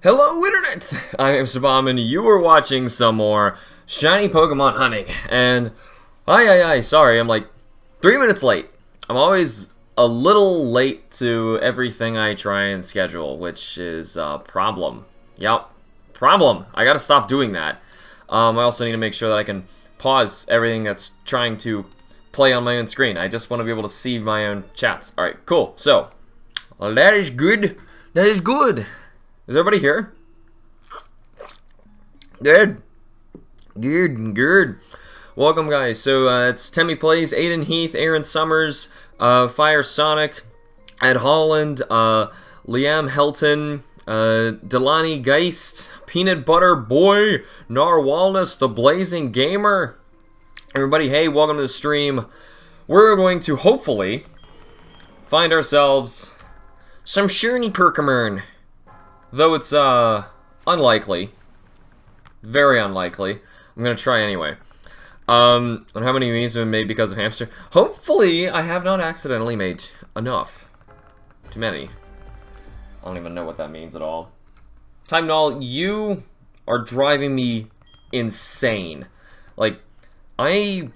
Hello, Internet! I am HamsterBomb, and you are watching some more shiny Pokemon hunting. And, sorry, I'm like 3 minutes late. I'm always a little late to everything I try and schedule, which is a problem. Yup, problem. I gotta stop doing that. I also need to make sure that I can pause everything that's trying to play on my own screen. I just want to be able to see my own chats. Alright, cool. So, that is good. That is good. Is everybody here? Good. Good. Welcome, guys. So, it's Temmie Plays, Aiden Heath, Aaron Summers, Fire Sonic, Ed Holland, Liam Helton, Delani Geist, Peanut Butter Boy, Narwhalness, The Blazing Gamer. Everybody, hey, welcome to the stream. We're going to hopefully find ourselves some shiny Pokemon. Though it's, unlikely. Very unlikely. I'm gonna try anyway. On how many memes have been made because of hamster? Hopefully, I have not accidentally made enough. Too many. I don't even know what that means at all. Null, you are driving me insane. Like, I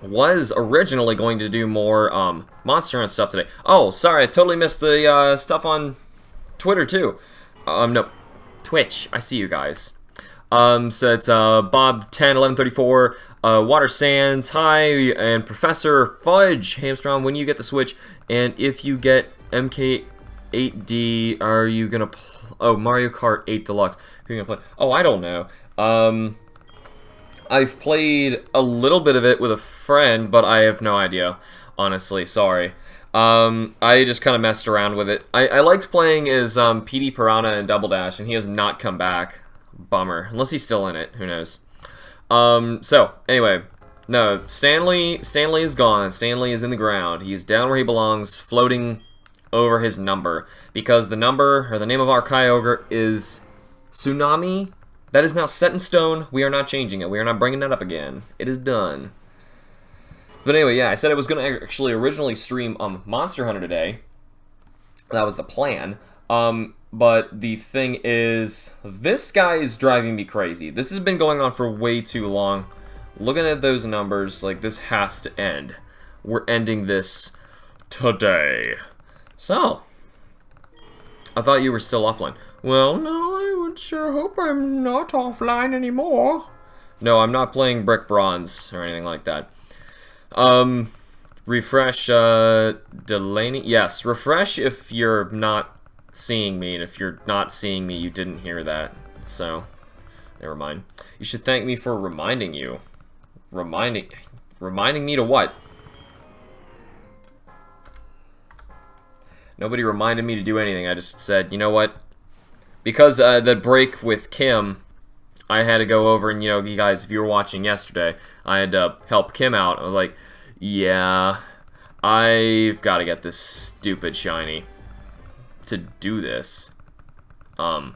was originally going to do more, Monster Hunt stuff today. Oh, sorry, I totally missed the, stuff on Twitter, too. No, Twitch. I see you guys. So it's Bob101134, Water Sands, hi, and Professor Fudge, Hamster, when you get the Switch, and if you get MK8D, are you gonna Mario Kart 8 Deluxe? Who are you gonna play? Oh, I don't know. I've played a little bit of it with a friend, but I have no idea. Honestly, sorry. I just kind of messed around with it. I liked playing as PD Piranha and Double Dash, and he has not come back. Bummer. Unless he's still in it. Who knows? So, anyway. No, Stanley is gone. Stanley is in the ground. He's down where he belongs, floating over his number. Because the number, or the name of our Kyogre is Tsunami. That is now set in stone. We are not changing it. We are not bringing that up again. It is done. But anyway, yeah, I said I was going to actually originally stream Monster Hunter today. That was the plan. But the thing is, this guy is driving me crazy. This has been going on for way too long. Looking at those numbers, like, this has to end. We're ending this today. So, I thought you were still offline. Well, no, I would sure hope I'm not offline anymore. No, I'm not playing Brick Bronze or anything like that. Refresh, Delaney? Yes, refresh if you're not seeing me, and if you're not seeing me, you didn't hear that. So, never mind. You should thank me for reminding you. Reminding me to what? Nobody reminded me to do anything. I just said, you know what? Because, the break with Kim, I had to go over and, you know, you guys, if you were watching yesterday, I had to help Kim out. I was like, yeah, I've got to get this stupid shiny to do this. Don't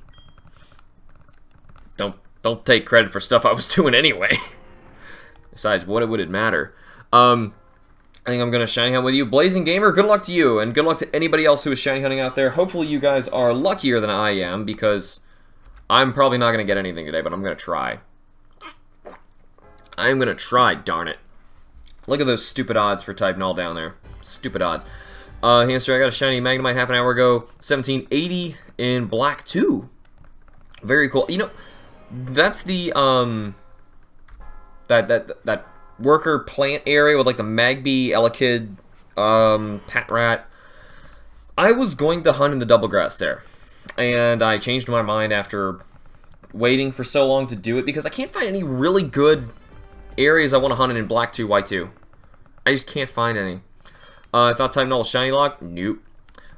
take credit for stuff I was doing anyway. Besides, what would it matter? I think I'm gonna shiny hunt with you. Blazing Gamer, good luck to you, and good luck to anybody else who is shiny hunting out there. Hopefully you guys are luckier than I am, because I'm probably not gonna get anything today, but I'm gonna try. I'm gonna try, darn it. Look at those stupid odds for Type Null down there. Stupid odds. Hamster, I got a shiny Magnemite half an hour ago. 1780 in black 2. Very cool. You know, that's the, that worker plant area with, like, the Magby, Elekid, Patrat. I was going to hunt in the double grass there. And I changed my mind after waiting for so long to do it, because I can't find any really good areas I want to hunt in black 2, white 2. I just can't find any. I thought Type Null was shiny lock? Nope.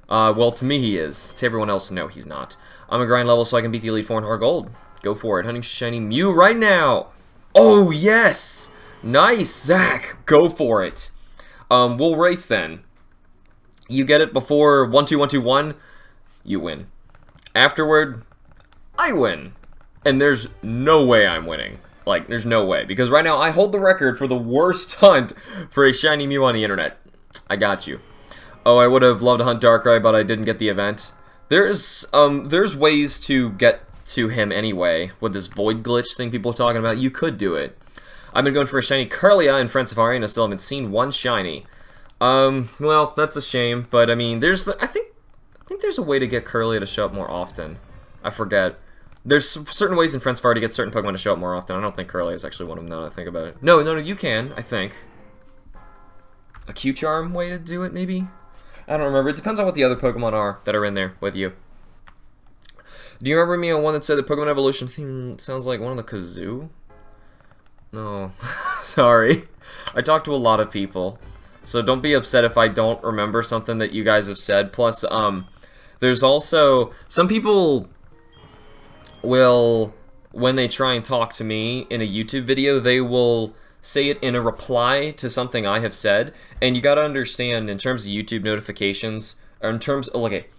Well, to me he is. To everyone else, no, he's not. I'm a grind level so I can beat the Elite Four in hard gold. Go for it. Hunting shiny Mew right now. Oh, yes! Nice, Zach. Go for it. We'll race then. You get it before 1-2-1-2-1, you win. Afterward, I win. And there's no way I'm winning. Like, there's no way. Because right now, I hold the record for the worst hunt for a shiny Mew on the internet. I got you. Oh, I would have loved to hunt Darkrai, but I didn't get the event. there's ways to get to him anyway with this void glitch thing people are talking about. You could do it. I've been going for a shiny Kirlia in Friend Safari, and I still haven't seen one shiny. Well, that's a shame, but I mean, I think there's a way to get Kirlia to show up more often. I forget. There's certain ways in Friend Safari to get certain Pokemon to show up more often. I don't think Kirlia is actually one of them, now that I think about it. No, you can, I think. A Q-Charm way to do it, maybe? I don't remember. It depends on what the other Pokemon are that are in there with you. Do you remember me on one that said the Pokemon evolution theme sounds like one of the Kazoo? No. Sorry. I talk to a lot of people. So don't be upset if I don't remember something that you guys have said. Plus, there's also... Some people will, when they try and talk to me in a YouTube video, they will say it in a reply to something I have said. And you gotta understand, in terms of YouTube notifications, or in terms of, like,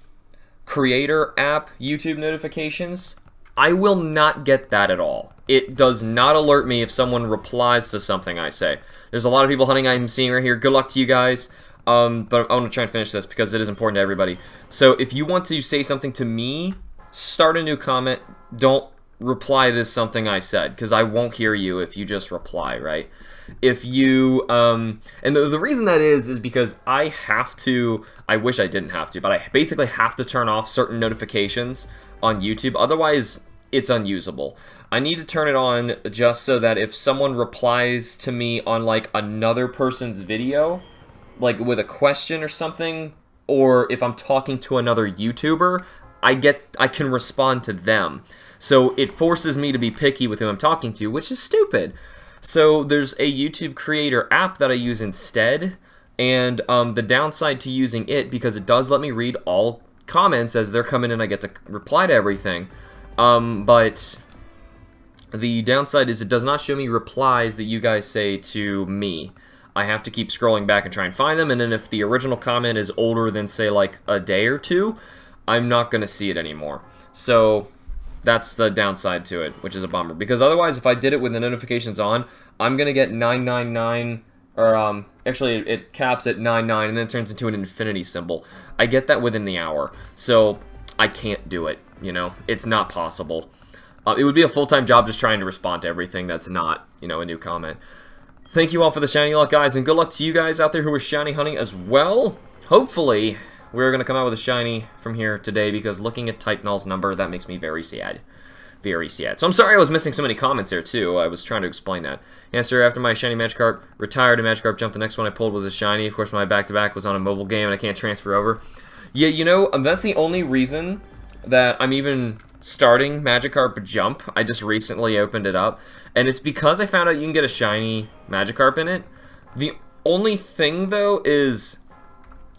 creator app YouTube notifications, I will not get that at all. It does not alert me if someone replies to something I say. There's a lot of people hunting I'm seeing right here. Good luck to you guys. But I want to try and finish this because it is important to everybody. So if you want to say something to me, start a new comment. Don't reply to something I said, because I won't hear you if you just reply, right? If you, and the reason that is because I have to, I wish I didn't have to, but I basically have to turn off certain notifications on YouTube, otherwise it's unusable. I need to turn it on just so that if someone replies to me on, like, another person's video, like with a question or something, or if I'm talking to another YouTuber, I can respond to them. So it forces me to be picky with who I'm talking to, which is stupid. So there's a YouTube creator app that I use instead, and the downside to using it, because it does let me read all comments as they're coming in, I get to reply to everything, but the downside is it does not show me replies that you guys say to me. I have to keep scrolling back and try and find them, and then if the original comment is older than, say, like a day or two, I'm not going to see it anymore. So that's the downside to it, which is a bummer. Because otherwise, if I did it with the notifications on, I'm going to get 999, or actually it caps at 99 and then it turns into an infinity symbol. I get that within the hour, so I can't do it, you know? It's not possible. It would be a full-time job just trying to respond to everything that's not, you know, a new comment. Thank you all for the shiny luck, guys, and good luck to you guys out there who are shiny hunting as well. Hopefully, we're going to come out with a shiny from here today, because looking at Type Null's number, that makes me very sad. Very sad. So I'm sorry I was missing so many comments there, too. I was trying to explain that. Answer, after my shiny Magikarp retired and Magikarp Jump, the next one I pulled was a shiny. Of course, my back-to-back was on a mobile game, and I can't transfer over. Yeah, you know, that's the only reason that I'm even starting Magikarp Jump. I just recently opened it up, and it's because I found out you can get a shiny Magikarp in it. The only thing, though, is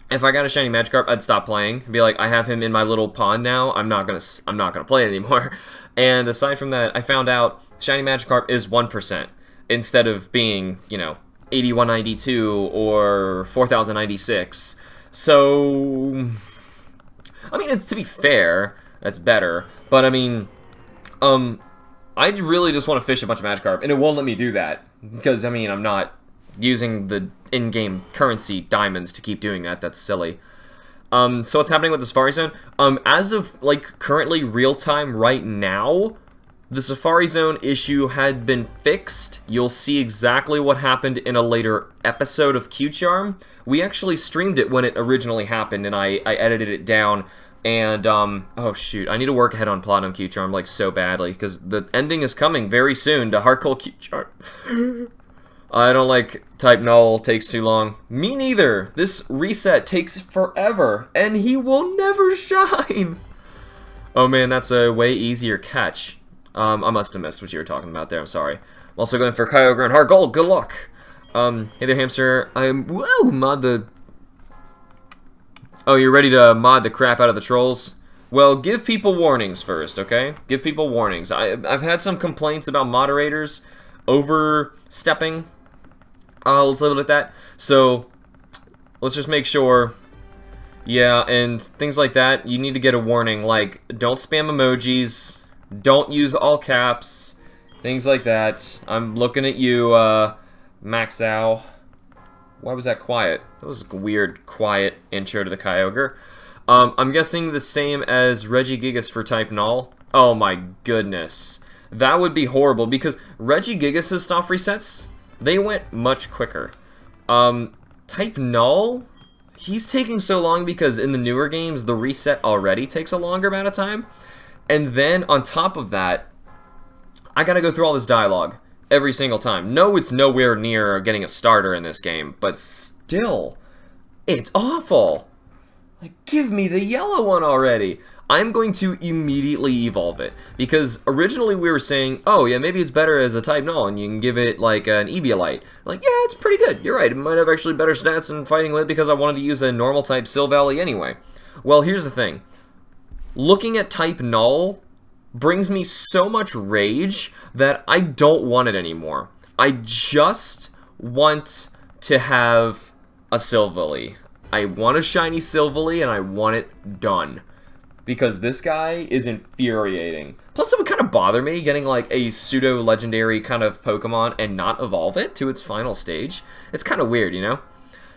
if I got a shiny Magikarp, I'd stop playing. Be like, I have him in my little pond now. I'm not gonna play it anymore. And aside from that, I found out shiny Magikarp is 1% instead of being, you know, 8192 or 4096. So, I mean, to be fair, that's better. But I mean, I really just want to fish a bunch of Magikarp, and it won't let me do that because, I mean, I'm not using the in-game currency diamonds to keep doing that. That's silly. So what's happening with the Safari Zone? As of, like, currently real-time right now, the Safari Zone issue had been fixed. You'll see exactly what happened in a later episode of Q-Charm. We actually streamed it when it originally happened, and I edited it down. And, oh shoot, I need to work ahead on Platinum Q-Charm, like, so badly, because the ending is coming very soon to Hardcore Q-Charm. I don't like Type Null, takes too long. Me neither. This reset takes forever, and he will never shine. Oh man, that's a way easier catch. I must have missed what you were talking about there, I'm sorry. I'm also going for Kyogre and Heart Gold, good luck. Hey there, Hamster. Whoa, mod the... Oh, you're ready to mod the crap out of the trolls? Well, give people warnings first, okay? Give people warnings. I've had some complaints about moderators overstepping. Let's leave it at that. So, let's just make sure. Yeah, and things like that, you need to get a warning. Like, don't spam emojis. Don't use all caps. Things like that. I'm looking at you, Maxow. Why was that quiet? That was a weird, quiet intro to the Kyogre. I'm guessing the same as Regigigas for type Null. Oh my goodness. That would be horrible, because Regigigas' stuff resets, they went much quicker. Type Null, he's taking so long because in the newer games, the reset already takes a longer amount of time. And then, on top of that, I gotta go through all this dialogue every single time. No, it's nowhere near getting a starter in this game, but still, it's awful. Like, give me the yellow one already. I'm going to immediately evolve it, because originally we were saying, oh yeah, maybe it's better as a type Null, and you can give it like an Eviolite. Like, yeah, it's pretty good. You're right. It might have actually better stats in fighting with, because I wanted to use a normal type Silvally anyway. Well, here's the thing. Looking at type Null brings me so much rage that I don't want it anymore. I just want to have a Silvally. I want a shiny Silvally, and I want it done. Because this guy is infuriating. Plus, it would kind of bother me getting like a pseudo-legendary kind of Pokemon and not evolve it to its final stage. It's kind of weird, you know?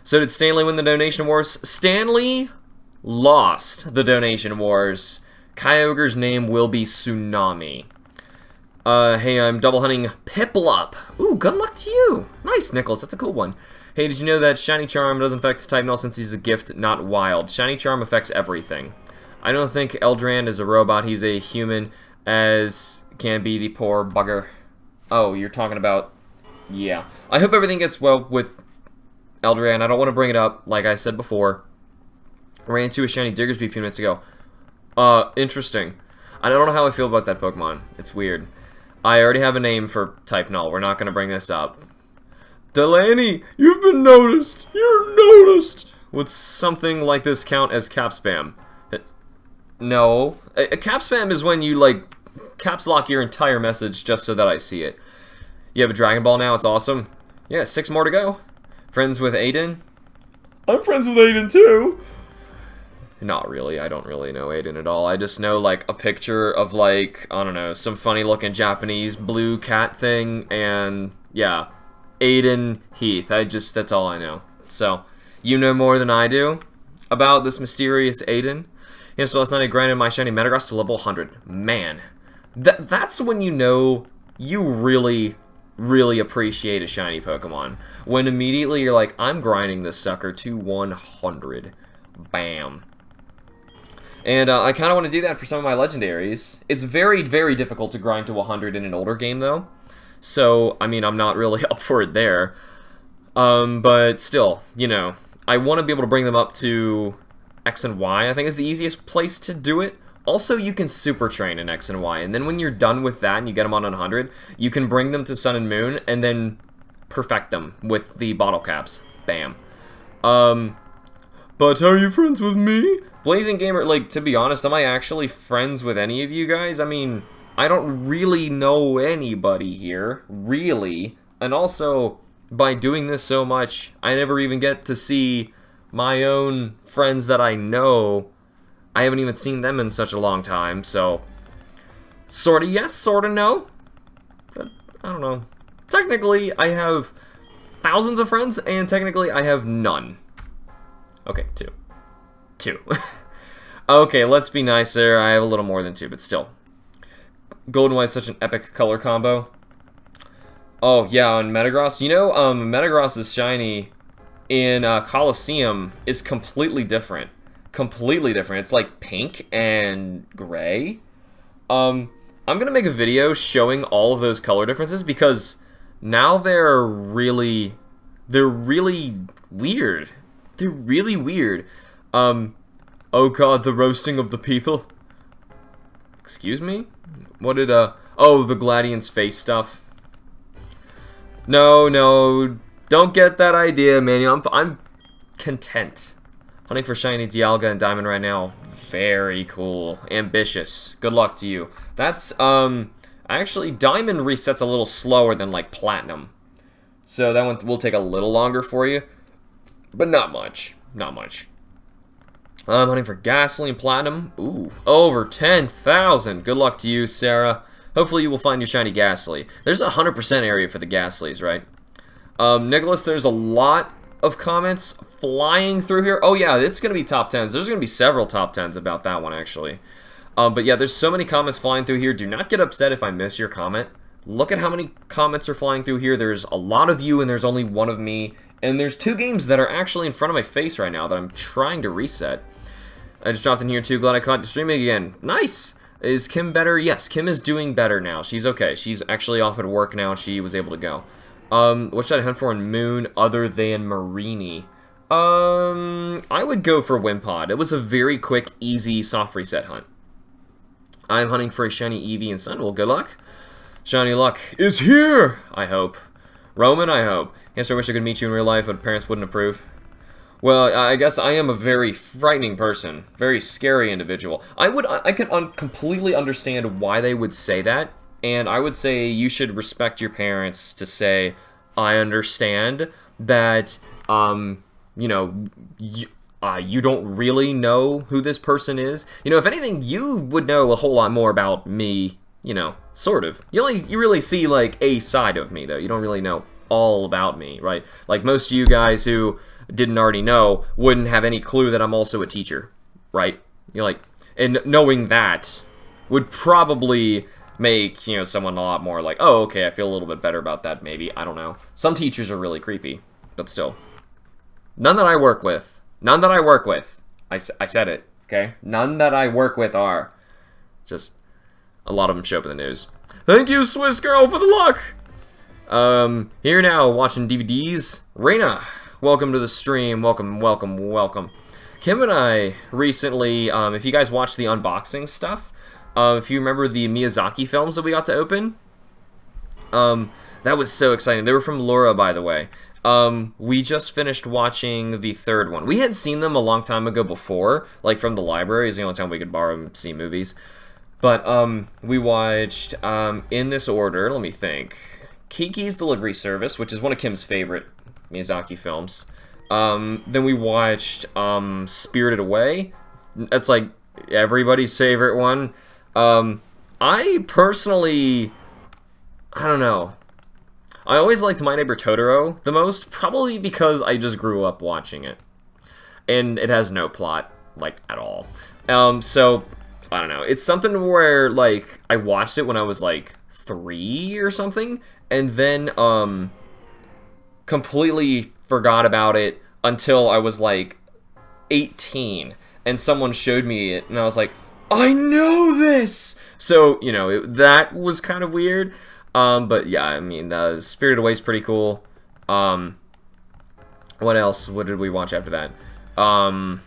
So did Stanley win the donation wars? Stanley lost the donation wars. Kyogre's name will be Tsunami. Hey, I'm double hunting Piplup. Ooh, good luck to you. Nice, Nicholas. That's a cool one. Hey, did you know that Shiny Charm doesn't affect type Null since he's a gift, not wild? Shiny Charm affects everything. I don't think Eldrand is a robot. He's a human, as can be the poor bugger. Oh, you're talking about... Yeah. I hope everything gets well with Eldrand. I don't want to bring it up, like I said before. I ran into a shiny Diggersby a few minutes ago. Interesting. I don't know how I feel about that Pokemon. It's weird. I already have a name for type Null. We're not going to bring this up. Delaney, you've been noticed. You're noticed. Would something like this count as cap spam? No. A cap spam is when you, like, caps lock your entire message just so that I see it. You have a Dragon Ball now, it's awesome. Yeah, 6 more to go. Friends with Aiden? I'm friends with Aiden, too. Not really, I don't really know Aiden at all. I just know, like, a picture of, like, I don't know, some funny-looking Japanese blue cat thing, and, yeah. Aiden Heath, that's all I know. So, you know more than I do about this mysterious Aiden. So last night I grinded my shiny Metagross to level 100. Man, that's when you know you really, really appreciate a shiny Pokemon. When immediately you're like, I'm grinding this sucker to 100. Bam. And I kind of want to do that for some of my legendaries. It's very, very difficult to grind to 100 in an older game, though. So, I mean, I'm not really up for it there. But still, you know, I want to be able to bring them up to X and Y, I think, is the easiest place to do it. Also, you can super train in X and Y, and then when you're done with that and you get them on 100, you can bring them to Sun and Moon and then perfect them with the bottle caps. Bam. But are you friends with me? Blazing Gamer, like, to be honest, am I actually friends with any of you guys? I mean, I don't really know anybody here, really. And also, by doing this so much, I never even get to see my own friends that I know. I haven't even seen them in such a long time, so sorta yes, sorta no. I don't know. Technically, I have thousands of friends, and technically, I have none. Okay, 2. 2. Okay, let's be nicer. I have a little more than 2, but still. Golden White is such an epic color combo. Oh, yeah, on Metagross. You know, Metagross's shiny in Coliseum is completely different. Completely different. It's like pink and gray. I'm gonna make a video showing all of those color differences because now they're really weird. They're really weird. Oh god, the roasting of the people. Excuse me? What did, oh, the Gladiant's face stuff. No, don't get that idea, man. I'm content. Hunting for shiny Dialga and Diamond right now. Very cool. Ambitious. Good luck to you. That's, actually, Diamond resets a little slower than, like, Platinum. So that one will take a little longer for you. But not much. Not much. I'm hunting for Ghastly and Platinum. Ooh, over 10,000. Good luck to you, Sarah. Hopefully you will find your shiny Ghastly. There's a 100% area for the Ghastlies, right? Nicholas, there's a lot of comments flying through here. Oh yeah, it's going to be top 10s. There's going to be several top 10s about that one, actually. But yeah, there's so many comments flying through here. Do not get upset if I miss your comment. Look at how many comments are flying through here. There's a lot of you, and there's only one of me. And there's 2 games that are actually in front of my face right now that I'm trying to reset. I just dropped in here too. Glad I caught streaming again. Nice! Is Kim better? Yes, Kim is doing better now. She's okay. She's actually off at work now. She was able to go. What should I hunt for in Moon other than Marini? I would go for Wimpod. It was a very quick, easy, soft reset hunt. I'm hunting for a shiny Eevee and Sun. Well, good luck. Shiny luck is here, I hope. Roman, I hope. Yes, I wish I could meet you in real life, but parents wouldn't approve. Well, I guess I am a very frightening person, very scary individual. I can completely understand why they would say that, and I would say you should respect your parents to say, I understand that, you know, you don't really know who this person is. You know, if anything, you would know a whole lot more about me, you know, sort of. You really see, like, a side of me, though. You don't really know all about me, right? Like, most of you guys who didn't already know wouldn't have any clue that I'm also a teacher, right? You're like, and knowing that would probably make, you know, someone a lot more like, oh, okay, I feel a little bit better about that, maybe. I don't know. Some teachers are really creepy, but still. None that I work with. None that I work with. I said it, okay? None that I work with are. Just a lot of them show up in the news. Thank you, Swiss Girl, for the luck! Here now, watching DVDs. Reina, welcome to the stream. Welcome, welcome, welcome. Kim and I recently, if you guys watch the unboxing stuff, if you remember the Miyazaki films that we got to open, that was so exciting. They were from Laura, by the way. We just finished watching the 3rd one. We had seen them a long time ago before, like from the library. It's the only time we could borrow and see movies. But, we watched, in this order, let me think. Kiki's Delivery Service, which is one of Kim's favorite Miyazaki films. Then we watched, Spirited Away. That's, like, everybody's favorite one. I personally, I don't know. I always liked My Neighbor Totoro the most, probably because I just grew up watching it. And it has no plot, like, at all. So, I don't know. It's something where, like, I watched it when I was, like, 3 or something, and then, completely forgot about it until I was, like, 18, and someone showed me it, and I was like, I know this! So, you know, that was kind of weird, but yeah, I mean, Spirited Away is pretty cool. What else? What did we watch after that? Ponyo.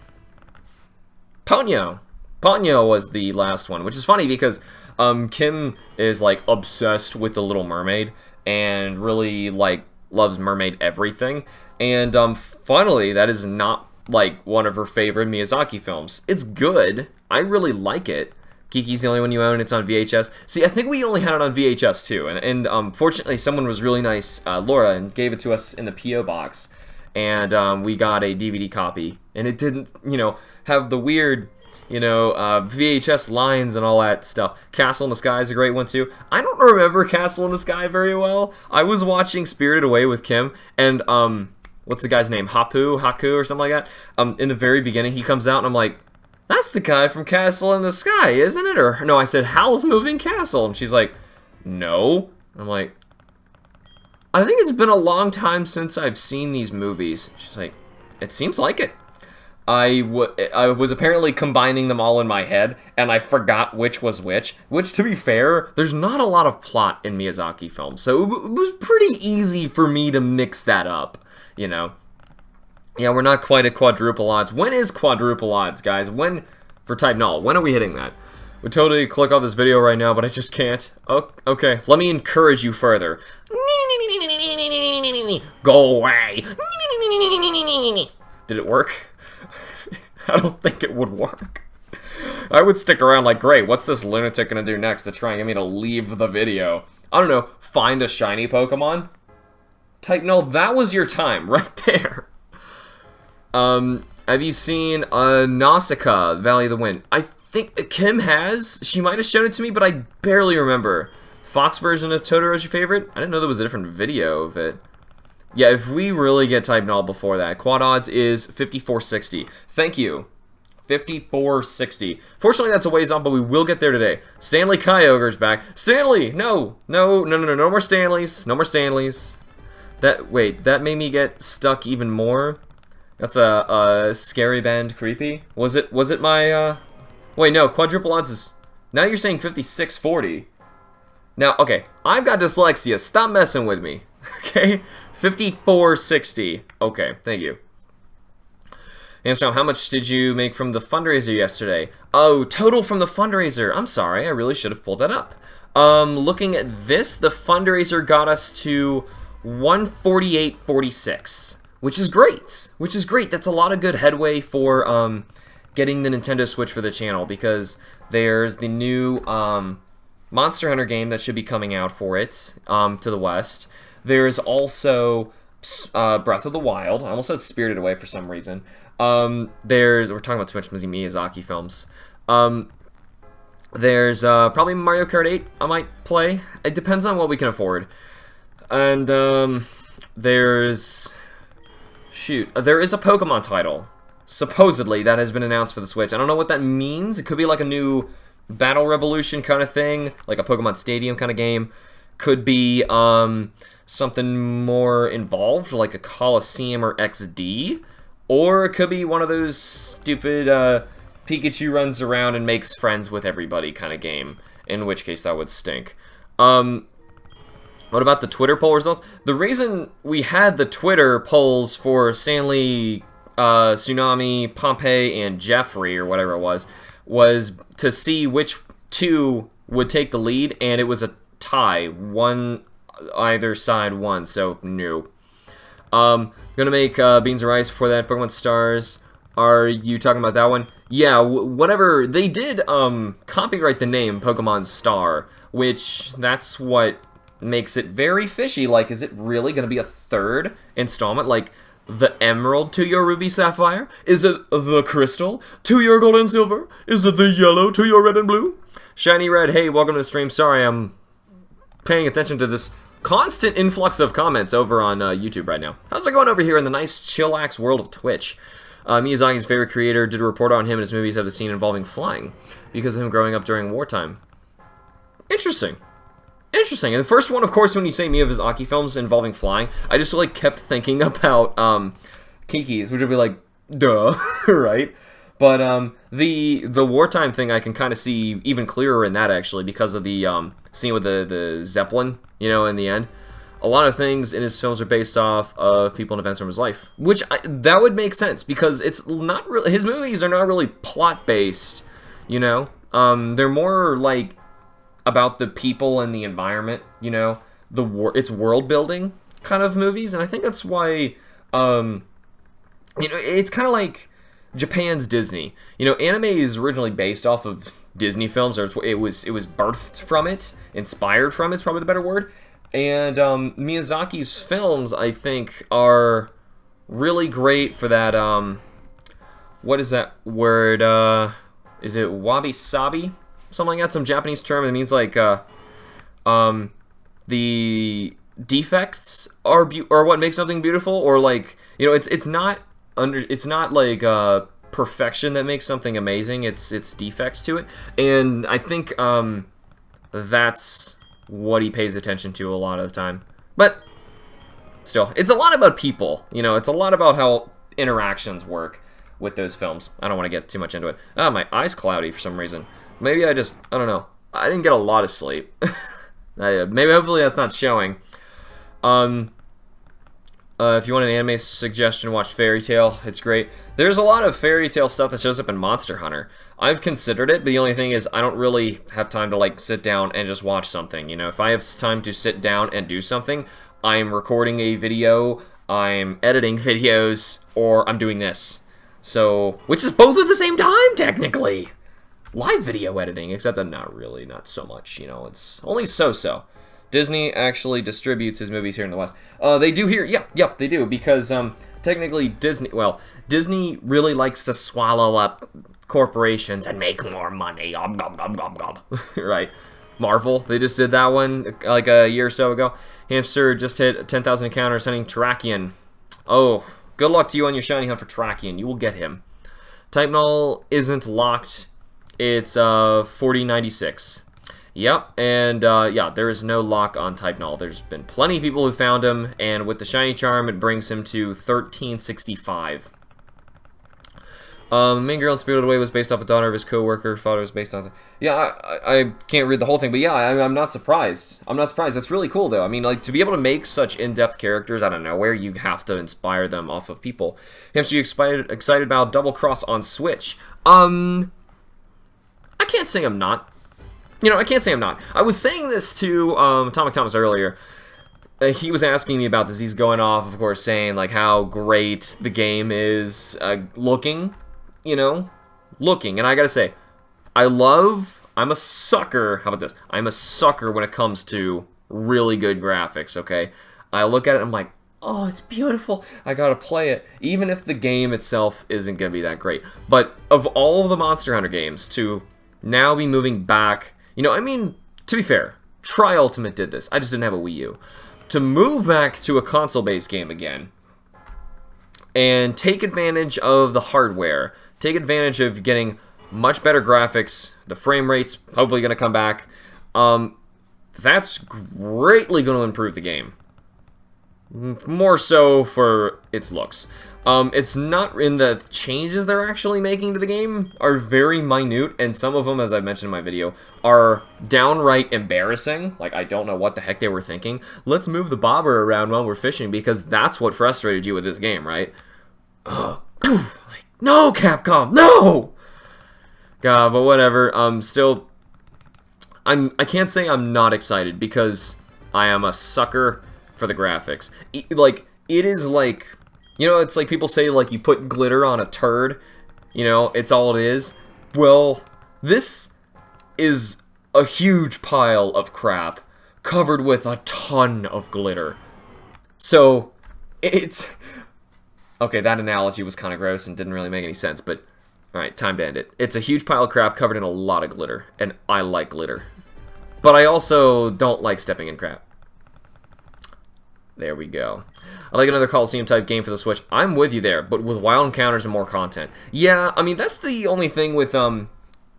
Ponyo was the last one, which is funny because Kim is, like, obsessed with The Little Mermaid and really, like, loves mermaid everything. And finally, that is not, like, one of her favorite Miyazaki films. It's good. I really like it. Kiki's the only one you own. It's on VHS. See, I think we only had it on VHS, too. And fortunately, someone was really nice, Laura, and gave it to us in the P.O. box. And we got a DVD copy. And it didn't, you know, have the weird, you know, VHS lines and all that stuff. Castle in the Sky is a great one, too. I don't remember Castle in the Sky very well. I was watching Spirited Away with Kim, and, what's the guy's name? Haku, or something like that? In the very beginning, he comes out, and I'm like, that's the guy from Castle in the Sky, isn't it? Or, no, I said, Howl's Moving Castle. And she's like, no. I'm like, I think it's been a long time since I've seen these movies. She's like, it seems like it. I was apparently combining them all in my head, and I forgot which was which. Which, to be fair, there's not a lot of plot in Miyazaki films, so it was pretty easy for me to mix that up, you know? Yeah, we're not quite at quadruple odds. When is quadruple odds, guys? When, for Type Null, when are we hitting that? Would totally click off this video right now, but I just can't. Oh, okay, let me encourage you further. Go away. Did it work? I don't think it would work. I would stick around like, great, what's this lunatic gonna do next to try and get me to leave the video? I don't know, find a shiny Pokemon? Type Null, that was your time, right there. Have you seen Nausicaa, Valley of the Wind? I think Kim has. She might have shown it to me, but I barely remember. Fox version of Totoro is your favorite? I didn't know there was a different video of it. Yeah, if we really get type null before that, quad odds is 5460. Thank you. 5460. Fortunately, that's a ways on, but we will get there today. Stanley Kyogre's back. Stanley! No! No, no, no, no, no more Stanleys. No more Stanleys. Wait, that made me get stuck even more. That's a scary band creepy. Was it my, Wait, no, quadruple odds is... Now you're saying 5640. Now, okay, I've got dyslexia. Stop messing with me. Okay? 5460. Okay, thank you. Hamsterbomb, how much did you make from the fundraiser yesterday? Oh, total from the fundraiser. I'm sorry, I really should have pulled that up. Looking at this, the fundraiser got us to 148.46, which is great. Which is great. That's a lot of good headway for getting the Nintendo Switch for the channel, because there's the new Monster Hunter game that should be coming out for it to the West. There's also Breath of the Wild. I almost said Spirited Away for some reason. We're talking about too much Miyazaki films. There's probably Mario Kart 8 I might play. It depends on what we can afford. And there is a Pokemon title, supposedly, that has been announced for the Switch. I don't know what that means. It could be like a new Battle Revolution kind of thing, like a Pokemon Stadium kind of game. Could be something more involved, like a Coliseum or XD. Or it could be one of those stupid Pikachu runs around and makes friends with everybody kind of game, in which case that would stink. What about the Twitter poll results? The reason we had the Twitter polls for Stanley, Tsunami, Pompey, and Jeffrey, or whatever it was to see which two would take the lead, and it was a tie. One, either side won, so no. Gonna make Beans and Rice before that. Pokemon Stars. Are you talking about that one? Yeah, whatever. They did copyright the name Pokemon Star, which that's what makes it very fishy. Like, is it really gonna be a third installment? Like, the Emerald to your Ruby Sapphire? Is it the Crystal to your Gold and Silver? Is it the Yellow to your Red and Blue? Shiny Red, hey, welcome to the stream. Sorry, I'm paying attention to this constant influx of comments over on YouTube right now. How's it going over here in the nice chillax world of Twitch? Miyazaki's favorite creator did a report on him, and his movies have the scene involving flying because of him growing up during wartime. Interesting. Interesting. And the first one, of course, when you say Miyazaki films involving flying, I just like kept thinking about Kiki's, which would be like, duh, right? But the wartime thing I can kind of see even clearer in that, actually, because of the scene with the Zeppelin, you know, in the end. A lot of things in his films are based off of people and events from his life, which that would make sense, because it's not really, his movies are not really plot based, you know. They're more like about the people and the environment, you know. It's world building kind of movies, and I think that's why, you know, it's kind of like Japan's Disney. You know, anime is originally based off of Disney films, or it was birthed from it, inspired from it's probably the better word. And Miyazaki's films, I think, are really great for that. What is that word? Is it wabi-sabi? Something like that, some Japanese term. It means like the defects are what makes something beautiful, or like, you know, it's not like perfection that makes something amazing. It's defects to it, and I think that's what he pays attention to a lot of the time. But still, it's a lot about people, you know. It's a lot about how interactions work with those films. I don't want to get too much into it. Ah, my eye's cloudy for some reason. Maybe I don't know. I didn't get a lot of sleep. Maybe, hopefully that's not showing. If you want an anime suggestion, watch Fairy Tail. It's great. There's a lot of Fairy Tail stuff that shows up in Monster Hunter. I've considered it, but the only thing is I don't really have time to like sit down and just watch something. You know, if I have time to sit down and do something, I'm recording a video, I'm editing videos, or I'm doing this. So, which is both at the same time, technically. Live video editing, except that not really, not so much, you know, it's only so-so. Disney actually distributes his movies here in the West. They do here, yep, they do, because technically Disney really likes to swallow up corporations and make more money, right? Marvel. They just did that one like a year or so ago. Hamster just hit 10,000 encounters hunting Terrakion. Oh, good luck to you on your shiny hunt for Terrakion. You will get him. Type Null isn't locked. It's 4096. Yep, and yeah, there is no lock on Type Null. There's been plenty of people who found him, and with the shiny charm, it brings him to 1365. Main Girl in Spirited Away was based off a daughter of his co-worker. Father was based on... Yeah, I can't read the whole thing, but yeah, I'm not surprised. I'm not surprised. That's really cool, though. I mean, like, to be able to make such in-depth characters out of nowhere, you have to inspire them off of people. Hamster, you excited about Double Cross on Switch? I can't say I'm not. You know, I can't say I'm not. I was saying this to Atomic Thomas earlier. He was asking me about this. He's going off, of course, saying, like, how great the game is looking. You know, looking, and I gotta say, I'm a sucker, how about this? I'm a sucker when it comes to really good graphics, okay? I look at it and I'm like, oh, it's beautiful, I gotta play it, even if the game itself isn't gonna be that great. But of all of the Monster Hunter games, to now be moving back, you know, I mean, to be fair, Tri-Ultimate did this, I just didn't have a Wii U. To move back to a console-based game again, and take advantage of the hardware, take advantage of getting much better graphics, the frame rate's hopefully going to come back, that's greatly going to improve the game. More so for its looks. It's not in the changes they're actually making to the game are very minute, and some of them, as I mentioned in my video, are downright embarrassing. Like, I don't know what the heck they were thinking. Let's move the bobber around while we're fishing, because that's what frustrated you with this game, right? Ugh. Like, no, Capcom, no! God, but whatever. Still, I can't say I'm not excited, because I am a sucker for the graphics. Like, it is like... You know, it's like people say, like, you put glitter on a turd. You know, it's all it is. Well, this is a huge pile of crap covered with a ton of glitter. So, it's... Okay, that analogy was kind of gross and didn't really make any sense, but... Alright, Time Bandit. It's a huge pile of crap covered in a lot of glitter, and I like glitter. But I also don't like stepping in crap. There we go. I like another Coliseum-type game for the Switch. I'm with you there, but with wild encounters and more content. Yeah, I mean, that's the only thing with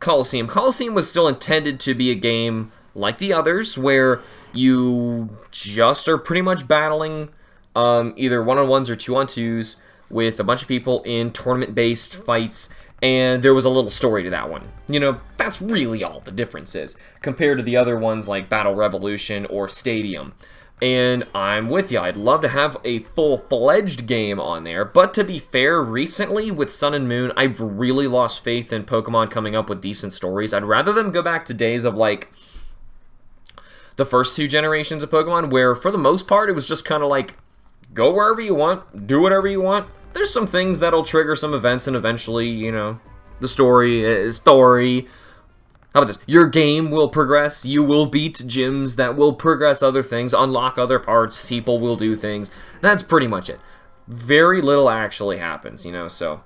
Coliseum. Coliseum was still intended to be a game like the others, where you just are pretty much battling either one-on-ones or two-on-twos with a bunch of people in tournament-based fights, and there was a little story to that one. You know, that's really all the difference is, compared to the other ones like Battle Revolution or Stadium. And I'm with you. I'd love to have a full-fledged game on there. But to be fair, recently with Sun and Moon, I've really lost faith in Pokemon coming up with decent stories. I'd rather them go back to days of, like, the first two generations of Pokemon, where, for the most part, it was just kind of like, go wherever you want, do whatever you want. There's some things that'll trigger some events, and eventually, you know, the story is story. How about this? Your game will progress. You will beat gyms that will progress other things, unlock other parts, people will do things. That's pretty much it. Very little actually happens, you know, so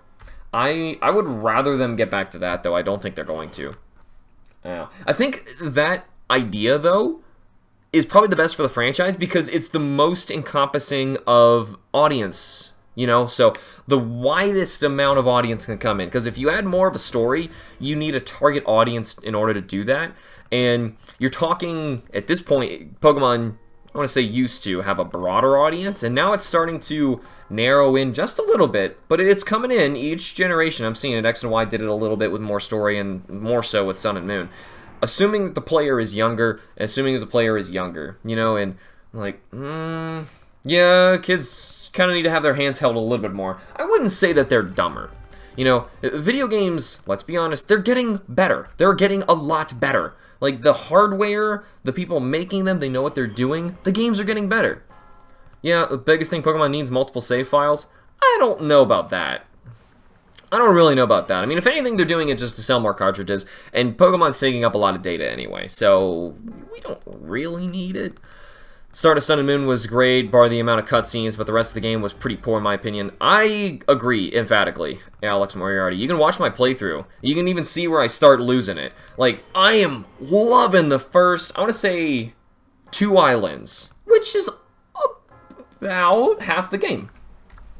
I would rather them get back to that, though I don't think they're going to. I think that idea, though, is probably the best for the franchise because it's the most encompassing of audience. You know, so the widest amount of audience can come in. Because if you add more of a story, you need a target audience in order to do that. And you're talking, at this point, Pokemon, I want to say used to have a broader audience. And now it's starting to narrow in just a little bit. But it's coming in each generation. I'm seeing it. X and Y did it a little bit with more story and more so with Sun and Moon. Assuming that the player is younger, you know, and like, yeah, kids kind of need to have their hands held a little bit more. I wouldn't say that they're dumber. You know, video games, let's be honest, they're getting better. They're getting a lot better. Like, the hardware, the people making them, they know what they're doing. The games are getting better. Yeah, the biggest thing, Pokemon needs multiple save files. I don't know about that. I don't really know about that. I mean, if anything, they're doing it just to sell more cartridges, and Pokemon's taking up a lot of data anyway, so we don't really need it. Start of Sun and Moon was great, bar the amount of cutscenes, but the rest of the game was pretty poor in my opinion. I agree, emphatically, Alex Moriarty. You can watch my playthrough. You can even see where I start losing it. Like, I am loving the first, I want to say, 2 islands, which is about half the game.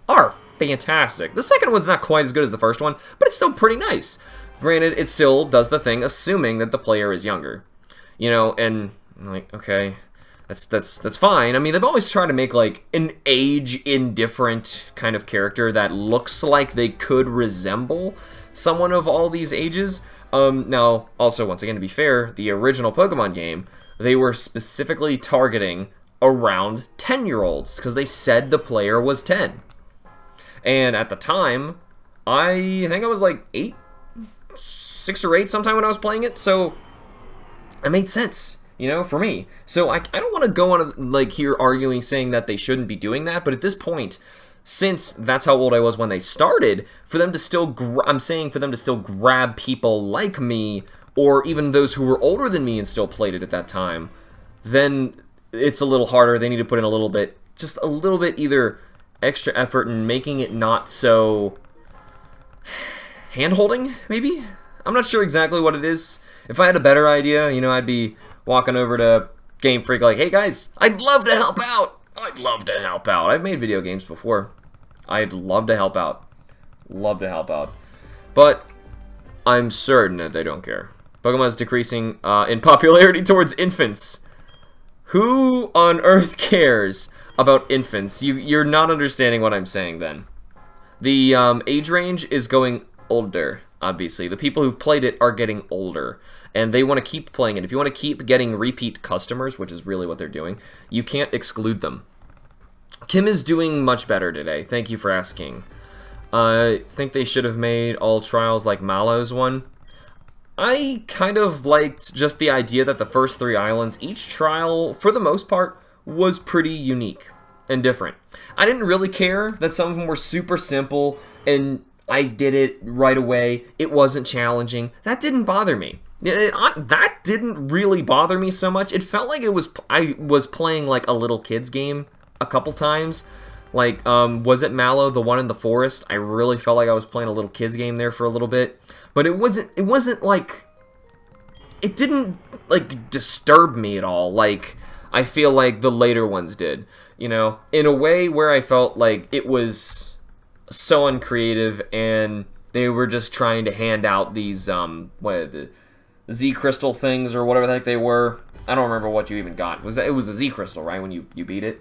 Are fantastic. The second one's not quite as good as the first one, but it's still pretty nice. Granted, it still does the thing, assuming that the player is younger. You know, and, like, okay... That's fine. I mean, they've always tried to make, like, an age-indifferent kind of character that looks like they could resemble someone of all these ages. Now, also, once again, to be fair, the original Pokemon game, they were specifically targeting around 10-year-olds, because they said the player was 10. And at the time, I think I was, like, 6 or 8 sometime when I was playing it, so it made sense. You know, for me. So I don't want to go on, like, here arguing saying that they shouldn't be doing that, but at this point, since that's how old I was when they started, for them to still, I'm saying for them to still grab people like me, or even those who were older than me and still played it at that time, then it's a little harder. They need to put in a little bit, just a little bit either extra effort in making it not so hand-holding, maybe? I'm not sure exactly what it is. If I had a better idea, you know, I'd be walking over to Game Freak like, hey guys, I'd love to help out. I'd love to help out. I've made video games before. I'd love to help out. Love to help out. But I'm certain that they don't care. Pokemon is decreasing in popularity towards infants. Who on earth cares about infants? You're not understanding what I'm saying then. The age range is going older, obviously. The people who've played it are getting older. And they want to keep playing it. If you want to keep getting repeat customers, which is really what they're doing, you can't exclude them. Kim is doing much better today. Thank you for asking. I think they should have made all trials like Mallow's one. I kind of liked just the idea that the first 3 islands, each trial, for the most part, was pretty unique and different. I didn't really care that some of them were super simple and I did it right away. It wasn't challenging. That didn't bother me. That didn't really bother me so much. It felt like I was playing like a little kid's game a couple times. Like, was it Mallow, the one in the forest? I really felt like I was playing a little kid's game there for a little bit. But it wasn't like, it didn't like disturb me at all. Like, I feel like the later ones did. You know, in a way where I felt like it was so uncreative and they were just trying to hand out these, Z crystal things or whatever the heck they were. I don't remember what you even got. It was a Z crystal, right? When you beat it.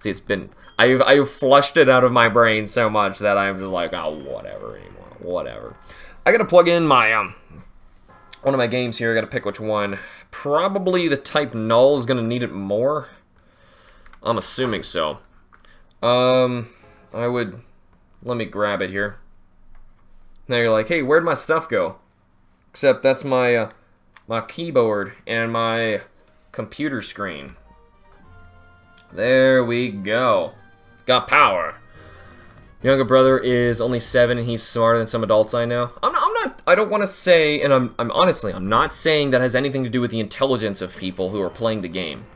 See, it's been I've flushed it out of my brain so much that I'm just like, oh, whatever anymore. Whatever. I gotta plug in my one of my games here. I gotta pick which one. Probably the type Null is gonna need it more. I'm assuming so. Let me grab it here. Now you're like, hey, where'd my stuff go? Except that's my my keyboard and my computer screen. There we go. Got power. Younger brother is only 7 and he's smarter than some adults I know. I don't want to say, and I'm honestly, I'm not saying that has anything to do with the intelligence of people who are playing the game.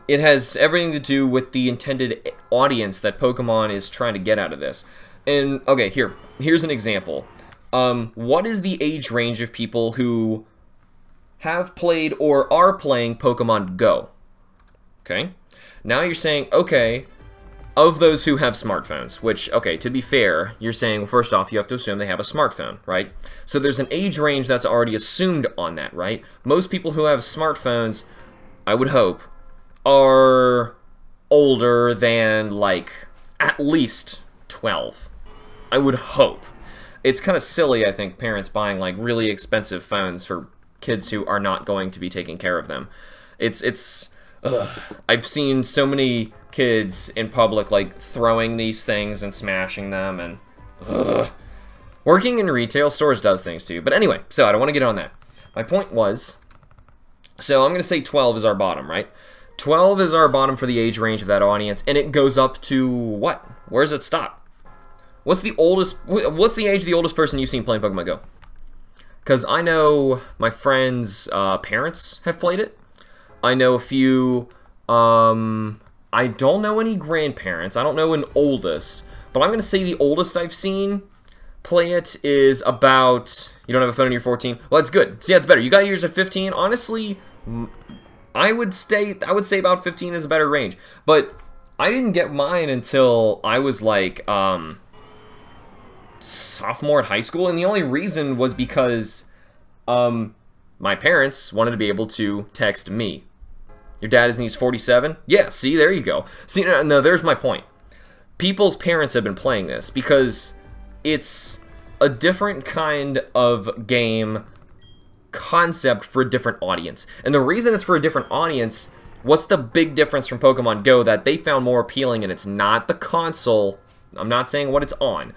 It has everything to do with the intended audience that Pokemon is trying to get out of this. And, okay, here's an example. What is the age range of people who have played or are playing Pokemon Go? Okay. Now you're saying, okay, of those who have smartphones, which, okay, to be fair, you're saying, well, first off, you have to assume they have a smartphone, right? So there's an age range that's already assumed on that, right? Most people who have smartphones, I would hope, are older than, like, at least 12. I would hope. It's kind of silly, I think, parents buying, like, really expensive phones for kids who are not going to be taking care of them. I've seen so many kids in public, like, throwing these things and smashing them, and working in retail stores does things to you. But anyway, so I don't want to get on that. My point was, so I'm going to say 12 is our bottom, right? 12 is our bottom for the age range of that audience, and it goes up to what? Where does it stop? What's the age of the oldest person you've seen playing Pokemon Go? Because I know my friends' parents have played it. I know a few I don't know any grandparents. I don't know an oldest. But I'm going to say the oldest I've seen play it is about... You don't have a phone and you're 14? Well, that's good. So yeah, it's better. You got yours at 15. Honestly, I would say about 15 is a better range. But I didn't get mine until I was like sophomore at high school. And the only reason was because my parents wanted to be able to text me. Your dad is, and he's 47? Yeah, see, there you go. See, no, there's my point. People's parents have been playing this because it's a different kind of game concept for a different audience. And the reason it's for a different audience, what's the big difference from Pokemon Go that they found more appealing, and it's not the console. I'm not saying what it's on.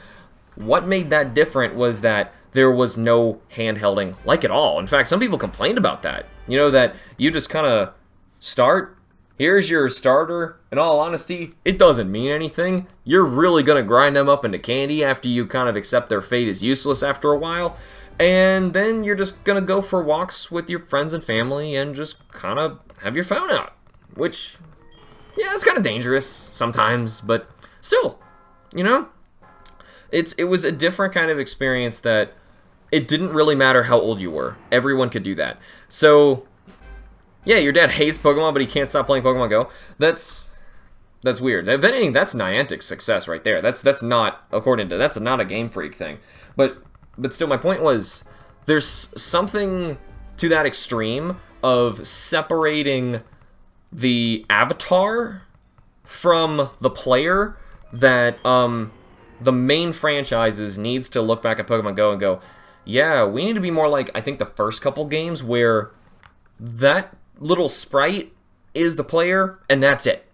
What made that different was that there was no handhelding like at all. In fact, some people complained about that. You know, that you just kind of start, here's your starter. In all honesty, it doesn't mean anything. You're really going to grind them up into candy after you kind of accept their fate is useless after a while. And then you're just going to go for walks with your friends and family and just kind of have your phone out. Which, yeah, it's kind of dangerous sometimes, but still, you know? It was a different kind of experience that it didn't really matter how old you were. Everyone could do that. So... yeah, your dad hates Pokemon, but he can't stop playing Pokemon Go. That's weird. If anything, that's Niantic's success right there. That's not, according to, that's not a Game Freak thing. But still, my point was, there's something to that extreme of separating the avatar from the player that the main franchises needs to look back at Pokemon Go and go, yeah, we need to be more like, I think, the first couple games where that little sprite is the player, and that's it.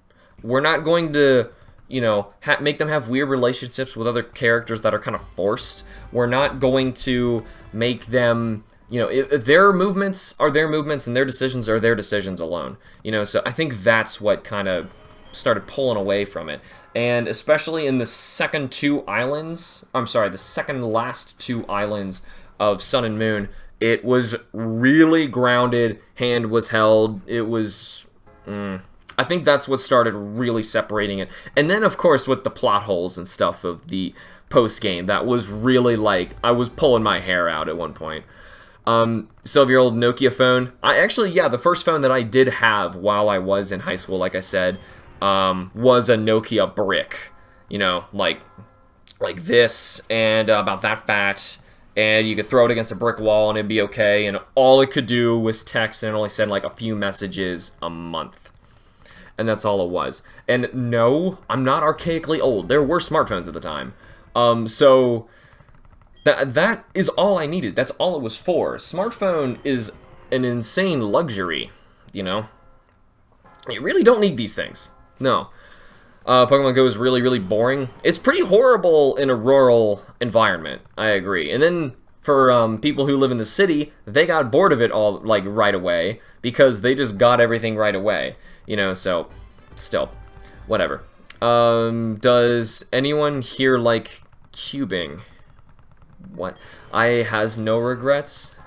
We're not going to, you know, make them have weird relationships with other characters that are kind of forced. We're not going to make them, you know, their movements are their movements and their decisions are their decisions alone. You know, so I think that's what kind of started pulling away from it. And especially in the second the second last two islands of Sun and Moon, it was really grounded, hand was held, it was... I think that's what started really separating it. And then, of course, with the plot holes and stuff of the post-game, that was really like... I was pulling my hair out at one point. Still have your old Nokia phone. The first phone that I did have while I was in high school, like I said, was a Nokia brick. You know, like this, and about that fat... and you could throw it against a brick wall and it'd be okay, and all it could do was text and it only send like a few messages a month. And that's all it was. And no, I'm not archaically old. There were smartphones at the time. So that is all I needed. That's all it was for. Smartphone is an insane luxury, you know? You really don't need these things. No. Pokemon Go is really, really boring. It's pretty horrible in a rural environment, I agree. And then for people who live in the city, they got bored of it all, like, right away, because they just got everything right away. You know, so, still, whatever. Does anyone here like cubing? What? I has no regrets?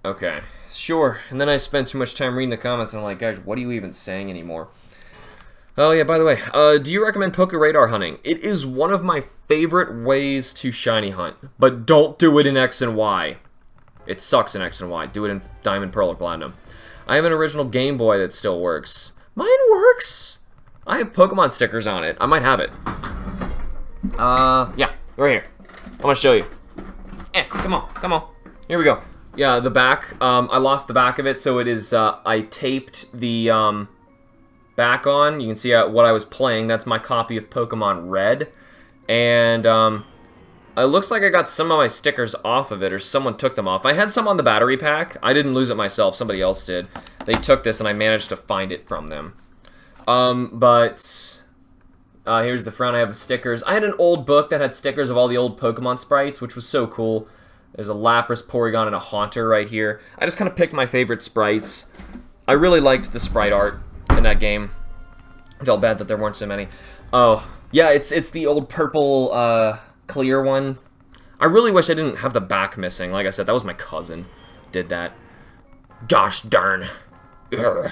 Okay, sure. And then I spent too much time reading the comments, and I'm like, guys, what are you even saying anymore? Oh yeah, by the way, do you recommend Poke Radar hunting? It is one of my favorite ways to shiny hunt, but don't do it in X and Y. It sucks in X and Y. Do it in Diamond, Pearl, or Platinum. I have an original Game Boy that still works. Mine works! I have Pokemon stickers on it. I might have it. Yeah, right here. I'm gonna show you. Come on. Here we go. Yeah, the back. I lost the back of it, so it is, I taped the, back on. You can see what I was playing. That's my copy of Pokemon Red. And it looks like I got some of my stickers off of it, or someone took them off. I had some on the battery pack. I didn't lose it myself. Somebody else did. They took this, and I managed to find it from them. Here's the front. I have stickers. I had an old book that had stickers of all the old Pokemon sprites, which was so cool. There's a Lapras, Porygon, and a Haunter right here. I just kind of picked my favorite sprites. I really liked the sprite art in that game. I felt bad that there weren't so many. Oh, yeah, it's the old purple, clear one. I really wish I didn't have the back missing. Like I said, that was my cousin did that. Gosh darn. Ugh.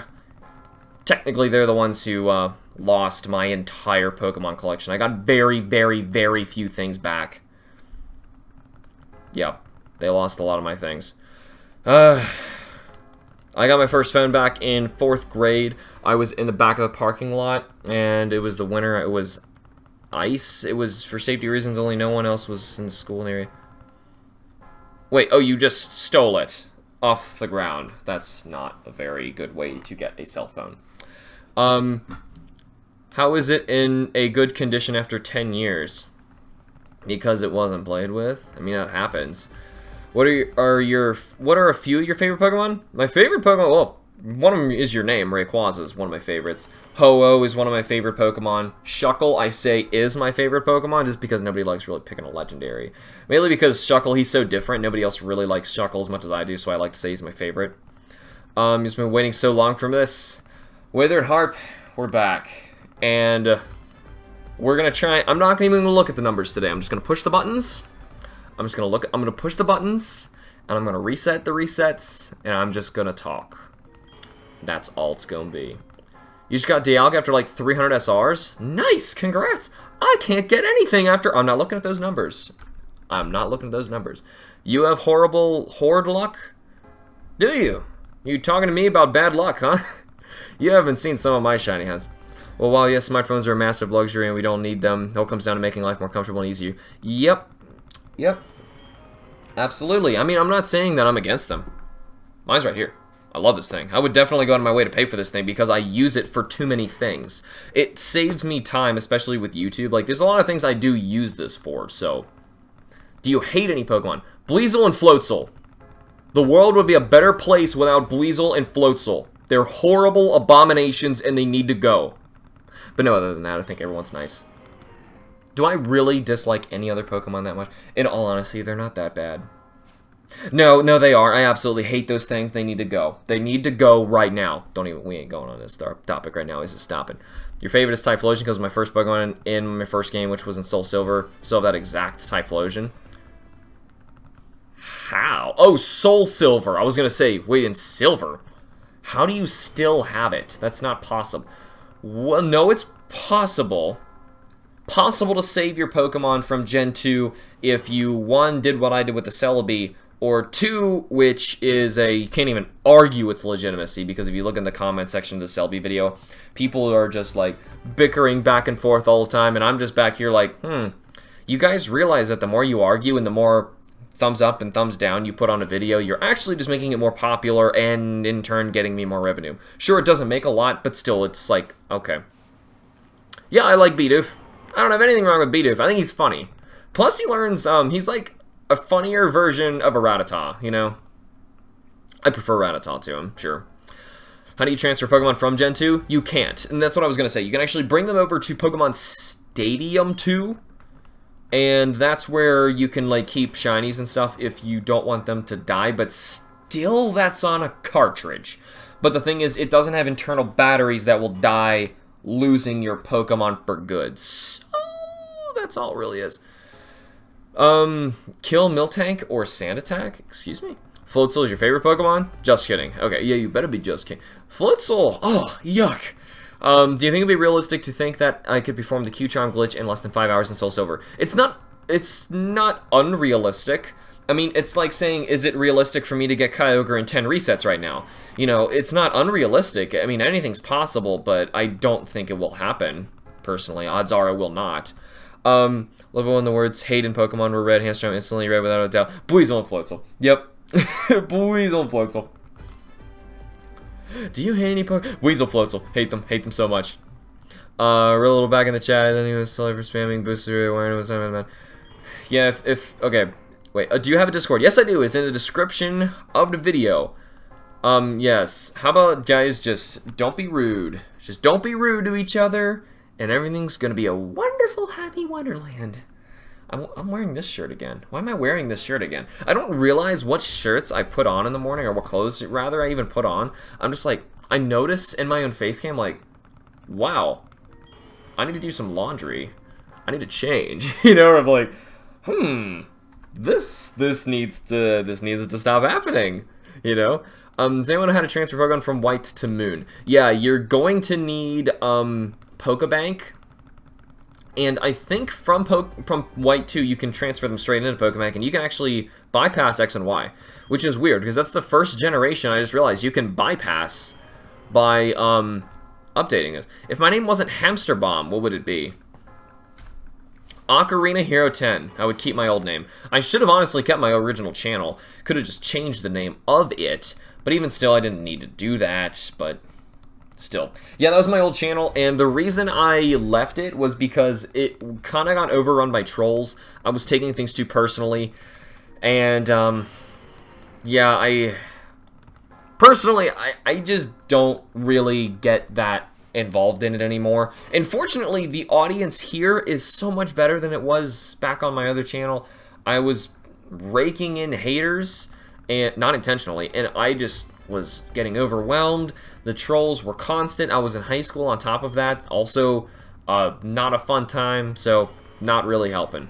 technically they're the ones who lost my entire Pokemon collection. I got very, very, very few things back. Yep, they lost a lot of my things. I got my first phone back in 4th grade. I was in the back of the parking lot, and it was the winter. It was ice. It was for safety reasons. Only no one else was in the school area. Wait, oh, you just stole it off the ground. That's not a very good way to get a cell phone. How is it in a good condition after 10 years? Because it wasn't played with. I mean, that happens. What are a few of your favorite Pokemon? My favorite Pokemon, well, one of them is your name. Rayquaza is one of my favorites. Ho-Oh is one of my favorite Pokemon. Shuckle, I say, is my favorite Pokemon just because nobody likes really picking a legendary. Mainly because Shuckle, he's so different. Nobody else really likes Shuckle as much as I do, so I like to say he's my favorite. He's been waiting so long for this. Withered Harp, we're back. And we're gonna try. I'm not even gonna look at the numbers today. I'm just gonna push the buttons. I'm gonna push the buttons, and I'm gonna reset the resets, and I'm just gonna talk. That's all it's gonna be. You just got Dialga after like 300 SRs? Nice, congrats. I can't get anything after. I'm not looking at those numbers. I'm not looking at those numbers. You have horrible horde luck? Do you? You talking to me about bad luck, huh? You haven't seen some of my shiny hands. Well, while yes, smartphones are a massive luxury and we don't need them, it all comes down to making life more comfortable and easier. Yep. Yep. Absolutely. I mean, I'm not saying that I'm against them. Mine's right here. I love this thing. I would definitely go out of my way to pay for this thing because I use it for too many things. It saves me time, especially with YouTube. Like, there's a lot of things I do use this for, so. Do you hate any Pokemon? Bleasel and Floatzel. The world would be a better place without Bleasel and Floatzel. They're horrible abominations and they need to go. But no, other than that, I think everyone's nice. Do I really dislike any other Pokemon that much? In all honesty, they're not that bad. No, they are. I absolutely hate those things. They need to go. They need to go right now. We ain't going on this topic right now. Is it stopping? Your favorite is Typhlosion because it was my first Pokemon in my first game, which was in Soul Silver. Still have that exact Typhlosion. How? Oh, Soul Silver. I was going to say, wait, in Silver? How do you still have it? That's not possible. Well, no, it's possible. Possible to save your Pokemon from Gen 2 if you, 1, did what I did with the Celebi, or 2, which is you can't even argue its legitimacy, because if you look in the comment section of the Celebi video, people are just, like, bickering back and forth all the time, and I'm just back here like, you guys realize that the more you argue and the more thumbs up and thumbs down you put on a video, you're actually just making it more popular and, in turn, getting me more revenue. Sure, it doesn't make a lot, but still, it's like, okay. Yeah, I like Bidoof. I don't have anything wrong with Bidoof. I think he's funny. Plus, he learns, he's like a funnier version of a Rattata, you know? I prefer Rattata to him, sure. How do you transfer Pokemon from Gen 2? You can't, and that's what I was going to say. You can actually bring them over to Pokemon Stadium 2, and that's where you can, like, keep shinies and stuff if you don't want them to die, but still, that's on a cartridge. But the thing is, it doesn't have internal batteries that will die losing your Pokemon for good. So, that's all it really is. Kill Miltank or Sand Attack? Excuse me? Floatzel is your favorite Pokemon? Just kidding. Okay, yeah, you better be just kidding. Floatzel! Oh, yuck! Do you think it'd be realistic to think that I could perform the Q-Charm glitch in less than 5 hours in Soul Silver? It's not unrealistic. I mean, it's like saying, is it realistic for me to get Kyogre in 10 resets right now? You know, it's not unrealistic. I mean, anything's possible, but I don't think it will happen, personally. Odds are it will not. Level in the words, hate in Pokemon were red, Hamstrom instantly red without a doubt. Buizel and Floatzel. Yep. Buizel and Floatzel. Do you hate any Pokemon? Weasel Floatzel. Hate them so much. Real little back in the chat, then he was sorry for spamming booster awareness. Yeah, okay. Wait, do you have a Discord? Yes, I do. It's in the description of the video. Yes. How about, guys, just don't be rude. Just don't be rude to each other, and everything's gonna be a wonderful, happy wonderland. I'm wearing this shirt again. Why am I wearing this shirt again? I don't realize what shirts I put on in the morning, or what clothes, rather, I even put on. I'm just like, I notice in my own face cam, like, wow, I need to do some laundry. I need to change. You know, I'm like, this needs to stop happening. You know? Does anyone know how to transfer Pokemon from White to Moon? Yeah, you're going to need Pokebank. And I think from White 2, you can transfer them straight into Pokebank, and you can actually bypass X and Y, which is weird, because that's the first generation I just realized you can bypass by updating this. If my name wasn't HamsterBomb, what would it be? Ocarina Hero 10. I would keep my old name. I should have honestly kept my original channel. Could have just changed the name of it, but even still, I didn't need to do that, but... still. Yeah, that was my old channel, and the reason I left it was because it kind of got overrun by trolls. I was taking things too personally, and, yeah, personally, I just don't really get that involved in it anymore. And fortunately, the audience here is so much better than it was back on my other channel. I was raking in haters, and not intentionally, and I just was getting overwhelmed. The trolls were constant. I was in high school on top of that. Also, not a fun time, so not really helping.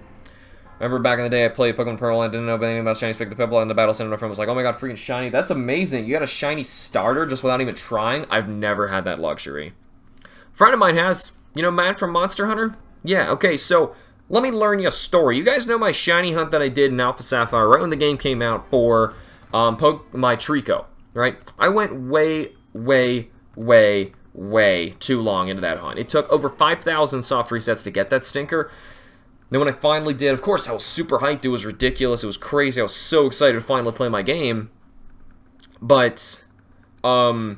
Remember back in the day I played Pokemon Pearl and I didn't know anything about Shiny, picked the Pebble in the battle center, and my friend was like, oh my god, freaking shiny. That's amazing. You got a shiny starter just without even trying? I've never had that luxury. A friend of mine has. You know Matt from Monster Hunter? Yeah, okay, so let me learn you a story. You guys know my shiny hunt that I did in Alpha Sapphire right when the game came out for my Trico, right? I went way too long into that hunt. It took over 5,000 soft resets to get that stinker. Then when I finally did, of course, I was super hyped. It was ridiculous. It was crazy. I was so excited to finally play my game. But, I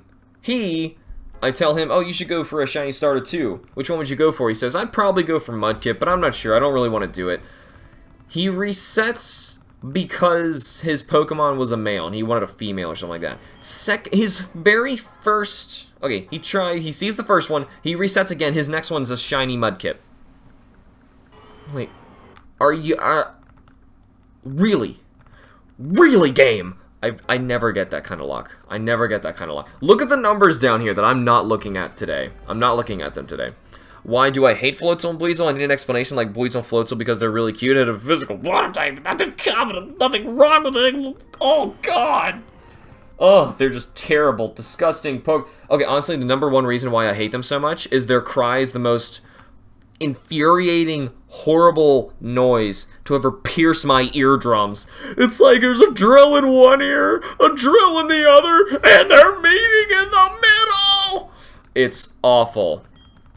tell him, oh, you should go for a shiny starter too. Which one would you go for? He says, I'd probably go for Mudkip, but I'm not sure. I don't really want to do it. He resets because his Pokemon was a male and he wanted a female or something like that. His very first... okay, he sees the first one, he resets again, his next one's a shiny Mudkip. Wait, are you... really? Really, game? I never get that kind of luck. I never get that kind of luck. Look at the numbers down here that I'm not looking at today. I'm not looking at them today. Why do I hate Floatzel and Buizel? I need an explanation like Buizel and Floatzel because they're really cute and have a physical water type. Nothing common, nothing wrong with it. Oh, God. Oh, they're just terrible, disgusting Okay, honestly, the #1 reason why I hate them so much is their cry is the most infuriating, horrible noise to ever pierce my eardrums. It's like there's a drill in one ear, a drill in the other, and they're meeting in the middle! It's awful.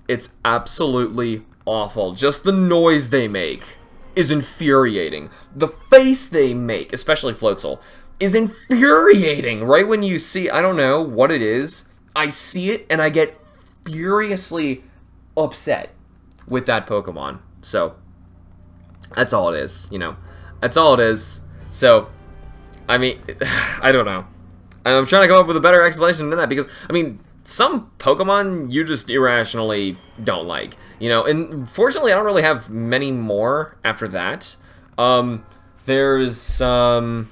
It's absolutely awful. Just the noise they make is infuriating. The face they make, especially Floatzel, is infuriating. Right when you see, I don't know what it is, I see it and I get furiously upset with that Pokemon. So, that's all it is, you know. That's all it is. So, I mean, I don't know. I'm trying to come up with a better explanation than that because, I mean, some Pokemon you just irrationally don't like, you know, and fortunately I don't really have many more after that. There's, I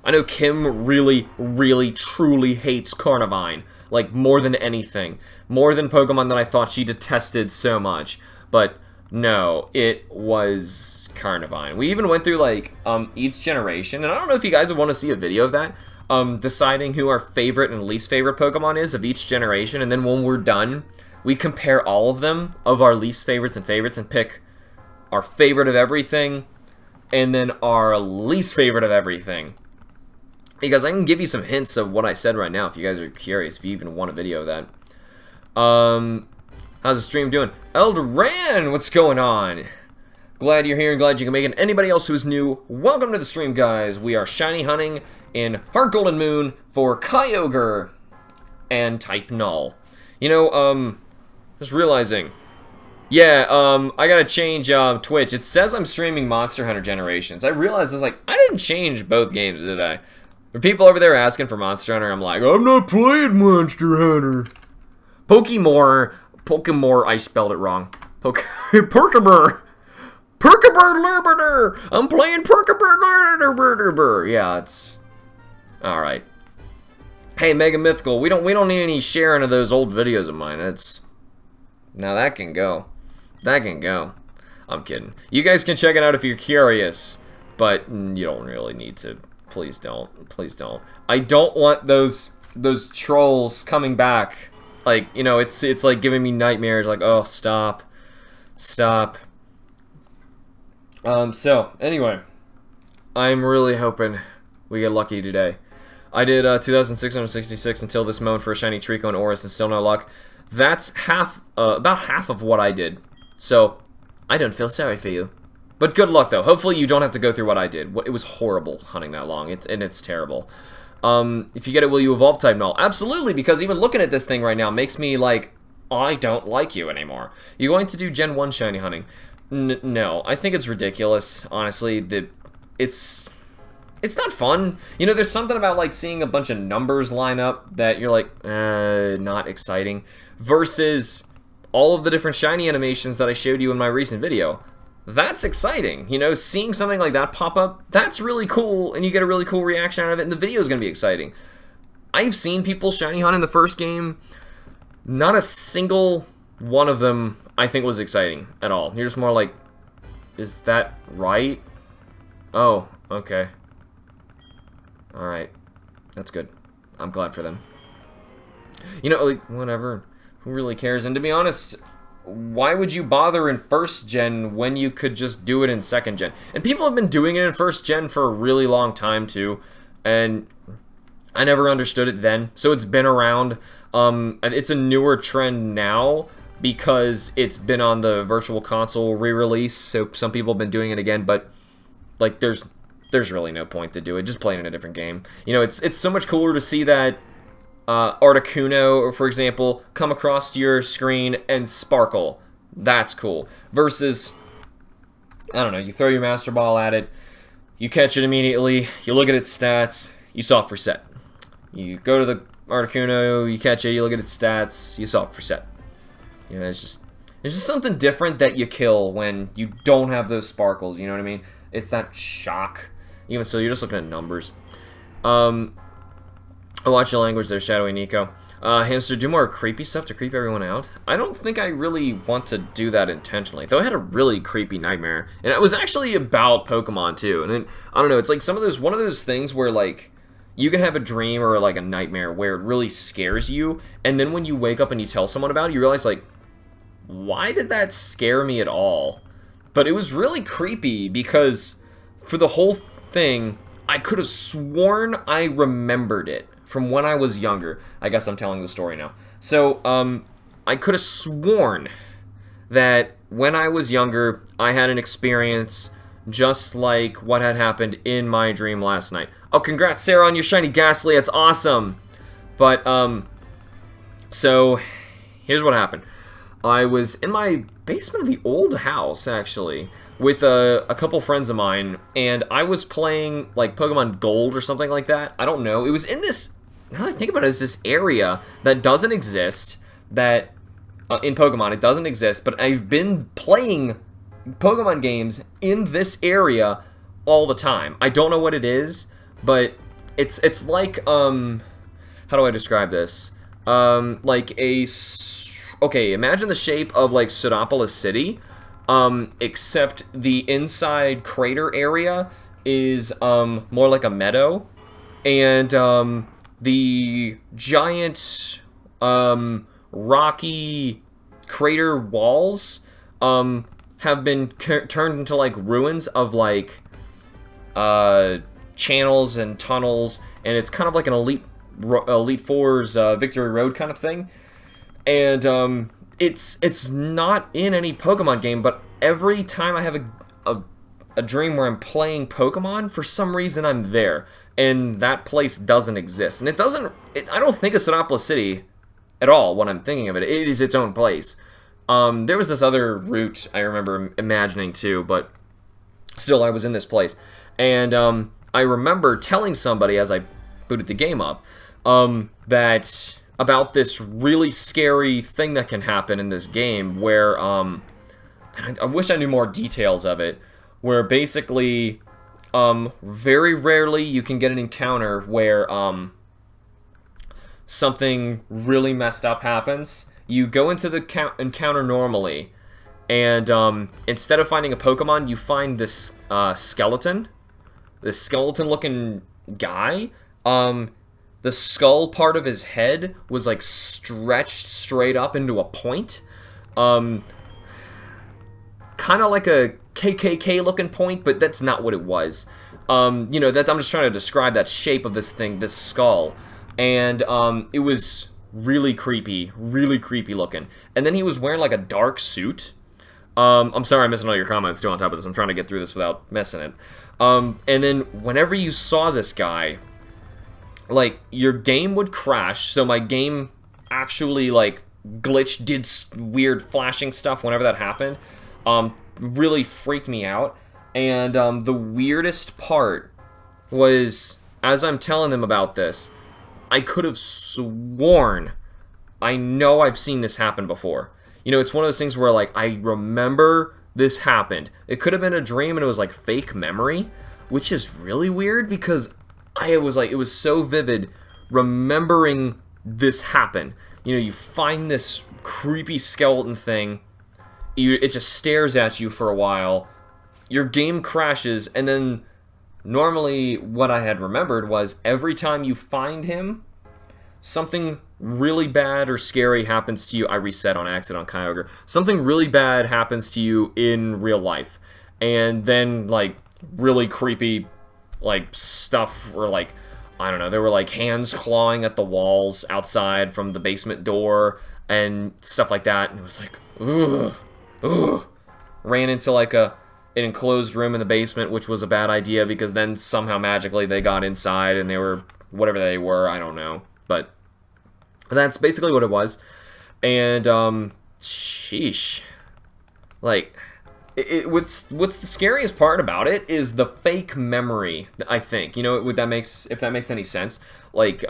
know Kim really, truly hates Carnivine, like, more than anything. More than Pokemon that I thought she detested so much. But, no, it was Carnivine. We even went through, like, each generation, and I don't know if you guys would want to see a video of that. Deciding who our favorite and least favorite Pokemon is of each generation, and then when we're done, we compare all of them, of our least favorites, and pick our favorite of everything, and then our least favorite of everything. Because I can give you some hints of what I said right now, if you guys are curious, if you even want a video of that. How's the stream doing? Eldoran, what's going on? Glad you're here and glad you can make it. Anybody else who is new, welcome to the stream, guys. We are shiny hunting in Heart Gold and Moon for Kyogre and type Null. You know, just realizing. Yeah, I gotta change Twitch. It says I'm streaming Monster Hunter Generations. I realized, I was like, I didn't change both games, did I? For people over there asking for Monster Hunter, I'm like, I'm not playing Monster Hunter. Pokemore, I spelled it wrong. Perkabur. Perkabur Lurbiter! I'm playing Perkabur Lurbiter! Yeah, it's... alright. Hey, Mega Mythical, we don't need any sharing of those old videos of mine. It's... now that can go. That can go. I'm kidding. You guys can check it out if you're curious, but you don't really need to please don't. Please don't. I don't want those trolls coming back. Like, you know, it's like giving me nightmares. Like, oh, stop. Stop. So, anyway. I'm really hoping we get lucky today. I did 2,666 until this moment for a shiny Trico and Oris and still no luck. That's about half of what I did. So, I don't feel sorry for you. But good luck, though. Hopefully you don't have to go through what I did. It was horrible hunting that long. It's terrible. If you get it, will you evolve type Null? Absolutely, because even looking at this thing right now makes me like, I don't like you anymore. You're going to do Gen 1 shiny hunting? No, I think it's ridiculous, honestly. It's not fun. You know, there's something about like seeing a bunch of numbers line up that you're like, not exciting. Versus all of the different shiny animations that I showed you in my recent video. That's exciting. You know, seeing something like that pop up, that's really cool, and you get a really cool reaction out of it, and the video is going to be exciting. I've seen people shiny hunt in the first game. Not a single one of them I think was exciting at all. You're just more like, is that right? Oh, okay. Alright. That's good. I'm glad for them. You know, like, whatever. Who really cares? And to be honest, why would you bother in first gen when you could just do it in second gen? And people have been doing it in first gen for a really long time too, and I never understood it then. So it's been around. And it's a newer trend now because it's been on the Virtual Console re-release. So some people have been doing it again, but like there's really no point to do it. Just play it in a different game. You know, it's so much cooler to see that Articuno, for example, come across your screen and sparkle. That's cool. Versus, I don't know, you throw your Master Ball at it, you catch it immediately, you look at its stats, you soft reset. You go to the Articuno, you catch it, you look at its stats, you soft reset. You know, it's just something different that you kill when you don't have those sparkles, you know what I mean? It's that shock. Even so, you're just looking at numbers. I watch your language there, Shadowy Nico. Hamster, do more creepy stuff to creep everyone out? I don't think I really want to do that intentionally. Though I had a really creepy nightmare. And it was actually about Pokemon, too. And then, I don't know, it's like one of those things where, like, you can have a dream or, like, a nightmare where it really scares you. And then when you wake up and you tell someone about it, you realize, like, why did that scare me at all? But it was really creepy because for the whole thing, I could have sworn I remembered it from when I was younger. I guess I'm telling the story now. So, I could have sworn that when I was younger, I had an experience just like what had happened in my dream last night. Oh, congrats, Sarah, on your shiny Ghastly. It's awesome. But, so, here's what happened. I was in my basement of the old house, actually, with a couple friends of mine, and I was playing, like, Pokemon Gold or something like that. I don't know. It was in this, now that I think about it, it's this area that doesn't exist, that, in Pokemon, it doesn't exist, but I've been playing Pokemon games in this area all the time. I don't know what it is, but it's like, how do I describe this? Like okay, imagine the shape of, like, Pseudopolis City, except the inside crater area is, more like a meadow, and, the giant, rocky crater walls, have been turned into, like, ruins of, like, channels and tunnels, and it's kind of like an Elite Four's, Victory Road kind of thing. And, it's not in any Pokemon game, but every time I have a dream where I'm playing Pokemon, for some reason I'm there, and that place doesn't exist. And I don't think of Pseudopolis City at all when I'm thinking of it. It is its own place. There was this other route I remember imagining too, but still I was in this place. And, I remember telling somebody as I booted the game up, that about this really scary thing that can happen in this game where, and I wish I knew more details of it, where basically, very rarely you can get an encounter where, something really messed up happens. You go into the encounter normally, and, instead of finding a Pokemon, you find this, skeleton. This skeleton-looking guy, the skull part of his head was like stretched straight up into a point. Kind of like a KKK looking point, but that's not what it was. You know, that I'm just trying to describe that shape of this thing, this skull. And it was really creepy looking. And then he was wearing like a dark suit. I'm sorry I'm missing all your comments too on top of this. I'm trying to get through this without messing it. And then whenever you saw this guy, like, your game would crash. So my game actually, like, glitched, did weird flashing stuff whenever that happened. Really freaked me out. And the weirdest part was, as I'm telling them about this, I could have sworn I know I've seen this happen before. You know, it's one of those things where, like, I remember this happened. It could have been a dream and it was, like, fake memory, which is really weird because it was so vivid remembering this happen. You know, you find this creepy skeleton thing, it just stares at you for a while, your game crashes, and then normally what I had remembered was every time you find him, something really bad or scary happens to you. I reset on accident on Kyogre. Something really bad happens to you in real life. And then, like, really creepy, like, stuff were, like, I don't know, there were, like, hands clawing at the walls outside from the basement door and stuff like that. And it was like, ugh. Ran into, like, an enclosed room in the basement, which was a bad idea because then somehow magically they got inside and they were whatever they were, I don't know. But that's basically what it was. And, sheesh. Like, what's the scariest part about it is the fake memory, I think. You know, if that makes any sense. Like,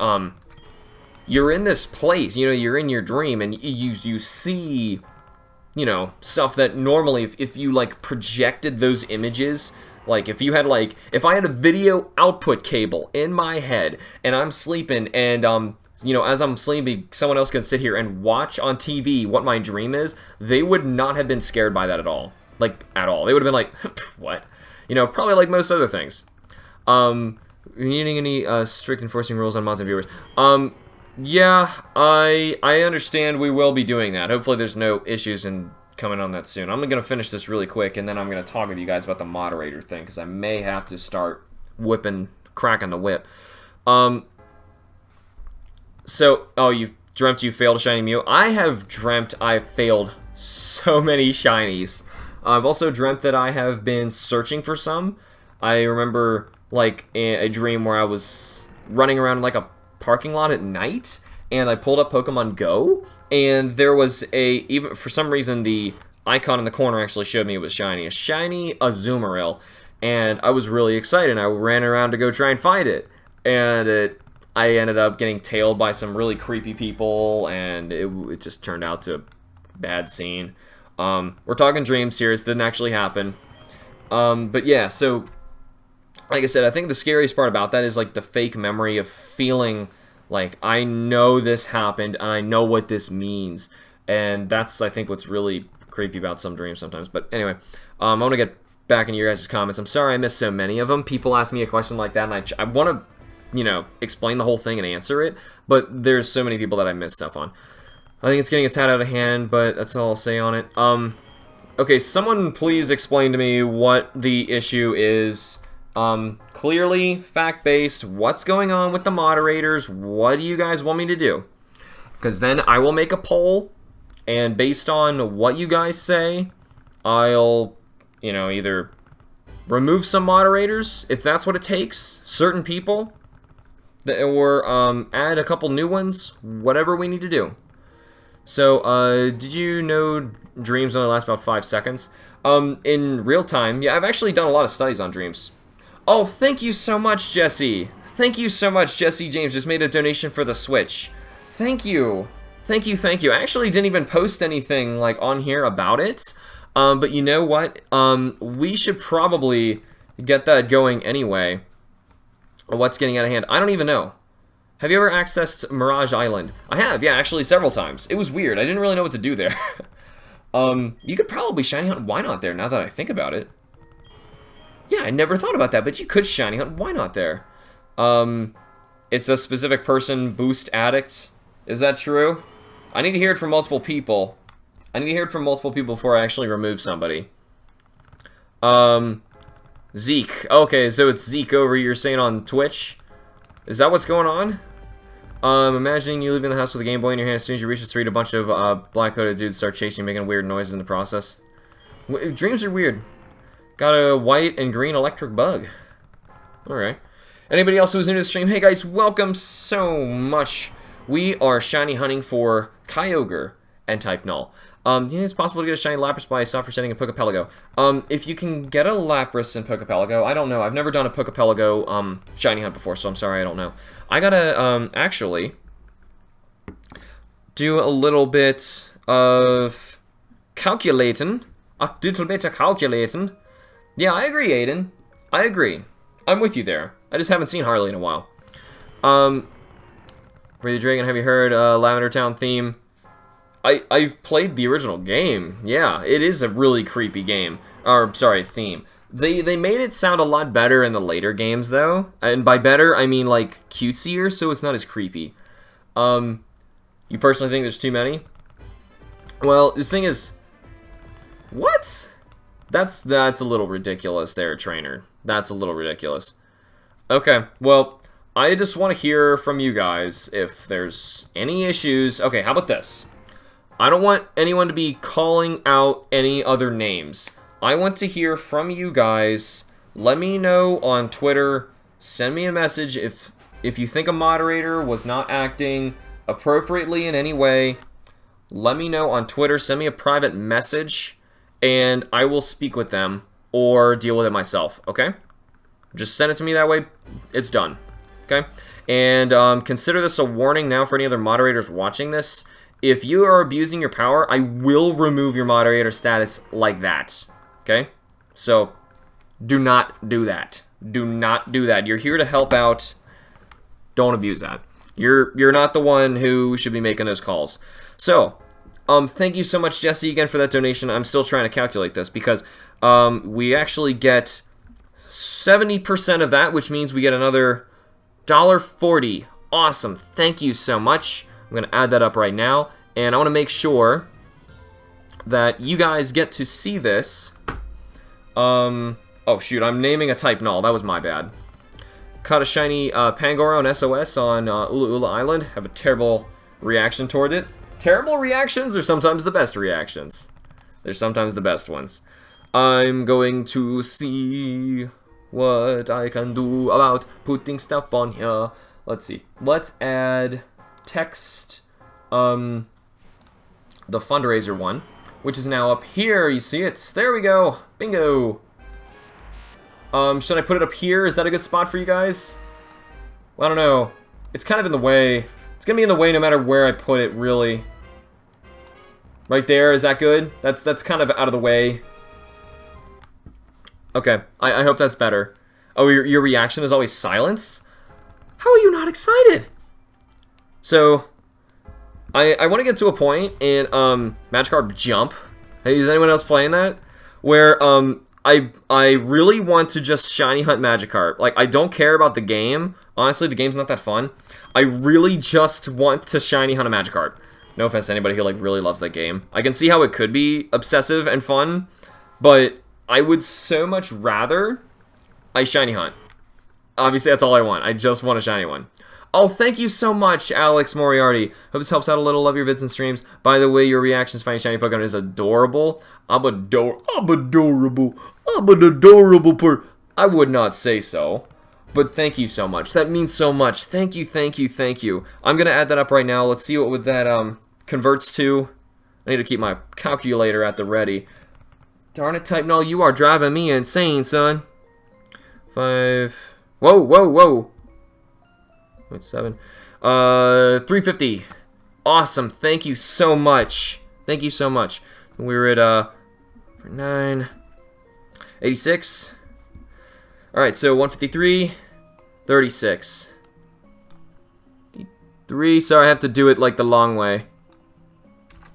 you're in this place, you know, you're in your dream, and you see, you know, stuff that normally, if you, like, projected those images, like, if I had a video output cable in my head, and I'm sleeping, and, you know, as I'm sleeping, someone else can sit here and watch on TV what my dream is, they would not have been scared by that at all. Like, at all. They would have been like, what? You know, probably like most other things. Needing any strict enforcing rules on mods and viewers? Yeah, I understand we will be doing that. Hopefully there's no issues in coming on that soon. I'm going to finish this really quick, and then I'm going to talk with you guys about the moderator thing, because I may have to start cracking the whip. So, oh, you dreamt you failed a shiny Mew? I have dreamt I've failed so many shinies. I've also dreamt that I have been searching for some. I remember, like, a dream where I was running around like a parking lot at night, and I pulled up Pokemon Go, and there was even for some reason, the icon in the corner actually showed me it was shiny. A shiny Azumarill, and I was really excited. I ran around to go try and find it, and I ended up getting tailed by some really creepy people, and it just turned out to a bad scene. We're talking dreams here. This didn't actually happen. But yeah, so like I said, I think the scariest part about that is like the fake memory of feeling like I know this happened and I know what this means. And that's, I think, what's really creepy about some dreams sometimes. But anyway, I want to get back into your guys' comments. I'm sorry I missed so many of them. People ask me a question like that, and I want to, you know, explain the whole thing and answer it, but there's so many people that I miss stuff on. I think it's getting a tad out of hand, but that's all I'll say on it. Okay, someone please explain to me what the issue is. Clearly, fact-based, what's going on with the moderators? What do you guys want me to do? Because then I will make a poll, and based on what you guys say, I'll, you know, either remove some moderators, if that's what it takes, certain people, or add a couple new ones, whatever we need to do. So, did you know dreams only last about 5 seconds? In real time, yeah, I've actually done a lot of studies on dreams. Oh, thank you so much, Jesse. Thank you so much, Jesse James just made a donation for the Switch. Thank you. Thank you, thank you. I actually didn't even post anything, like, on here about it. But you know what? We should probably get that going anyway. What's getting out of hand? I don't even know. Have you ever accessed Mirage Island? I have, yeah, actually several times. It was weird. I didn't really know what to do there. You could probably shiny hunt Why Not there, now that I think about it. Yeah, I never thought about that, but you could shiny hunt Why Not there. It's a specific person, boost addict. Is that true? I need to hear it from multiple people. I need to hear it from multiple people before I actually remove somebody. Zeke. Okay, so it's Zeke over here saying on Twitch. Is that what's going on? Imagining you leaving the house with a Game Boy in your hand. As soon as you reach the street, a bunch of black-coated dudes start chasing you, making weird noises in the process. Dreams are weird. Got a white and green electric bug. Alright. Anybody else who's new to the stream? Hey guys, welcome so much. We are shiny hunting for Kyogre and type Null. Do you think it's possible to get a shiny Lapras by software setting in Pokepelago? If you can get a Lapras in Pokepelago, I don't know. I've never done a Pokepelago shiny hunt before, so I'm sorry, I don't know. I gotta actually do a little bit of calculating. A little bit of calculating. Yeah, I agree, Aiden. I agree. I'm with you there. I just haven't seen Harley in a while. Breathe Dragon, have you heard Lavender Town theme? I've played the original game. Yeah, it is a really creepy game. Or, sorry, theme. They made it sound a lot better in the later games, though. And by better, I mean, like, cutesier, so it's not as creepy. You personally think there's too many? Well, this thing is... What? That's a little ridiculous there, trainer. That's a little ridiculous. Okay, well, I just want to hear from you guys if there's any issues. Okay, how about this? I don't want anyone to be calling out any other names. I want to hear from you guys. Let me know on Twitter. Send me a message if you think a moderator was not acting appropriately in any way. Let me know on Twitter. Send me a private message, and I will speak with them or deal with it myself, okay? Just send it to me that way. It's done, okay? And consider this a warning now for any other moderators watching this. If you are abusing your power, I will remove your moderator status like that, okay? So, do not do that. Do not do that. You're here to help out. Don't abuse that. You're not the one who should be making those calls. So, thank you so much, Jesse, again, for that donation. I'm still trying to calculate this because we actually get 70% of that, which means we get another $1.40. Awesome. Thank you so much. I'm going to add that up right now, and I want to make sure that you guys get to see this. Oh, shoot, I'm naming a type Null. That was my bad. Caught a shiny Pangoro on SOS on Ula Ula Island. Have a terrible reaction toward it. Terrible reactions are sometimes the best reactions. They're sometimes the best ones. I'm going to see what I can do about putting stuff on here. Let's see. Let's add text, the fundraiser one, which is now up here. You see it? There we go. Bingo. Should I put it up here? Is that a good spot for you guys? Well, I don't know. It's kind of in the way. It's gonna be in the way no matter where I put it, really. Right there, is that good? That's kind of out of the way. Okay, I hope that's better. Oh, your reaction is always silence? How are you not excited? So, I want to get to a point in Magikarp Jump. Hey, is anyone else playing that? Where I really want to just shiny hunt Magikarp. Like, I don't care about the game. Honestly, the game's not that fun. I really just want to shiny hunt a Magikarp. No offense to anybody who like really loves that game. I can see how it could be obsessive and fun, but I would so much rather I shiny hunt. Obviously, that's all I want. I just want a shiny one. Oh, thank you so much, Alex Moriarty. Hope this helps out a little. Love your vids and streams. By the way, your reactions finding shiny Pokemon is adorable. I'm adorable. I would not say so. But thank you so much. That means so much. Thank you, thank you, thank you. I'm going to add that up right now. Let's see what that converts to. I need to keep my calculator at the ready. Darn it, Type Null, you are driving me insane, son. 5... Whoa, whoa, whoa. Wait, 7. 350. Awesome. Thank you so much. Thank you so much. We're at, for 9... 86. Alright, so 153. 36. 3. Sorry, I have to do it, like, the long way.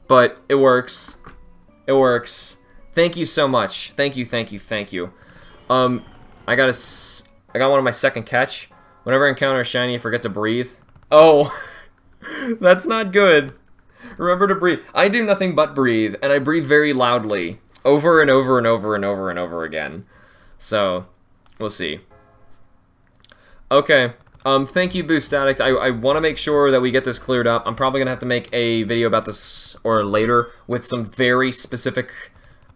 But it works. It works. Thank you so much. Thank you, thank you, thank you. I got one on my second catch. Whenever I encounter a shiny, I forget to breathe. Oh, that's not good. Remember to breathe. I do nothing but breathe, and I breathe very loudly. Over and over and over and over and over again. So, we'll see. Okay. Thank you, Boost Addict. I want to make sure that we get this cleared up. I'm probably going to have to make a video about this or later with some very specific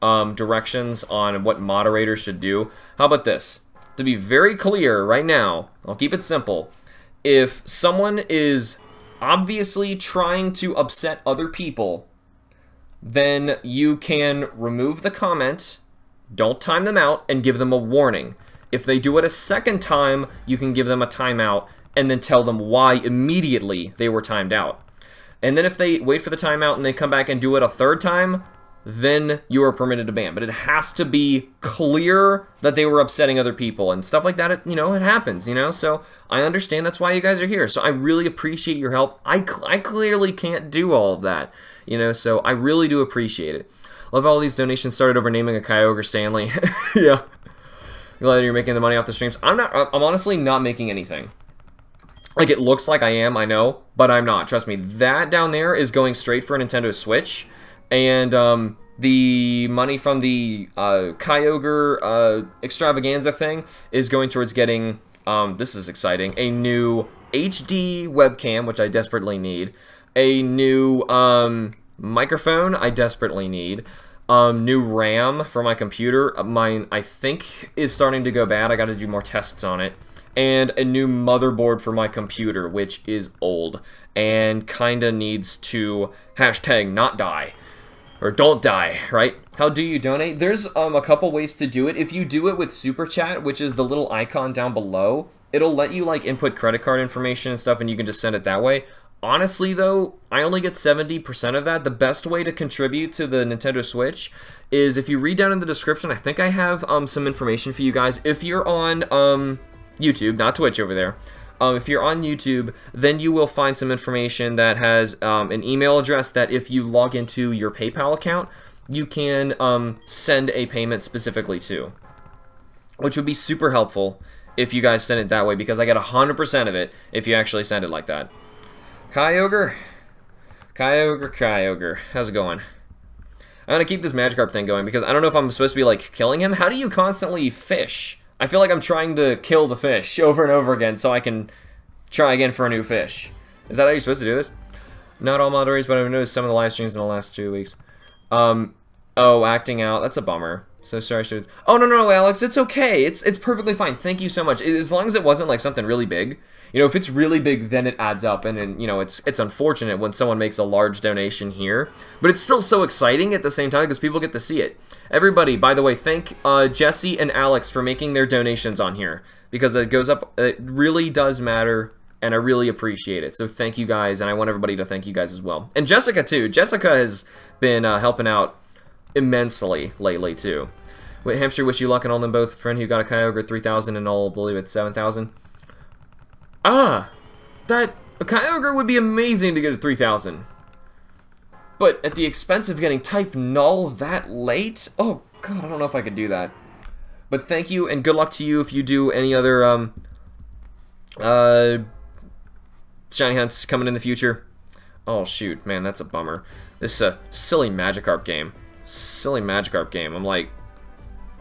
directions on what moderators should do. How about this? To be very clear right now, I'll keep it simple. If someone is obviously trying to upset other people, then you can remove the comment, don't time them out, and give them a warning. If they do it a second time, you can give them a timeout and then tell them why immediately they were timed out. And then if they wait for the timeout and they come back and do it a third time, then you are permitted to ban. But it has to be clear that they were upsetting other people and stuff like that. It happens, So I understand that's why you guys are here. So I really appreciate your help. I clearly can't do all of that, So I really do appreciate it. Love all these donations started over naming a Kyogre Stanley. Yeah. Glad you're making the money off the streams. I'm honestly not making anything. Like, it looks like I am, I know, but I'm not. Trust me, that down there is going straight for a Nintendo Switch, and the money from the Kyogre extravaganza thing is going towards getting, this is exciting, a new HD webcam, which I desperately need, a new microphone I desperately need, new RAM for my computer. Mine, I think, is starting to go bad. I got to do more tests on it. And a new motherboard for my computer, which is old and kind of needs to #not die. Or don't die, right? How do you donate? There's a couple ways to do it. If you do it with Super Chat, which is the little icon down below, it'll let you like input credit card information and stuff, and you can just send it that way. Honestly, though, I only get 70% of that. The best way to contribute to the Nintendo Switch is if you read down in the description. I think I have some information for you guys. If you're on YouTube, not Twitch over there, if you're on YouTube, then you will find some information that has an email address that if you log into your PayPal account, you can send a payment specifically to, which would be super helpful if you guys send it that way, because I get 100% of it if you actually send it like that. Kyogre? Kyogre. How's it going? I'm gonna keep this Magikarp thing going because I don't know if I'm supposed to be, like, killing him. How do you constantly fish? I feel like I'm trying to kill the fish over and over again so I can try again for a new fish. Is that how you're supposed to do this? Not all moderators, but I've noticed some of the live streams in the last 2 weeks. Oh, acting out. That's a bummer. So sorry. Oh, no, Alex. It's okay. It's perfectly fine. Thank you so much. As long as it wasn't, like, something really big. If it's really big, then it adds up, and it's unfortunate when someone makes a large donation here, but it's still so exciting at the same time because people get to see it. Everybody, by the way, thank Jesse and Alex for making their donations on here, because it goes up, it really does matter, and I really appreciate it, so thank you guys, and I want everybody to thank you guys as well. And Jessica, too. Jessica has been helping out immensely lately, too. Wait, Hamster, wish you luck and all them both. Friend who got a Kyogre 3,000 and all, believe it's 7,000. Ah, that a Kyogre would be amazing to get a 3,000. But at the expense of getting type Null that late? Oh, God, I don't know if I could do that. But thank you, and good luck to you if you do any other, shiny hunts coming in the future. Oh, shoot, man, that's a bummer. This is a silly Magikarp game. Silly Magikarp game. I'm, like,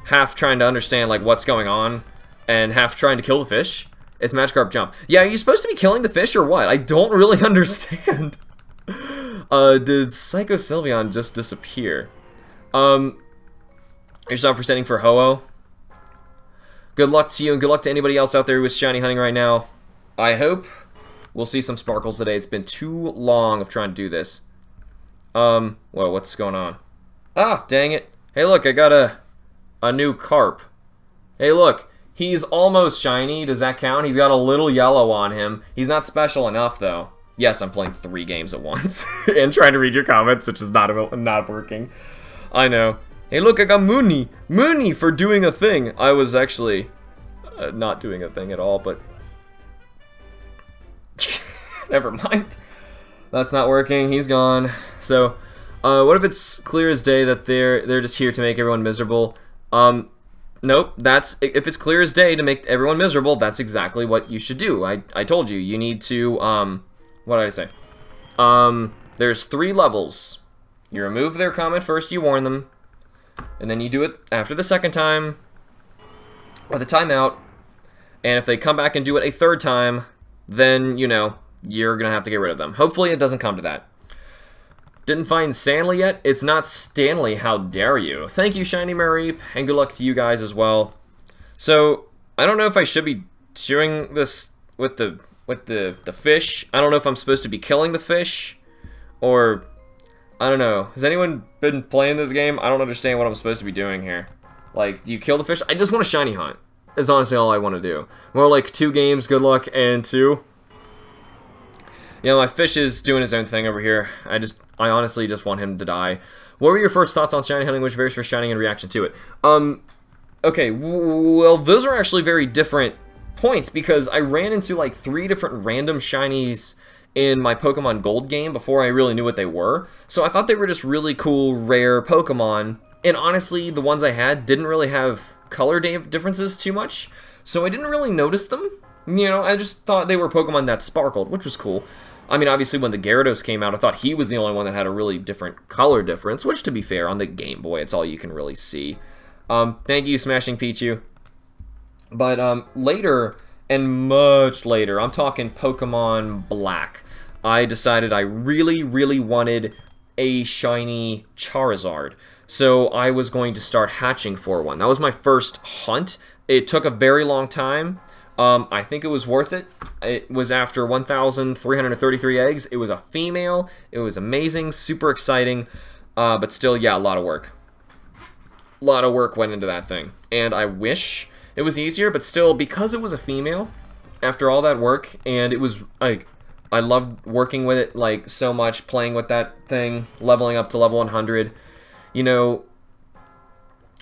half trying to understand, like, what's going on, and half trying to kill the fish. It's Magikarp Jump. Yeah, are you supposed to be killing the fish or what? I don't really understand. Did Psycho Sylveon just disappear? You're stop for setting for Ho-Oh. Good luck to you, and good luck to anybody else out there who is shiny hunting right now. I hope we'll see some sparkles today. It's been too long of trying to do this. Whoa, what's going on? Ah, dang it. Hey, look, I got a new carp. Hey, look. He's almost shiny. Does that count? He's got a little yellow on him. He's not special enough, though. Yes, I'm playing 3 games at once. And trying to read your comments, which is not working. I know. Hey, look, I got Mooney. Mooney for doing a thing. I was actually not doing a thing at all, but... Never mind. That's not working. He's gone. So, what if it's clear as day that they're just here to make everyone miserable? Nope, that's, if it's clear as day to make everyone miserable, that's exactly what you should do. I told you, you need to, what did I say? There's 3 levels. You remove their comment first, you warn them, and then you do it after the 2nd time, or the timeout, and if they come back and do it a 3rd time, then, you know, you're gonna have to get rid of them. Hopefully it doesn't come to that. Didn't find Stanley yet? It's not Stanley, how dare you. Thank you, Shiny Mareep, and good luck to you guys as well. So, I don't know if I should be doing this with the fish. I don't know if I'm supposed to be killing the fish, or, I don't know. Has anyone been playing this game? I don't understand what I'm supposed to be doing here. Like, do you kill the fish? I just want a shiny hunt, is honestly all I want to do. More like 2 games, good luck, and 2. You know, my fish is doing his own thing over here. I honestly just want him to die. What were your first thoughts on shiny hunting? Which varies for shining in reaction to it? Okay, well, those are actually very different points because I ran into like 3 different random shinies in my Pokemon Gold game before I really knew what they were. So I thought they were just really cool, rare Pokemon. And honestly, the ones I had didn't really have color differences too much. So I didn't really notice them. You know, I just thought they were Pokemon that sparkled, which was cool. I mean, obviously, when the Gyarados came out, I thought he was the only one that had a really different color difference, which, to be fair, on the Game Boy, it's all you can really see. Thank you, Smashing Pichu. But later, and much later, I'm talking Pokemon Black, I decided I really, really wanted a shiny Charizard. So I was going to start hatching for one. That was my first hunt. It took a very long time. I think it was worth it. It was after 1,333 eggs. It was a female. It was amazing, super exciting, but still, yeah, a lot of work. A lot of work went into that thing. And I wish it was easier, but still, because it was a female, after all that work, and it was, like, I loved working with it, like, so much, playing with that thing, leveling up to level 100, you know,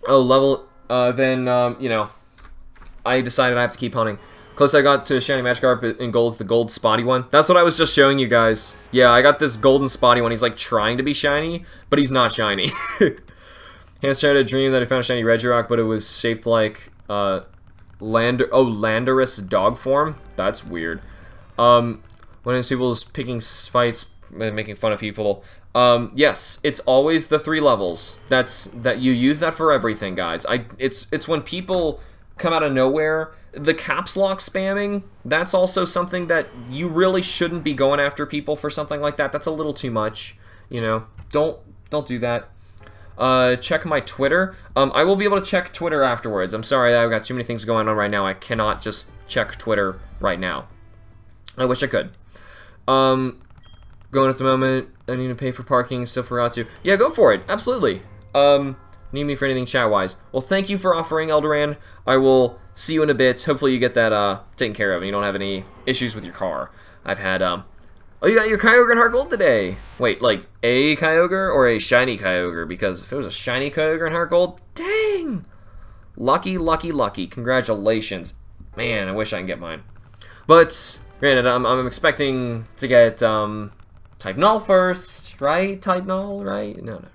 you know, I decided I have to keep hunting. Close I got to shiny Magikarp in Gold's the gold spotty one. That's what I was just showing you guys. Yeah, I got this golden spotty one. He's like trying to be shiny, but he's not shiny. Hamster had a dream that he found a shiny Regirock, but it was shaped like Landorus dog form. That's weird. One of those people is picking fights and making fun of people. Yes, it's always the 3 levels. That you use that for everything, guys. It's when people come out of nowhere. The caps lock spamming, that's also something that you really shouldn't be going after people for something like that. That's a little too much, you know. Don't do that. Check my Twitter. I will be able to check Twitter afterwards. I'm sorry, I've got too many things going on right now. I cannot just check Twitter right now. I wish I could. Going at the moment. I need to pay for parking. Still forgot to. Yeah, go for it. Absolutely. Need me for anything chat-wise. Well, thank you for offering, Eldoran. I will see you in a bit. Hopefully you get that taken care of and you don't have any issues with your car. I've had, oh, you got your Kyogre in Heart Gold today. Wait, like a Kyogre or a shiny Kyogre? Because if it was a shiny Kyogre in Heart Gold, dang! Lucky, lucky, lucky. Congratulations. Man, I wish I could get mine. But, granted, I'm expecting to get, Type Null first, right? Type Null, right? No, not really.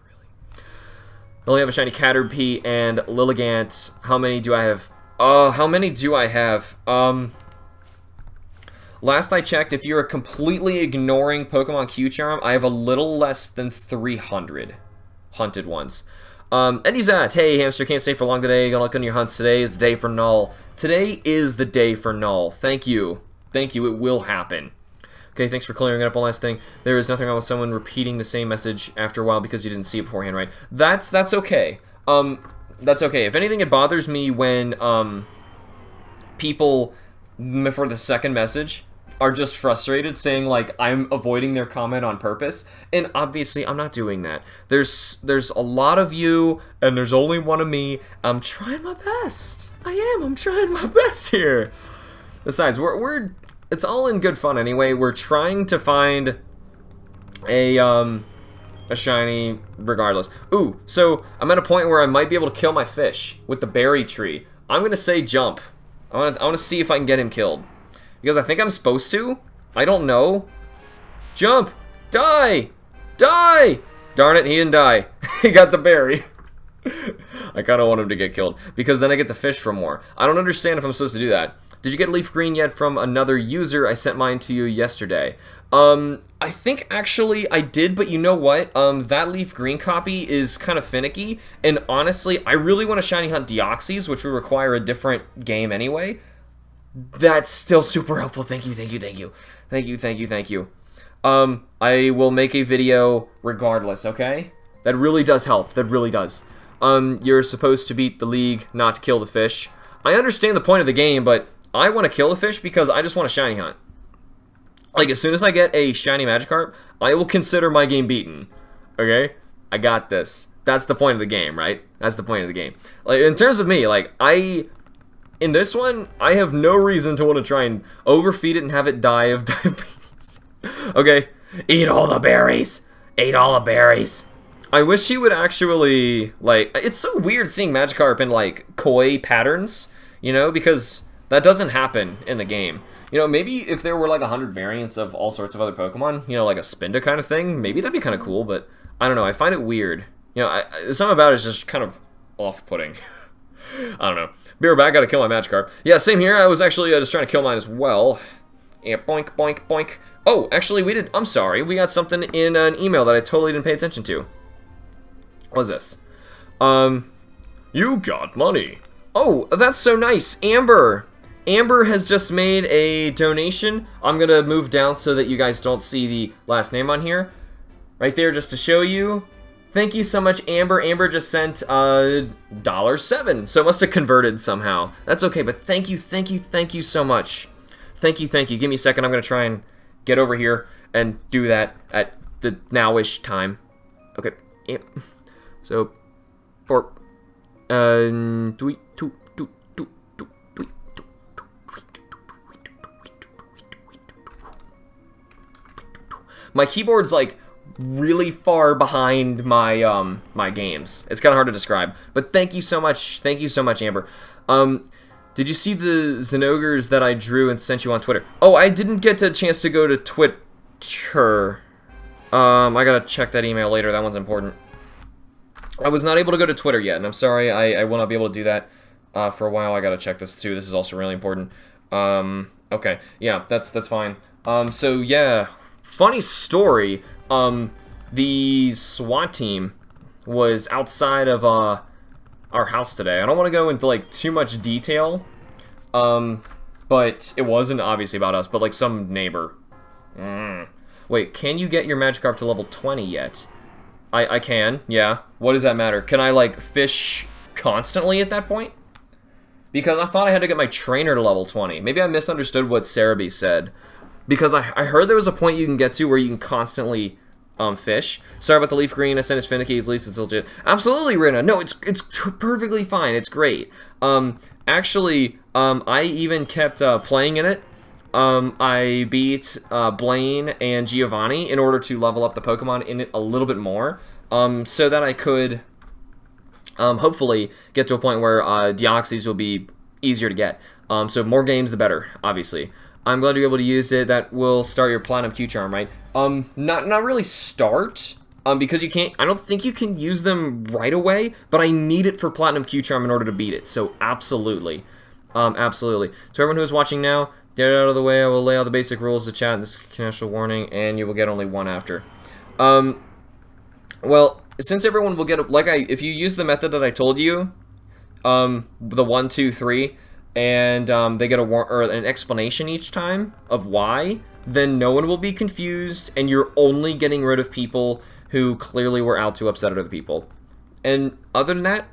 I only have a shiny Caterpie and Lilligant. How many do I have? How many do I have? Last I checked, if you're completely ignoring Pokemon Q-Charm, I have a little less than 300 hunted ones. Edizat, hey Hamster, can't stay for long today. Gonna look on your hunts. Today is the day for Null. Today is the day for Null. Thank you. Thank you, it will happen. Okay, thanks for clearing it up. One last thing. There is nothing wrong with someone repeating the same message after a while because you didn't see it beforehand, right? That's okay. That's okay. If anything, it bothers me when people, for the second message, are just frustrated, saying, like, I'm avoiding their comment on purpose. And obviously, I'm not doing that. There's a lot of you, and there's only one of me. I'm trying my best. I'm trying my best here. Besides, it's all in good fun anyway. We're trying to find a shiny regardless. Ooh, so I'm at a point where I might be able to kill my fish with the berry tree. I'm gonna say jump. I wanna see if I can get him killed. Because I think I'm supposed to. I don't know. Jump! Die! Die! Darn it, he didn't die. He got the berry. I kind of want him to get killed, because then I get to fish for more. I don't understand if I'm supposed to do that. Did you get leaf green yet from another user? I sent mine to you yesterday. I think actually I did, but you know what? That leaf green copy is kind of finicky, and honestly, I really want to shiny hunt Deoxys, which would require a different game anyway. That's still super helpful. Thank you, thank you, thank you. Thank you, thank you, thank you. I will make a video regardless, okay? That really does help. That really does. You're supposed to beat the league, not to kill the fish. I understand the point of the game, but I want to kill the fish because I just want to shiny hunt. Like, as soon as I get a shiny Magikarp, I will consider my game beaten. Okay? I got this. That's the point of the game, right? That's the point of the game. Like, in terms of me, like, in this one, I have no reason to want to try and overfeed it and have it die of diabetes. Okay? Eat all the berries! Eat all the berries! I wish he would actually, like, it's so weird seeing Magikarp in, like, koi patterns, you know, because that doesn't happen in the game. You know, maybe if there were like 100 variants of all sorts of other Pokemon, you know, like a Spinda kind of thing, maybe that'd be kind of cool, but I don't know, I find it weird. You know, something about it is just kind of off-putting. I don't know. Be right back, gotta kill my Magikarp. Yeah, same here, I was actually just trying to kill mine as well. Yeah, boink, boink, boink. Oh, actually, I'm sorry, we got something in an email that I totally didn't pay attention to. What is this? You got money. Oh, that's so nice, Amber. Amber has just made a donation. I'm gonna move down so that you guys don't see the last name on here. Right there, just to show you. Thank you so much, Amber. Amber just sent $7, so it must have converted somehow. That's okay, but thank you so much. Thank you. Give me a second. I'm gonna try and get over here and do that at the now-ish time. Okay. Yep. So, for my keyboard's like really far behind my my games. It's kind of hard to describe. But thank you so much, Amber. Did you see the Zenogres that I drew and sent you on Twitter? Oh, I didn't get a chance to go to Twitter. I gotta check that email later. That one's important. I was not able to go to Twitter yet, and I'm sorry I will not be able to do that for a while. I gotta check this too. This is also really important. Okay, yeah, that's fine. So yeah. Funny story, the SWAT team was outside of our house today. I don't want to go into like too much detail, but it wasn't obviously about us, but like some neighbor. Wait, can you get your Magikarp to level 20 yet? I can, yeah. What does that matter? Can I like fish constantly at that point? Because I thought I had to get my trainer to level 20. Maybe I misunderstood what Cerebi said. Because I heard there was a point you can get to where you can constantly fish. Sorry about the leaf green. I sent his finicky. At least it's legit. Absolutely, Rina. No, it's perfectly fine. It's great. Actually, I even kept playing in it. I beat Blaine and Giovanni in order to level up the Pokemon in it a little bit more, so that I could hopefully get to a point where Deoxys will be easier to get. So more games, the better, obviously. I'm glad to be able to use it. That will start your Platinum Q-Charm, right? Not really start, because you can't, I don't think you can use them right away, but I need it for Platinum Q-Charm in order to beat it, so absolutely. Absolutely. To everyone who is watching now, get it out of the way. I will lay out the basic rules of chat. This is a conventional warning, and you will get only one after. Well, since everyone will get, if you use the method that I told you, the 1, 2, 3, and they get an explanation each time of why, then no one will be confused, and you're only getting rid of people who clearly were out to upset other people. And other than that,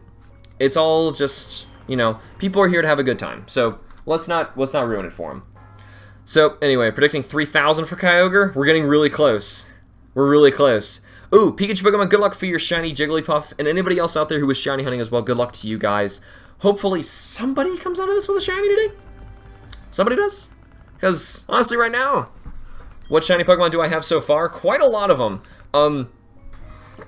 it's all just, you know, people are here to have a good time. So let's not ruin it for them. So anyway, predicting 3,000 for Kyogre. We're getting really close. We're really close. Ooh, Pikachu Pokemon, good luck for your shiny Jigglypuff, and anybody else out there who was shiny hunting as well. Good luck to you guys. Hopefully somebody comes out of this with a shiny today. Somebody does. Because, honestly, right now, what shiny Pokemon do I have so far? Quite a lot of them.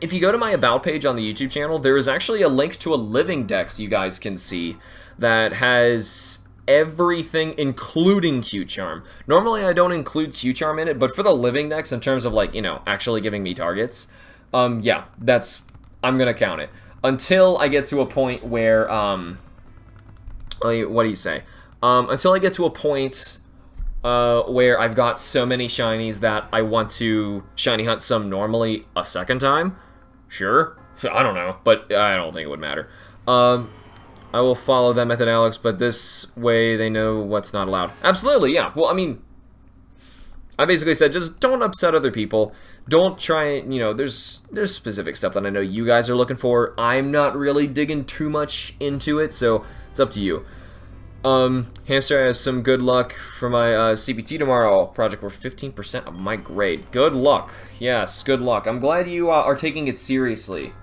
If you go to my About page on the YouTube channel, there is actually a link to a living dex you guys can see that has everything, including Q-Charm. Normally, I don't include Q-Charm in it, but for the living dex, in terms of, like, you know, actually giving me targets, yeah, I'm gonna count it. until I get to a point where, what do you say? Until I get to a point where I've got so many shinies that I want to shiny hunt some normally a second time. Sure. I don't know, but I don't think it would matter. I will follow that method, Alex, but this way they know what's not allowed. Absolutely, yeah. Well, I mean, I basically said just don't upset other people. Don't try, you know, there's specific stuff that I know you guys are looking for. I'm not really digging too much into it, so it's up to you. Hamster, I have some good luck for my CBT tomorrow project. We're 15% of my grade. Good luck. Yes, good luck. I'm glad you are taking it seriously.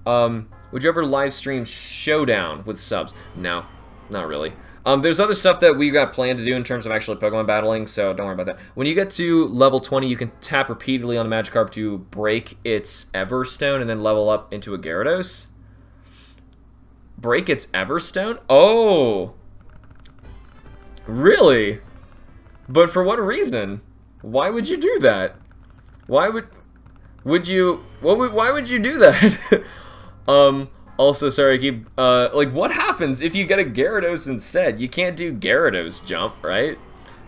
Would you ever live stream Showdown with subs? No, not really. There's other stuff that we got planned to do in terms of actually Pokemon battling, so don't worry about that. When you get to level 20, you can tap repeatedly on the Magikarp to break its Everstone and then level up into a Gyarados. Break its Everstone? Oh! Really? But for what reason? Why would you do that? Why would you do that? Also, sorry, I keep, like, what happens if you get a Gyarados instead? You can't do Gyarados jump, right?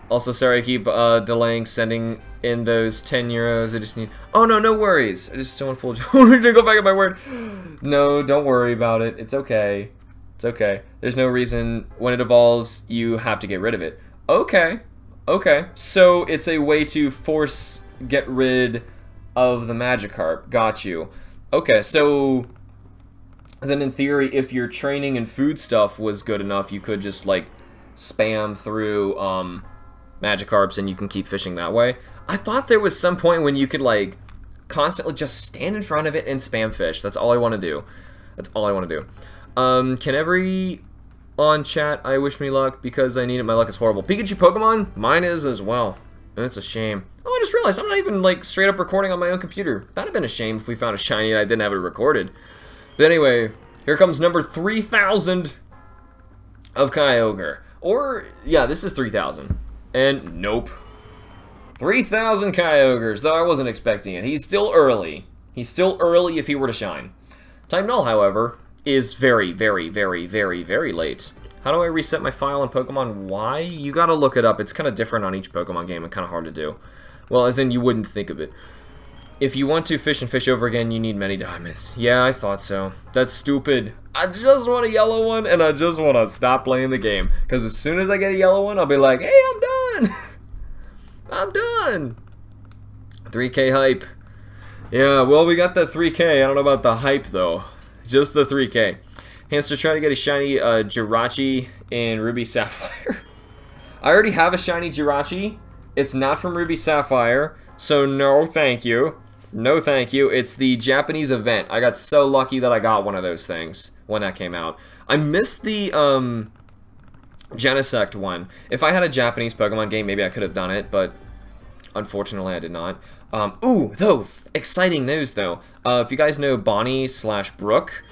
Also, sorry, I keep, delaying sending in those 10 euros. I just need, oh, no, no worries. I just don't want to pull to go back at my word. No, don't worry about it. It's okay. It's okay. There's no reason when it evolves, you have to get rid of it. Okay. Okay. So, it's a way to get rid of the Magikarp. Got you. Okay, so then in theory, if your training and food stuff was good enough, you could just, like, spam through Magikarps and you can keep fishing that way. I thought there was some point when you could, like, constantly just stand in front of it and spam fish. That's all I want to do. That's all I want to do. Can every on chat, I wish me luck because I need it. My luck is horrible. Pikachu Pokemon? Mine is as well. And it's a shame. Oh, I just realized I'm not even, like, straight up recording on my own computer. That'd have been a shame if we found a shiny and I didn't have it recorded. But anyway, here comes number 3,000 of Kyogre. Or, yeah, this is 3,000. And nope. 3,000 Kyogres, though I wasn't expecting it. He's still early. He's still early if he were to shine. Type Null, however, is very, very, very, very, very late. How do I reset my file in Pokemon Y? You gotta look it up. It's kind of different on each Pokemon game and kind of hard to do. Well, as in you wouldn't think of it. If you want to fish and fish over again, you need many diamonds. Yeah, I thought so. That's stupid. I just want a yellow one, and I just want to stop playing the game. Because as soon as I get a yellow one, I'll be like, hey, I'm done! I'm done! 3K hype. Yeah, well, we got the 3K. I don't know about the hype, though. Just the 3K. Hamster, try to get a shiny Jirachi in Ruby Sapphire. I already have a shiny Jirachi. It's not from Ruby Sapphire, so no thank you. No thank you. It's the Japanese event. I got so lucky that I got one of those things when that came out. I missed the Genesect one. If I had a Japanese Pokemon game, maybe I could have done it, but unfortunately I did not. Ooh, though, exciting news though. If you guys know Bonnie/Brooke,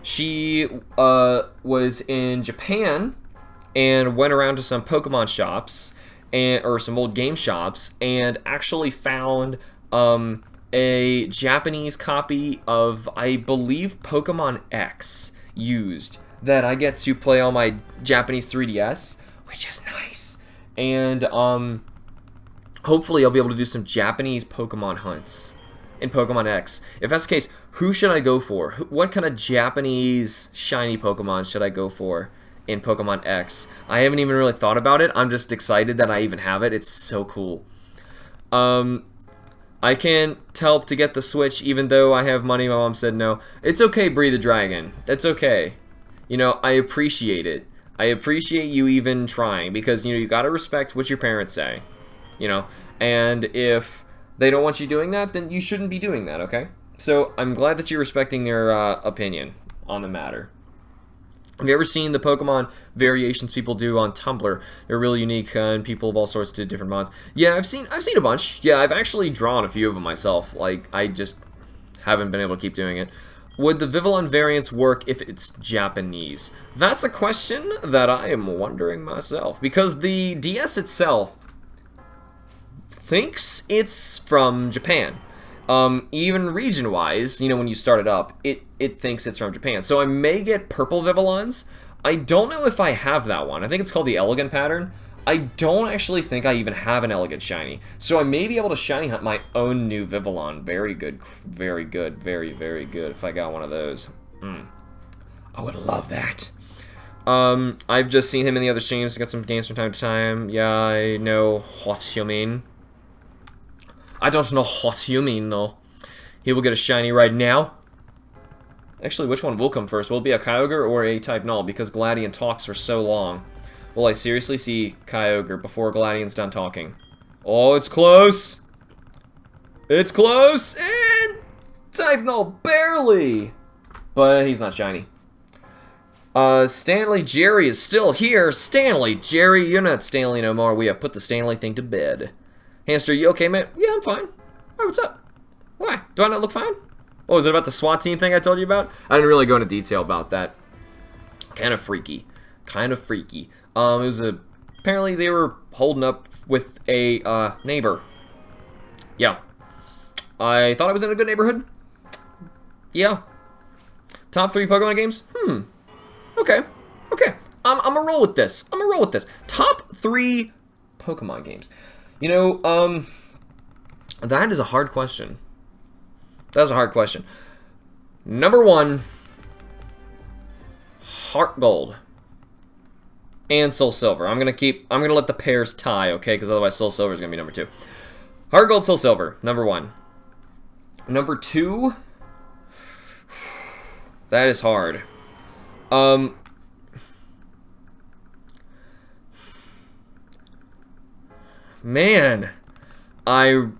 she was in Japan and went around to some Pokemon shops or some old game shops and actually found a Japanese copy of, I believe, Pokemon X used that I get to play on my Japanese 3DS, which is nice. And hopefully I'll be able to do some Japanese Pokemon hunts in Pokemon X. If that's the case, who should I go for? What kind of Japanese shiny Pokemon should I go for in Pokemon X? I haven't even really thought about it. I'm just excited that I even have it. It's so cool. I can't help to get the Switch even though I have money. My mom said no. It's okay, Breathe the Dragon. That's okay. You know, I appreciate it. I appreciate you even trying because, you know, you gotta respect what your parents say. You know, and if they don't want you doing that, then you shouldn't be doing that, okay? So I'm glad that you're respecting their opinion on the matter. Have you ever seen the Pokemon variations people do on Tumblr? They're really unique, and people of all sorts do different mods. Yeah, I've seen a bunch. Yeah, I've actually drawn a few of them myself. Like, I just haven't been able to keep doing it. Would the Vivillon variants work if it's Japanese? That's a question that I am wondering myself, because the DS itself thinks it's from Japan, even region-wise, you know, when you start it up, it thinks it's from Japan. So I may get purple Vivillons. I don't know if I have that one. I think it's called the Elegant pattern. I don't actually think I even have an Elegant Shiny. So I may be able to Shiny Hunt my own new Vivillon. Very good. Very good. Very, very good if I got one of those. I would love that. I've just seen him in the other streams. Got some games from time to time. Yeah, I know what you mean. I don't know what you mean, though. He will get a shiny right now. Actually, which one will come first? Will it be a Kyogre or a type Null? Because Gladion talks for so long. Will I seriously see Kyogre before Gladion's done talking? Oh, it's close! It's close! And type Null, barely! But he's not shiny. Stanley Jerry is still here. Stanley Jerry, you're not Stanley no more. We have put the Stanley thing to bed. Hamster, you okay, man? Yeah, I'm fine. Why, what's up? Why? Do I not look fine? Oh, is it about the SWAT team thing I told you about? I didn't really go into detail about that. Kind of freaky. Kind of freaky. It was apparently they were holding up with a, neighbor. Yeah. I thought I was in a good neighborhood. Yeah. Top 3 Pokemon games? Okay. Okay. I'm gonna roll with this. I'm gonna roll with this. Top 3 Pokemon games. You know, that is a hard question. That's a hard question. Number 1, Heart Gold and Soul Silver. I'm gonna let the pairs tie, okay? Because otherwise Soul Silver is gonna be number 2. Heart Gold, Soul Silver, number 1. Number 2, that is hard. Man, I'm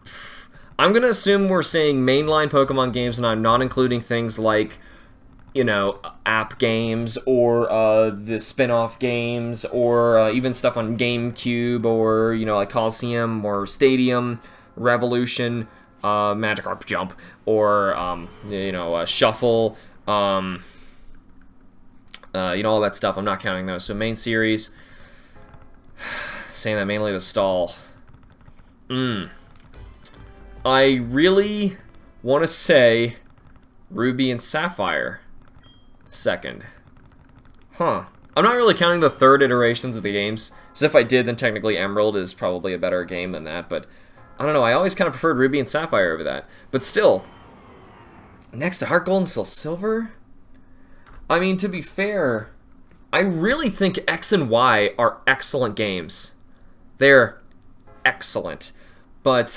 gonna assume we're saying mainline Pokemon games, and I'm not including things like, you know, app games or the spin-off games or even stuff on GameCube or, you know, like Coliseum or Stadium, Revolution, Magikarp Jump, or you know, Shuffle, you know, all that stuff. I'm not counting those. So main series, saying that mainly the stall. I really want to say Ruby and Sapphire second. Huh. I'm not really counting the third iterations of the games. As if I did, then technically Emerald is probably a better game than that, but I don't know. I always kind of preferred Ruby and Sapphire over that. But still, next to Heart Gold and Soul Silver? I mean, to be fair, I really think X and Y are excellent games. They're excellent. But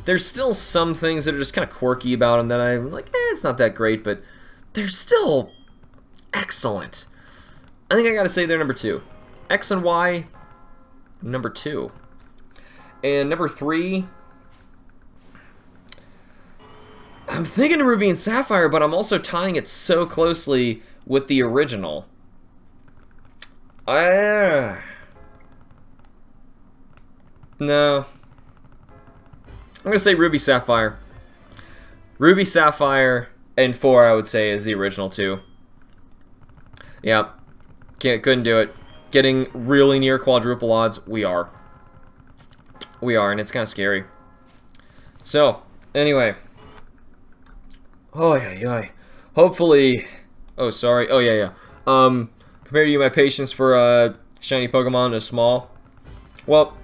there's still some things that are just kind of quirky about them that I'm like, it's not that great, but they're still excellent. I think I gotta say they're number 2. X and Y, number 2. And number 3, I'm thinking Ruby and Sapphire, but I'm also tying it so closely with the original. No. I'm going to say Ruby Sapphire. Ruby Sapphire and 4, I would say, is the original 2. Yeah. Couldn't do it. Getting really near quadruple odds, we are. We are, and it's kind of scary. So, anyway. Oh, yeah. Hopefully... Oh, sorry. Oh, yeah. Compared to you, my patience for shiny Pokemon is small. Well,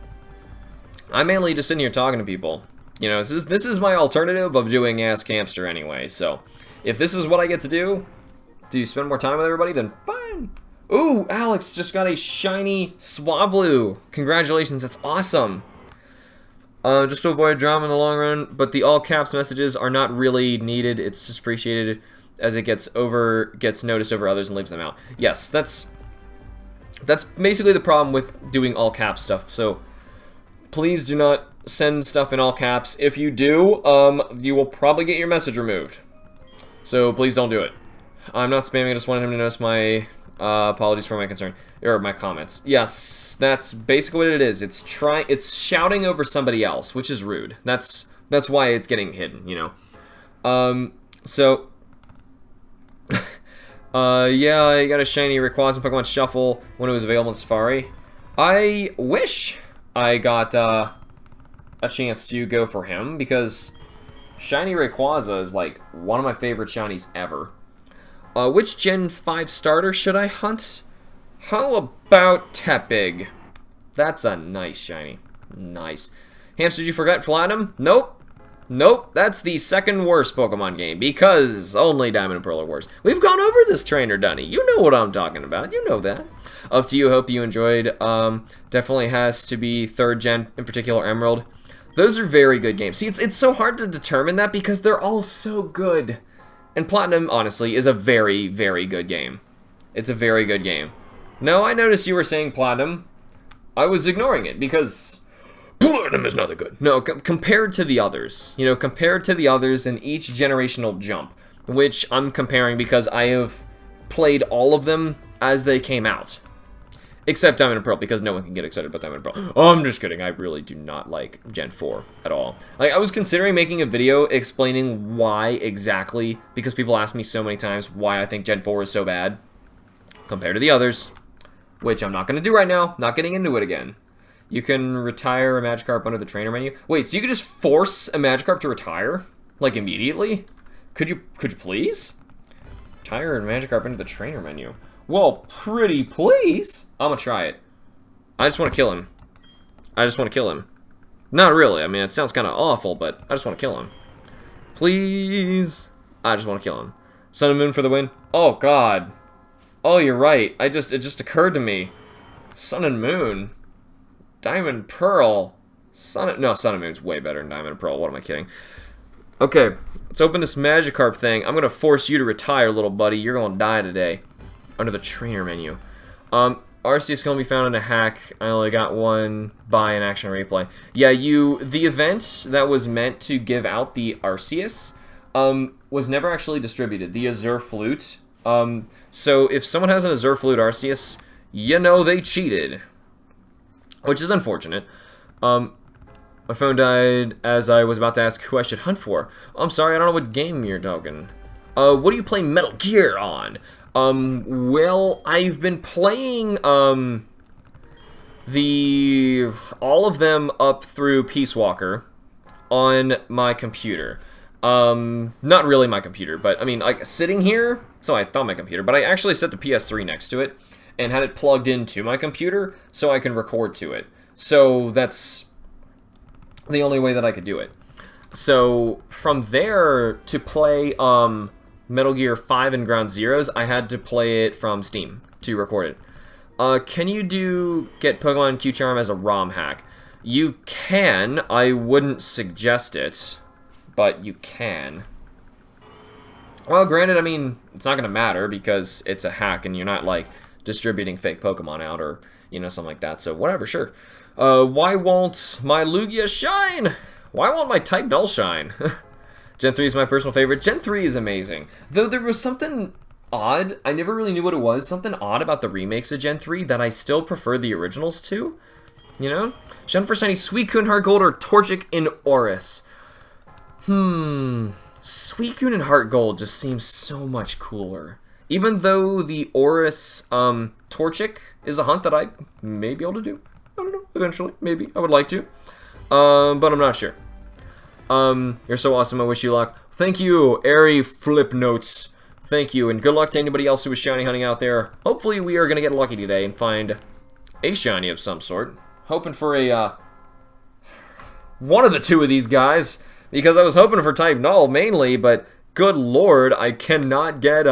I'm mainly just sitting here talking to people. You know, this is my alternative of doing Ask Hamster anyway, so if this is what I get to do you spend more time with everybody, then fine. Ooh, Alex just got a shiny Swablu. Congratulations, that's awesome. Just to avoid drama in the long run, but the all caps messages are not really needed. It's just appreciated as it gets noticed over others and leaves them out. Yes, that's basically the problem with doing all caps stuff. So please do not send stuff in all caps. If you do, you will probably get your message removed. So please don't do it. I'm not spamming, I just wanted him to notice my apologies for my concern, or my comments. Yes, that's basically what it is. It's shouting over somebody else, which is rude. That's why it's getting hidden, you know. So yeah, I got a shiny Rayquaza in Pokemon Shuffle when it was available in Safari. I wish I got a chance to go for him, because Shiny Rayquaza is like one of my favorite shinies ever. Which Gen 5 starter should I hunt? How about Tepig? That's a nice shiny. Nice. Hamster, did you forget Platinum? Nope. Nope. That's the second worst Pokemon game because only Diamond and Pearl are worse. We've gone over this, Trainer Dunny. You know what I'm talking about. You know that. Up to you. Hope you enjoyed. Definitely has to be 3rd gen, in particular Emerald. Those are very good games. See, it's so hard to determine that because they're all so good. And Platinum, honestly, is a very, very good game. It's a very good game. No, I noticed you were saying Platinum. I was ignoring it because Platinum is not that good. No, compared to the others. You know, compared to the others in each generational jump, which I'm comparing because I have played all of them as they came out. Except Diamond and Pearl, because no one can get excited about Diamond and Pearl. Oh, I'm just kidding. I really do not like Gen 4 at all. Like, I was considering making a video explaining why exactly, because people ask me so many times why I think Gen 4 is so bad compared to the others. Which I'm not going to do right now. Not getting into it again. You can retire a Magikarp under the trainer menu. Wait, so you could just force a Magikarp to retire? Like, immediately? Could you please? Retire a Magikarp into the trainer menu. Well, pretty please. I'm going to try it. I just want to kill him. I just want to kill him. Not really. I mean, it sounds kind of awful, but I just want to kill him. Please. I just want to kill him. Sun and Moon for the win. Oh, God. Oh, you're right. It just occurred to me. Sun and Moon. Diamond Pearl. Sun and Moon's way better than Diamond and Pearl. What am I kidding? Okay, let's open this Magikarp thing. I'm going to force you to retire, little buddy. You're going to die today. Under the trainer menu. Arceus can only be found in a hack. I only got one by an action replay. Yeah, the event that was meant to give out the Arceus was never actually distributed. The Azure Flute. So if someone has an Azure Flute Arceus, you know they cheated. Which is unfortunate. My phone died as I was about to ask who I should hunt for. I'm sorry, I don't know what game you're talking. What do you play Metal Gear on? Well, I've been playing, all of them up through Peace Walker on my computer. Not really my computer, but, I mean, like, sitting here, so I thought my computer, but I actually set the PS3 next to it and had it plugged into my computer so I can record to it. So that's the only way that I could do it. So, from there, to play, Metal Gear 5 and Ground Zeroes, I had to play it from Steam to record it. Can you get Pokemon Q-Charm as a ROM hack? You can. I wouldn't suggest it, but you can. Well, granted, I mean, it's not going to matter because it's a hack and you're not, like, distributing fake Pokemon out or, you know, something like that. So, whatever, sure. Why won't my Lugia shine? Why won't my Type Null shine? Gen 3 is my personal favorite. Gen 3 is amazing. Though there was something odd, I never really knew what it was, something odd about the remakes of Gen 3 that I still prefer the originals to. You know? Gen 4 Shiny, Suicune, Heart Gold, or Torchic in Oris. Suicune and Heart Gold just seems so much cooler. Even though the Oris Torchic is a hunt that I may be able to do. I don't know, eventually, maybe. I would like to. But I'm not sure. You're so awesome, I wish you luck. Thank you, Airy Flip Notes. Thank you, and good luck to anybody else who is shiny hunting out there. Hopefully we are going to get lucky today and find a shiny of some sort. Hoping for a, one of the two of these guys, because I was hoping for Type Null mainly, but good lord, I cannot get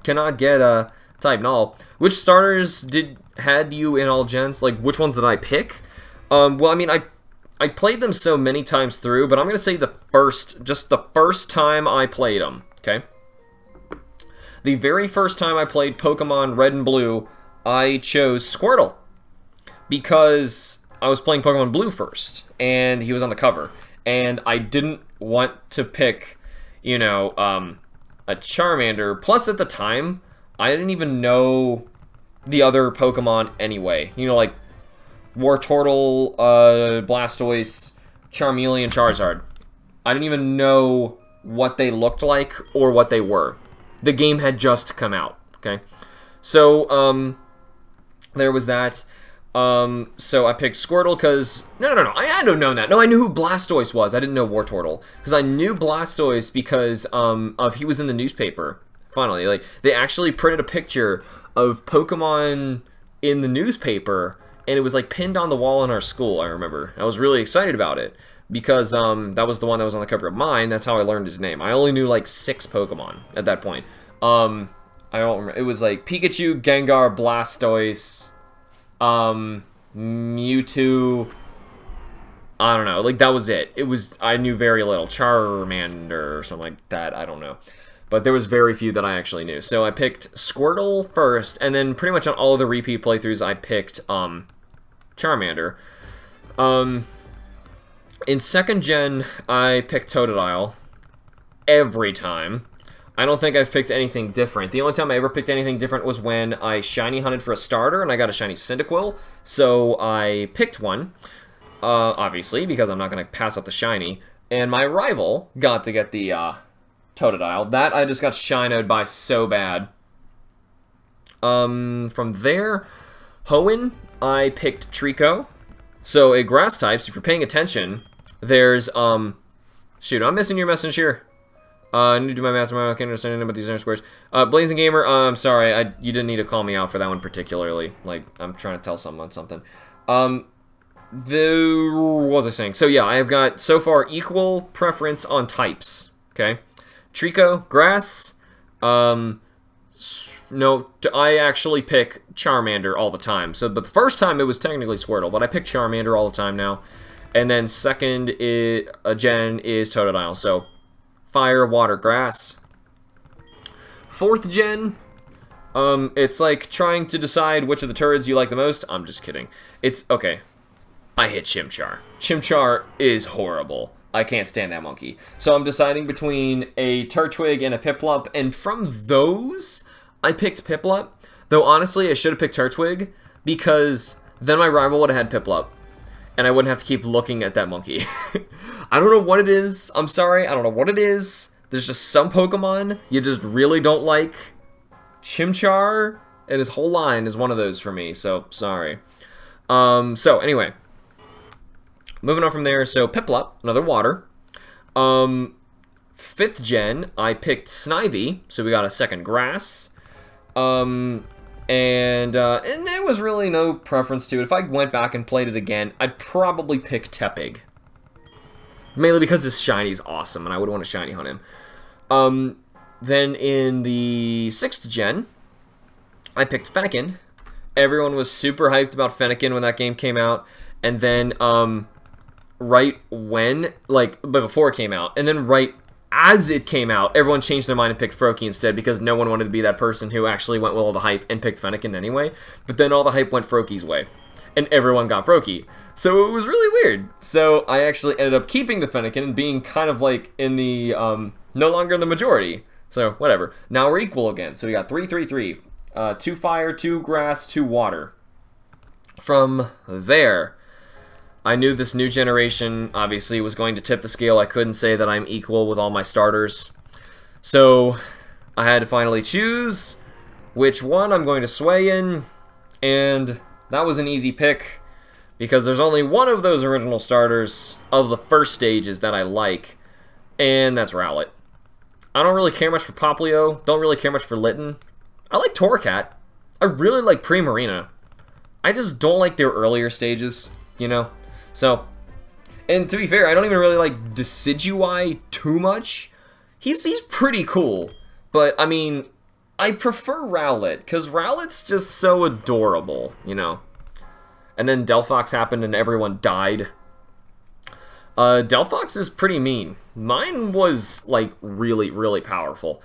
Type Null. Which starters had you in all gens? Like, which ones did I pick? Well, I mean, I played them so many times through, but I'm going to say just the first time I played them, okay? The very first time I played Pokemon Red and Blue, I chose Squirtle. Because I was playing Pokemon Blue first, and he was on the cover. And I didn't want to pick, you know, a Charmander. Plus, at the time, I didn't even know the other Pokemon anyway. You know, like Wartortle, Blastoise, Charmeleon, Charizard. I didn't even know what they looked like or what they were. The game had just come out, okay? So, there was that. So I picked Squirtle because... No. I had to have known that. No, I knew who Blastoise was. I didn't know Wartortle. Because I knew Blastoise because of he was in the newspaper. Finally. Like, they actually printed a picture of Pokemon in the newspaper. And it was, like, pinned on the wall in our school, I remember. I was really excited about it. Because that was the one that was on the cover of mine. That's how I learned his name. I only knew, like, 6 Pokemon at that point. I don't remember. It was, like, Pikachu, Gengar, Blastoise... Mewtwo, I don't know, like, that was it. It was, I knew very little. Charmander or something like that, I don't know. But there was very few that I actually knew. So I picked Squirtle first, and then pretty much on all of the repeat playthroughs, I picked, Charmander. In second gen, I picked Totodile every time. I don't think I've picked anything different. The only time I ever picked anything different was when I shiny hunted for a starter, and I got a shiny Cyndaquil, so I picked one, obviously, because I'm not going to pass up the shiny, and my rival got to get the Totodile. That I just got shinoed by so bad. From there, Hoenn, I picked Trico. So, a grass types, if you're paying attention, there's, shoot, I'm missing your message here. I need to do my math, I can't understand anything about these squares. Blazing Gamer, I'm sorry, you didn't need to call me out for that one particularly. Like, I'm trying to tell someone something. What was I saying? So yeah, I have got, so far, equal preference on types, okay? Trico, grass, no, I actually pick Charmander all the time. So, but the first time it was technically Squirtle, but I pick Charmander all the time now. And then second gen is Totodile, so... Fire, water, grass. Fourth gen, it's like trying to decide which of the turds you like the most. I'm just kidding. It's, okay, I hit Chimchar. Chimchar is horrible. I can't stand that monkey. So I'm deciding between a Turtwig and a Piplup, and from those, I picked Piplup. Though honestly, I should have picked Turtwig, because then my rival would have had Piplup. And I wouldn't have to keep looking at that monkey. I don't know what it is. I'm sorry. I don't know what it is. There's just some Pokemon you just really don't like. Chimchar and his whole line is one of those for me. So, sorry. So, anyway. Moving on from there. So, Piplup, another water. 5th gen, I picked Snivy. So, we got a second grass. And there was really no preference to it. If I went back and played it again, I'd probably pick Tepig. Mainly because his shiny's awesome, and I would want to shiny hunt him. Then in the 6th gen, I picked Fennekin. Everyone was super hyped about Fennekin when that game came out. And then, right when, like, but before it came out, and then right as it came out, everyone changed their mind and picked Froakie instead because no one wanted to be that person who actually went with all the hype and picked Fennekin anyway. But then all the hype went Froakie's way, and everyone got Froakie. So it was really weird. So I actually ended up keeping the Fennekin and being kind of like in the, no longer in the majority. So whatever. Now we're equal again. So we got 3, 3, 3. 2 fire, 2 grass, 2 water. From there, I knew this new generation, obviously, was going to tip the scale. I couldn't say that I'm equal with all my starters. So, I had to finally choose which one I'm going to sway in. And that was an easy pick, because there's only one of those original starters of the first stages that I like, and that's Rowlet. I don't really care much for Popplio, don't really care much for Litten. I like Torracat. I really like Primarina. I just don't like their earlier stages, you know? So, and to be fair, I don't even really like Decidueye too much. He's pretty cool, but I mean, I prefer Rowlet, because Rowlet's just so adorable, you know? And then Delphox happened and everyone died. Delphox is pretty mean. Mine was, like, really, really powerful.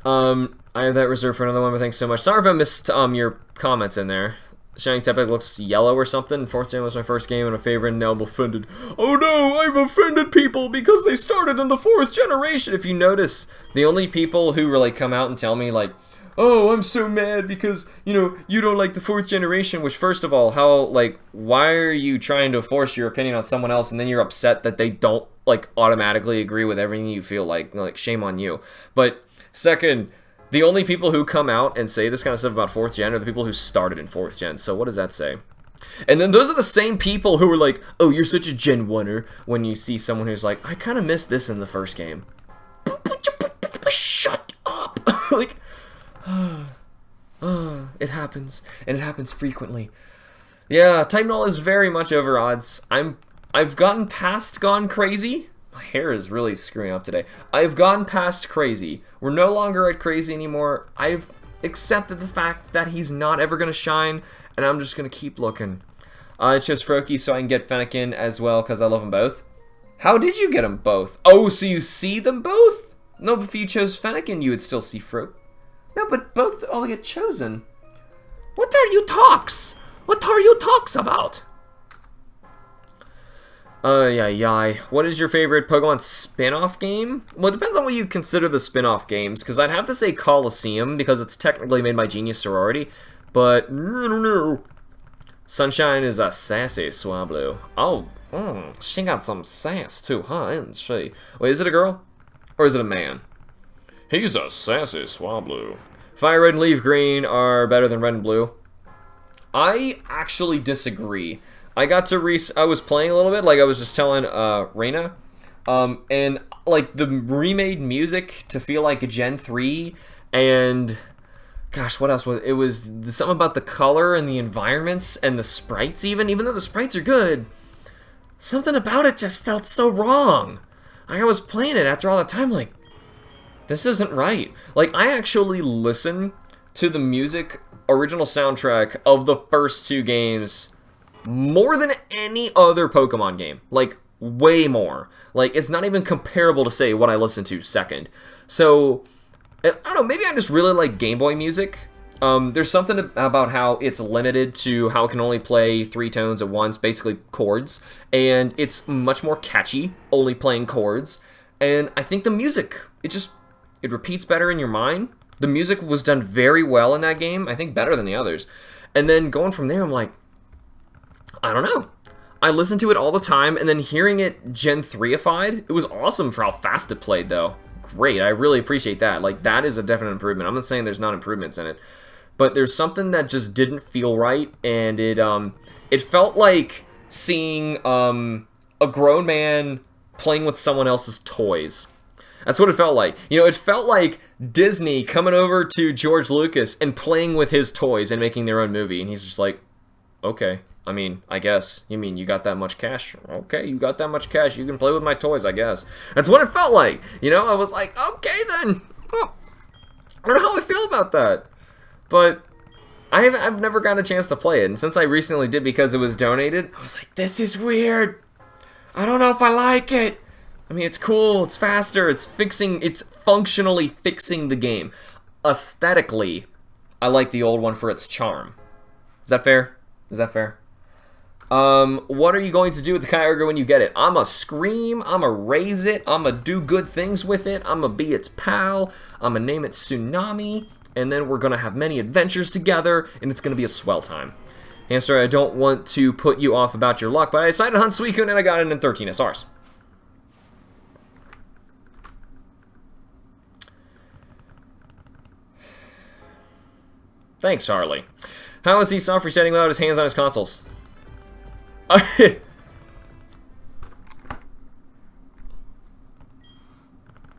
I have that reserved for another one, but thanks so much. Sorry if I missed your comments in there. Shining Tepig looks yellow or something. 4th gen was my first game and a favorite, and now I'm offended. Oh no, I've offended people because they started in the 4th generation. If you notice, the only people who really come out and tell me, like, oh, I'm so mad because, you know, you don't like the 4th generation, which, first of all, how, like, why are you trying to force your opinion on someone else and then you're upset that they don't, like, automatically agree with everything you feel like? Like, shame on you. But, second, the only people who come out and say this kind of stuff about 4th gen are the people who started in 4th gen. So what does that say? And then those are the same people who are like, oh, you're such a Gen 1er, when you see someone who's like, I kind of missed this in the first game. Shut up! Like, it happens, and it happens frequently. Yeah, Type Null is very much over odds. I've gotten past gone crazy. My hair is really screwing up today. I've gone past crazy. We're no longer at crazy anymore. I've accepted the fact that he's not ever gonna shine, and I'm just gonna keep looking. I chose Froakie so I can get Fennekin as well, because I love them both. How did you get them both? Oh, so you see them both? No, but if you chose Fennekin, you would still see Froakie. No, but both all get chosen. What are you talks? What are you talks about? Yeah. What is your favorite Pokemon spin-off game? Well, it depends on what you consider the spin-off games, because I'd have to say Colosseum, because it's technically made by Genius Sorority, but no. Sunshine is a sassy Swablu. Oh, she got some sass too, huh? Isn't she? Wait, is it a girl? Or is it a man? He's a sassy Swablu. Fire Red and Leaf Green are better than Red and Blue. I actually disagree. I was playing a little bit, like I was just telling Reina, and like the remade music to feel like a Gen 3, and gosh, what else was it? It was something about the color and the environments and the sprites even though the sprites are good, something about it just felt so wrong. Like I was playing it after all that time, like, this isn't right. Like, I actually listen to the music original soundtrack of the first two games more than any other Pokemon game. Like, way more. Like, it's not even comparable to say what I listen to second. So, I don't know, maybe I just really like Game Boy music. There's something about how it's limited to how it can only play 3 tones at once, basically chords. And it's much more catchy, only playing chords. And I think the music, it repeats better in your mind. The music was done very well in that game, I think better than the others. And then going from there, I'm like, I don't know. I listened to it all the time, and then hearing it Gen 3ified, it was awesome for how fast it played, though. Great, I really appreciate that. Like, that is a definite improvement. I'm not saying there's not improvements in it, but there's something that just didn't feel right, and it felt like seeing a grown man playing with someone else's toys. That's what it felt like. You know, it felt like Disney coming over to George Lucas and playing with his toys and making their own movie, and he's just like, okay. I mean, I guess. You mean you got that much cash? Okay, you got that much cash. You can play with my toys, I guess. That's what it felt like. You know, I was like, okay then. Oh, I don't know how I feel about that. But I've never gotten a chance to play it. And since I recently did because it was donated, I was like, this is weird. I don't know if I like it. I mean, it's cool. It's faster. It's functionally fixing the game. Aesthetically, I like the old one for its charm. Is that fair? Is that fair? What are you going to do with the Kyogre when you get it? I'ma scream, I'ma raise it, I'ma do good things with it, I'ma be its pal, I'ma name it Tsunami, and then we're gonna have many adventures together, and it's gonna be a swell time. Hamster, I don't want to put you off about your luck, but I decided to hunt Suicune and I got it in 13 SRs. Thanks, Harley. How is he soft resetting without his hands on his consoles?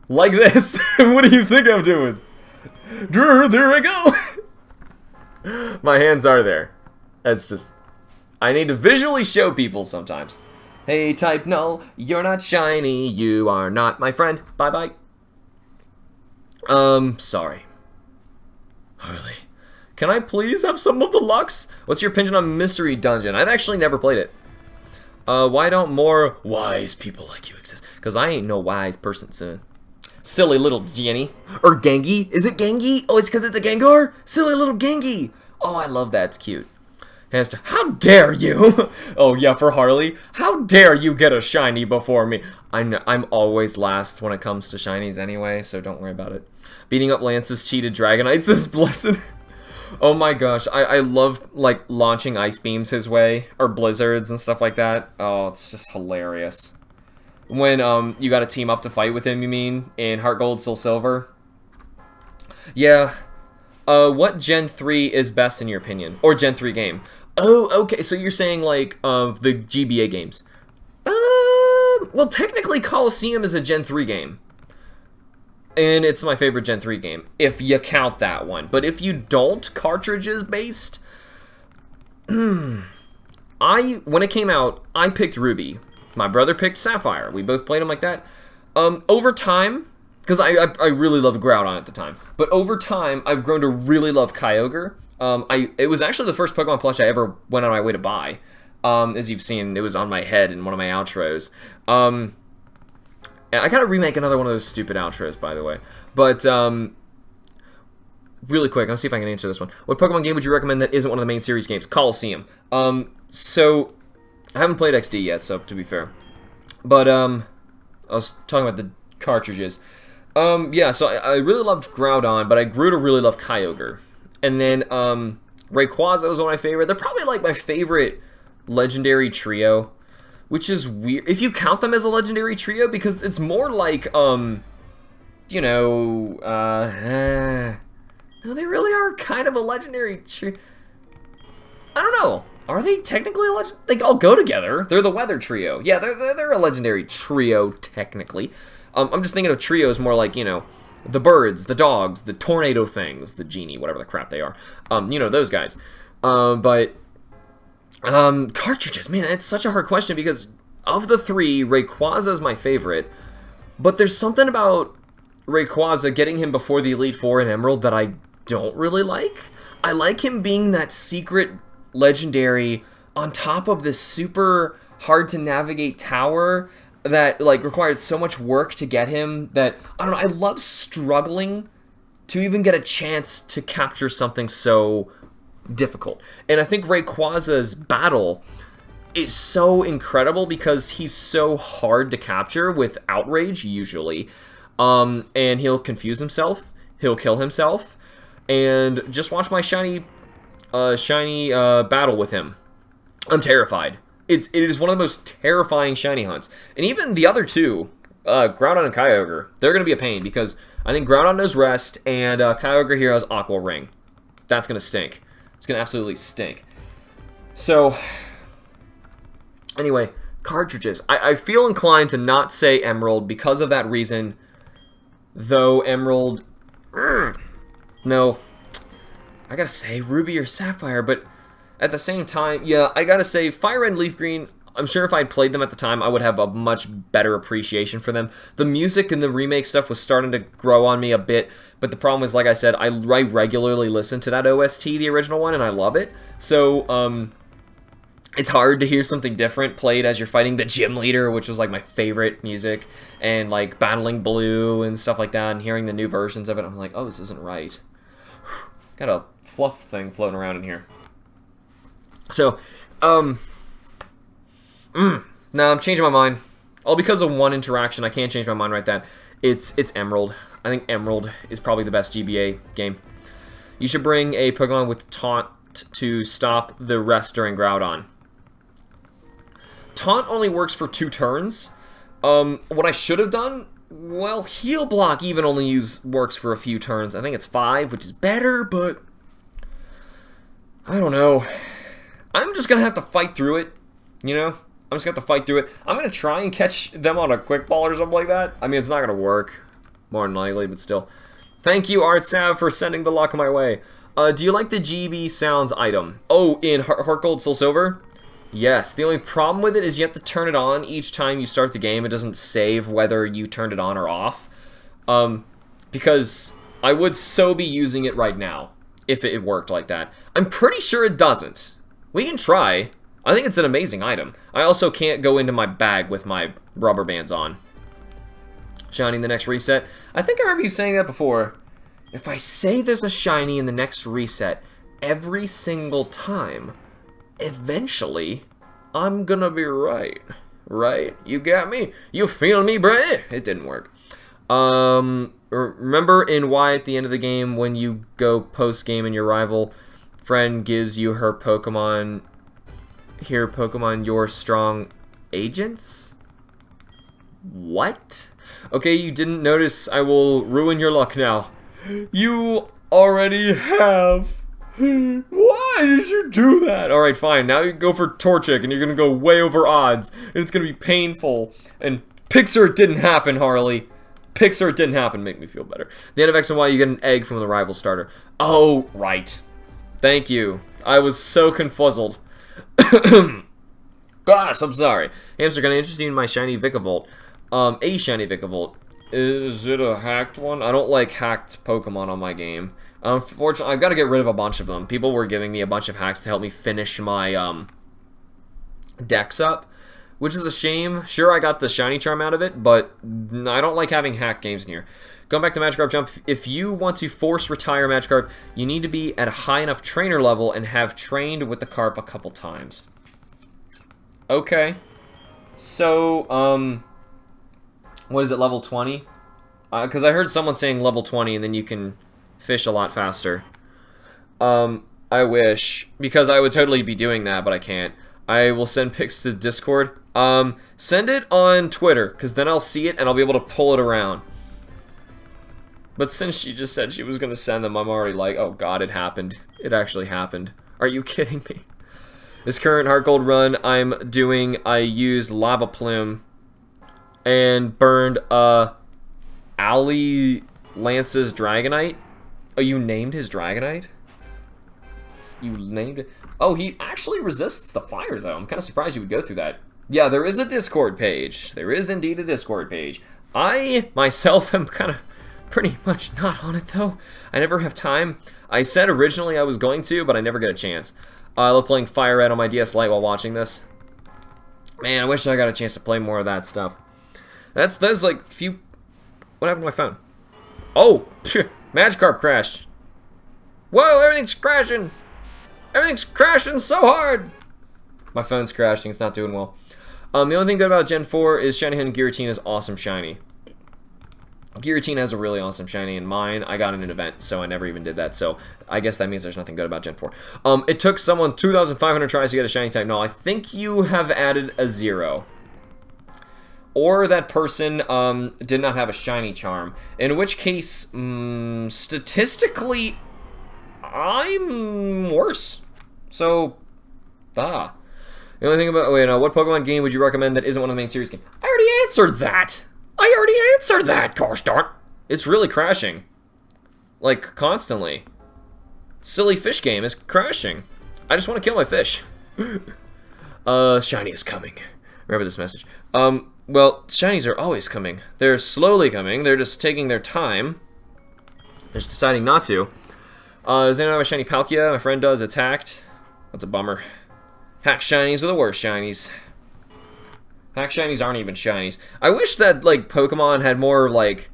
Like this. What do you think I'm doing? There I go. My hands are there. That's just... I need to visually show people sometimes. Hey, Type Null, you're not shiny. You are not my friend. Bye-bye. Sorry. Harley. Can I please have some of the Lux? What's your opinion on Mystery Dungeon? I've actually never played it. Why don't more wise people like you exist? Because I ain't no wise person, son. Silly little Jenny. Or Gengi. Is it Gengi? Oh, it's because it's a Gengar? Silly little Gengi. Oh, I love that. It's cute. Hamster, how dare you? Oh, yeah, for Harley. How dare you get a shiny before me? I'm always last when it comes to shinies anyway, so don't worry about it. Beating up Lance's cheated Dragonites is blessed. Oh my gosh, I love, like, launching ice beams his way, or blizzards and stuff like that. Oh, it's just hilarious. When, you gotta team up to fight with him, you mean, in Heart Gold, Soul Silver? Yeah. What Gen 3 is best in your opinion? Or Gen 3 game? Oh, okay. So you're saying like the GBA games. Well, technically, Coliseum is a Gen 3 game. And it's my favorite Gen 3 game, if you count that one. But if you don't, cartridges based, when it came out, I picked Ruby. My brother picked Sapphire. We both played them like that. Over time, because I really loved Groudon at the time, but over time, I've grown to really love Kyogre. It was actually the first Pokemon plush I ever went on my way to buy. As you've seen, it was on my head in one of my outros. I gotta remake another one of those stupid outros, by the way. But, really quick, I'll see if I can answer this one. What Pokemon game would you recommend that isn't one of the main series games? Coliseum. So, I haven't played XD yet, so, to be fair. But, I was talking about the cartridges. Yeah, so I really loved Groudon, but I grew to really love Kyogre. And then, Rayquaza was one of my favorite. They're probably, like, my favorite legendary trio. Which is weird, if you count them as a legendary trio, because it's more like, you know, no, they really are kind of a legendary trio. I don't know. Are they technically a legend? They all go together. They're the weather trio. Yeah, they're a legendary trio, technically. I'm just thinking of trios more like, you know, the birds, the dogs, the tornado things, the genie, whatever the crap they are. You know, those guys. Cartridges, man, it's such a hard question because of the three, Rayquaza is my favorite, but there's something about Rayquaza getting him before the Elite Four in Emerald that I don't really like. I like him being that secret legendary on top of this super hard to navigate tower that like required so much work to get him that, I don't know, I love struggling to even get a chance to capture something so difficult. And I think Rayquaza's battle is so incredible because he's so hard to capture with Outrage, usually. And he'll confuse himself, he'll kill himself, and just watch my shiny battle with him. I'm terrified. It is one of the most terrifying shiny hunts. And even the other two, Groudon and Kyogre, they're going to be a pain because I think Groudon knows Rest, and Kyogre here has Aqua Ring. That's going to stink. It's going to absolutely stink. So, anyway, cartridges. I feel inclined to not say Emerald because of that reason, though Emerald... no. I gotta say Ruby or Sapphire, but at the same time, yeah, I gotta say Fire Red and Leaf Green, I'm sure if I'd played them at the time, I would have a much better appreciation for them. The music and the remake stuff was starting to grow on me a bit, but the problem is, like I said, I regularly listen to that OST, the original one, and I love it. So, it's hard to hear something different played as you're fighting the gym leader, which was, like, my favorite music, and, like, battling Blue and stuff like that, and hearing the new versions of it, I'm like, oh, this isn't right. Got a fluff thing floating around in here. So, no, I'm changing my mind. All because of one interaction, I can't change my mind right then. It's Emerald. I think Emerald is probably the best GBA game. You should bring a Pokemon with Taunt to stop the rest during Groudon. Taunt only works for 2 turns. What I should have done, well, Heal Block even only works for a few turns. I think it's 5, which is better, but I don't know. I'm just gonna have to fight through it, you know? I'm just gonna have to fight through it. I'm gonna try and catch them on a quick ball or something like that. I mean, it's not gonna work, more than likely, but still. Thank you, Art Sav, for sending the luck my way. Do you like the GB Sounds item? Oh, in Heart Gold, Soul Silver? Yes. The only problem with it is you have to turn it on each time you start the game. It doesn't save whether you turned it on or off. Because I would so be using it right now if it worked like that. I'm pretty sure it doesn't. We can try. I think it's an amazing item. I also can't go into my bag with my rubber bands on. Shiny the next reset. I think I remember you saying that before. If I say there's a shiny in the next reset every single time, eventually, I'm gonna be right. Right? You got me? You feel me, bruh? It didn't work. Remember in Y at the end of the game when you go post-game and your rival friend gives you her Pokemon... Here, Pokemon, your strong agents? What? Okay, you didn't notice. I will ruin your luck now. You already have. What? Why did you do that? Alright, fine. Now you go for Torchic, and you're gonna go way over odds. And it's gonna be painful. And Pixar, it didn't happen, Harley. Pixar, it didn't happen. Make me feel better. At the end of X and Y, you get an egg from the rival starter. Oh, right. Thank you. I was so confuzzled. Gosh, I'm sorry. Hamster, can I interest you in my shiny Vikavolt? A shiny Vikavolt. Is it a hacked one? I don't like hacked Pokemon on my game. Unfortunately, I've got to get rid of a bunch of them. People were giving me a bunch of hacks to help me finish my decks up, which is a shame. Sure, I got the shiny charm out of it, but I don't like having hacked games in here. Going back to Magikarp Jump, if you want to force retire Magikarp, you need to be at a high enough trainer level and have trained with the Carp a couple times. Okay. So, what is it, level 20? Because I heard someone saying level 20 and then you can fish a lot faster. I wish, because I would totally be doing that, but I can't. I will send pics to Discord. Send it on Twitter, because then I'll see it and I'll be able to pull it around. But since she just said she was going to send them, I'm already like, oh god, it happened. It actually happened. Are you kidding me? This current Heart Gold run I'm doing, I used Lava Plume and burned Ali Lance's Dragonite. Oh, you named his Dragonite? You named it? Oh, he actually resists the fire, though. I'm kind of surprised you would go through that. Yeah, there is a Discord page. There is indeed a Discord page. I, myself, am kind of pretty much not on it, though. I never have time. I said originally I was going to, but I never get a chance. I love playing Fire Red on my DS Lite while watching this. Man, I wish I got a chance to play more of that stuff. That's like few... What happened to my phone? Oh! Magikarp crashed. Whoa, everything's crashing! Everything's crashing so hard! My phone's crashing, it's not doing well. The only thing good about Gen 4 is Shiny Hunt Giratina is awesome shiny. Giratina has a really awesome shiny, and mine, I got in an event, so I never even did that, so I guess that means there's nothing good about Gen 4. It took someone 2,500 tries to get a shiny type. No, I think you have added a 0. Or that person did not have a shiny charm. In which case, statistically, I'm worse. So, The only thing about... Wait, what Pokemon game would you recommend that isn't one of the main series games? I already answered that! Gosh darn. It's really crashing. Like, constantly. Silly fish game is crashing. I just want to kill my fish. Shiny is coming. Remember this message. Well, shinies are always coming. They're slowly coming. They're just taking their time. They're just deciding not to. Does anyone have a shiny Palkia? My friend does. It's hacked. That's a bummer. Hack shinies are the worst shinies. Hack shinies aren't even shinies. I wish that, like, Pokemon had more, like,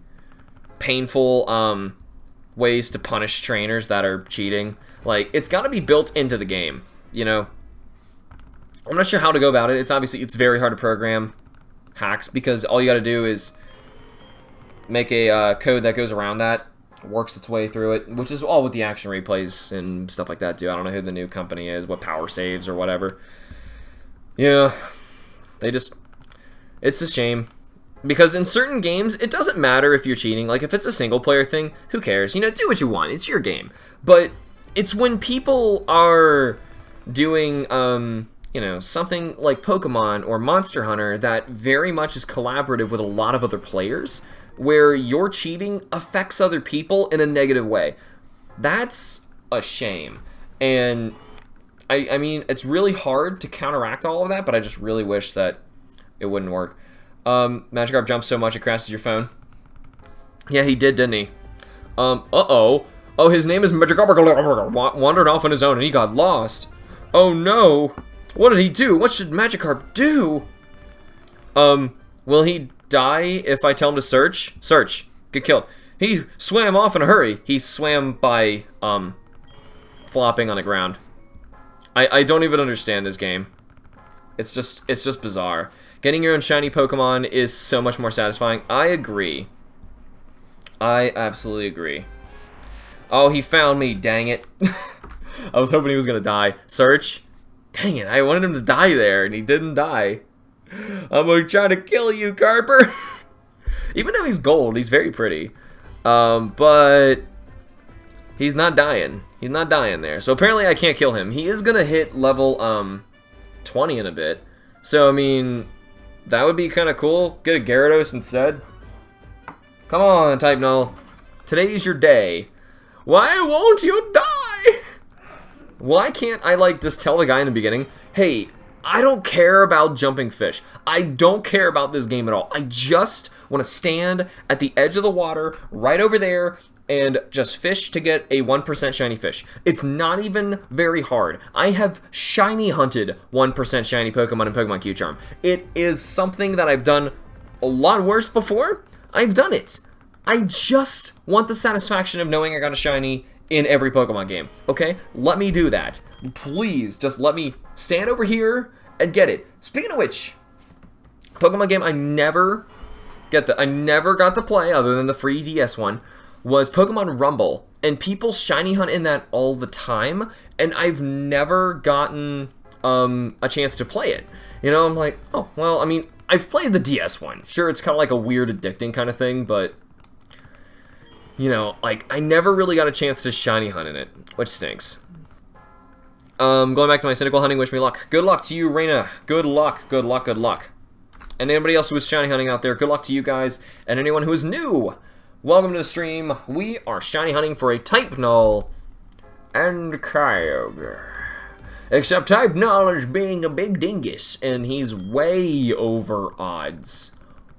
painful, ways to punish trainers that are cheating. Like, it's gotta be built into the game, you know? I'm not sure how to go about it. It's very hard to program hacks, because all you gotta do is make a, code that goes around that, works its way through it, which is all with the action replays and stuff like that, too. I don't know who the new company is, what power saves or whatever. Yeah, they just... It's a shame. Because in certain games, it doesn't matter if you're cheating. Like, if it's a single-player thing, who cares? You know, do what you want. It's your game. But it's when people are doing, you know, something like Pokemon or Monster Hunter that very much is collaborative with a lot of other players, where your cheating affects other people in a negative way. That's a shame. And, I mean, it's really hard to counteract all of that, but I just really wish that it wouldn't work. Magikarp jumps so much it crashes your phone. Yeah, he did, didn't he? Uh-oh. Oh, his name is Magikarp wandered off on his own and he got lost. Oh no. What did he do? What should Magikarp do? Will he die if I tell him to search? Search. Get killed. He swam off in a hurry. He swam by, flopping on the ground. I don't even understand this game. It's just bizarre. Getting your own shiny Pokemon is so much more satisfying. I agree. I absolutely agree. Oh, he found me, dang it. I was hoping he was gonna die. Search. Dang it, I wanted him to die there, and he didn't die. I'm like trying to kill you, Carper. Even though he's gold, he's very pretty. But He's not dying. He's not dying there. So apparently I can't kill him. He is going to hit level 20 in a bit. So, I mean, that would be kind of cool. Get a Gyarados instead. Come on, Type Null. Today's your day. Why won't you die? Why can't I, like, just tell the guy in the beginning, hey, I don't care about jumping fish. I don't care about this game at all. I just want to stand at the edge of the water right over there and just fish to get a 1% shiny fish. It's not even very hard. I have shiny hunted 1% shiny Pokemon in Pokemon Q Charm. It is something that I've done a lot worse before. I've done it. I just want the satisfaction of knowing I got a shiny in every Pokemon game. Okay? Let me do that. Please, just let me stand over here and get it. Speaking of which, Pokemon game I never got to play, other than the free DS one, was Pokemon Rumble. And people shiny hunt in that all the time, and I've never gotten a chance to play it. You know, I'm like, oh, well, I mean, I've played the DS one. Sure, it's kind of like a weird addicting kind of thing, but, you know, like, I never really got a chance to shiny hunt in it, which stinks. Going back to my cynical hunting, wish me luck. Good luck to you, Reina. Good luck, good luck, good luck. And anybody else who is shiny hunting out there, good luck to you guys. And anyone who is new, welcome to the stream. We are shiny hunting for a Type Null and Kyogre. Except Type Null is being a big dingus, and he's way over odds.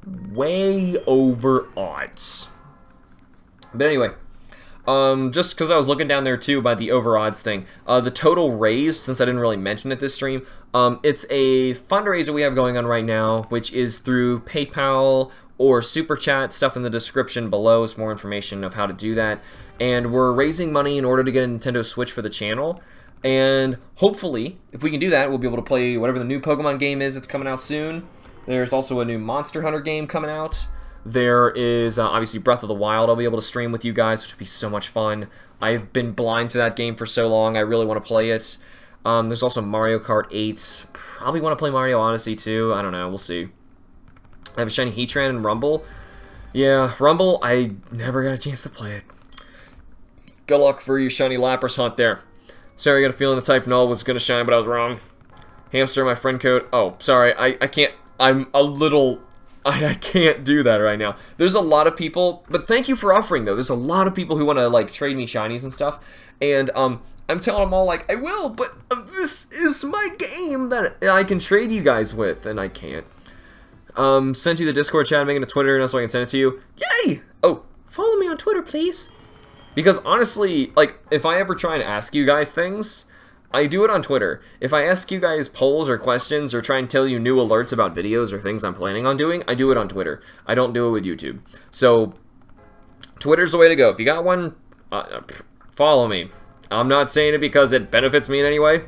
Way over odds. But anyway, just because I was looking down there too by the over odds thing, the total raised, since I didn't really mention it this stream, it's a fundraiser we have going on right now, which is through PayPal or Super Chat. Stuff in the description below is more information of how to do that. And we're raising money in order to get a Nintendo Switch for the channel. And hopefully, if we can do that, we'll be able to play whatever the new Pokemon game is that's coming out soon. There's also a new Monster Hunter game coming out. There is obviously Breath of the Wild I'll be able to stream with you guys, which would be so much fun. I've been blind to that game for so long, I really want to play it. There's also Mario Kart 8. Probably want to play Mario Odyssey too. I don't know, we'll see. I have a shiny Heatran and Rumble. Yeah, Rumble, I never got a chance to play it. Good luck for your shiny Lapras hunt there. Sorry, I got a feeling the Type Null was going to shine, but I was wrong. Hamster, my friend code. Oh, sorry, I can't. I'm a little... I can't do that right now. There's a lot of people, but thank you for offering, though. There's a lot of people who want to, like, trade me shinies and stuff, and, I'm telling them all, like, I will, but this is my game that I can trade you guys with, and I can't. Sent you the Discord chat, making a Twitter, now so I can send it to you. Yay! Oh, follow me on Twitter, please. Because, honestly, like, if I ever try and ask you guys things, I do it on Twitter. If I ask you guys polls or questions or try and tell you new alerts about videos or things I'm planning on doing, I do it on Twitter. I don't do it with YouTube. So, Twitter's the way to go. If you got one, follow me. I'm not saying it because it benefits me in any way.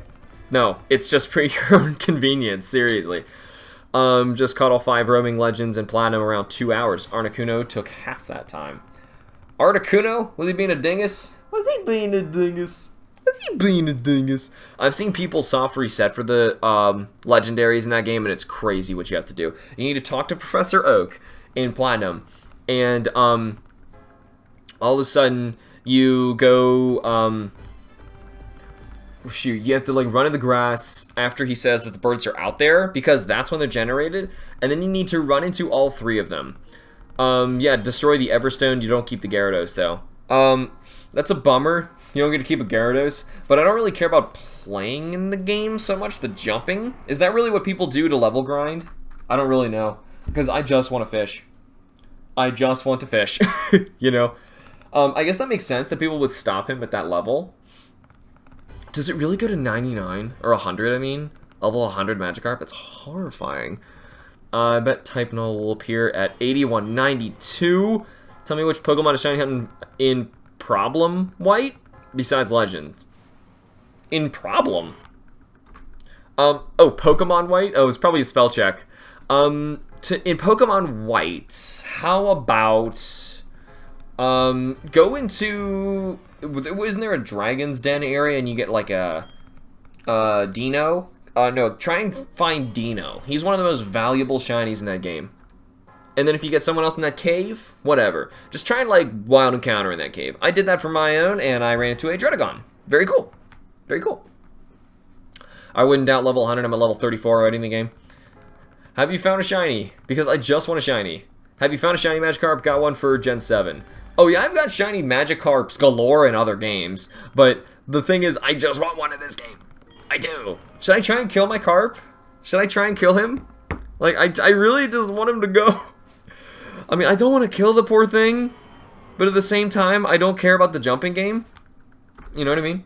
No, it's just for your own convenience, seriously. Just caught all 5 roaming legends and platinum around 2 hours. Articuno took half that time. Articuno? Was he being a dingus? Was he being a dingus? Was he being a dingus? I've seen people soft reset for the legendaries in that game, and it's crazy what you have to do. You need to talk to Professor Oak in Platinum, and all of a sudden you go, shoot, you have to like run in the grass after he says that the birds are out there, because that's when they're generated, and then you need to run into all 3 of them. Yeah, destroy the Everstone. You don't keep the Gyarados, though. That's a bummer. You don't get to keep a Gyarados. But I don't really care about playing in the game so much. The jumping. Is that really what people do to level grind? I don't really know. Because I just want to fish. I just want to fish. You know? I guess that makes sense that people would stop him at that level. Does it really go to 99? Or 100, I mean? Level 100 Magikarp? It's horrifying. I bet Type Null will appear at 8192. Tell me which Pokemon is shiny hunting in Problem White besides Legends. In Problem? Oh, Pokemon White? Oh, it's probably a spell check. In Pokemon White, how about go into... Isn't there a Dragon's Den area and you get like a Dino? No, try and find Dino. He's one of the most valuable shinies in that game. And then if you get someone else in that cave, whatever. Just try and, like, wild encounter in that cave. I did that for my own, and I ran into a Dredagon. Very cool. Very cool. I wouldn't doubt level 100. I'm at level 34 already in the game. Have you found a shiny? Because I just want a shiny. Have you found a shiny Magikarp? Got one for Gen 7. Oh, yeah, I've got shiny Magikarps galore in other games. But the thing is, I just want one in this game. I do. Should I try and kill my Carp? Should I try and kill him? Like, I really just want him to go. I mean, I don't want to kill the poor thing. But at the same time, I don't care about the jumping game. You know what I mean?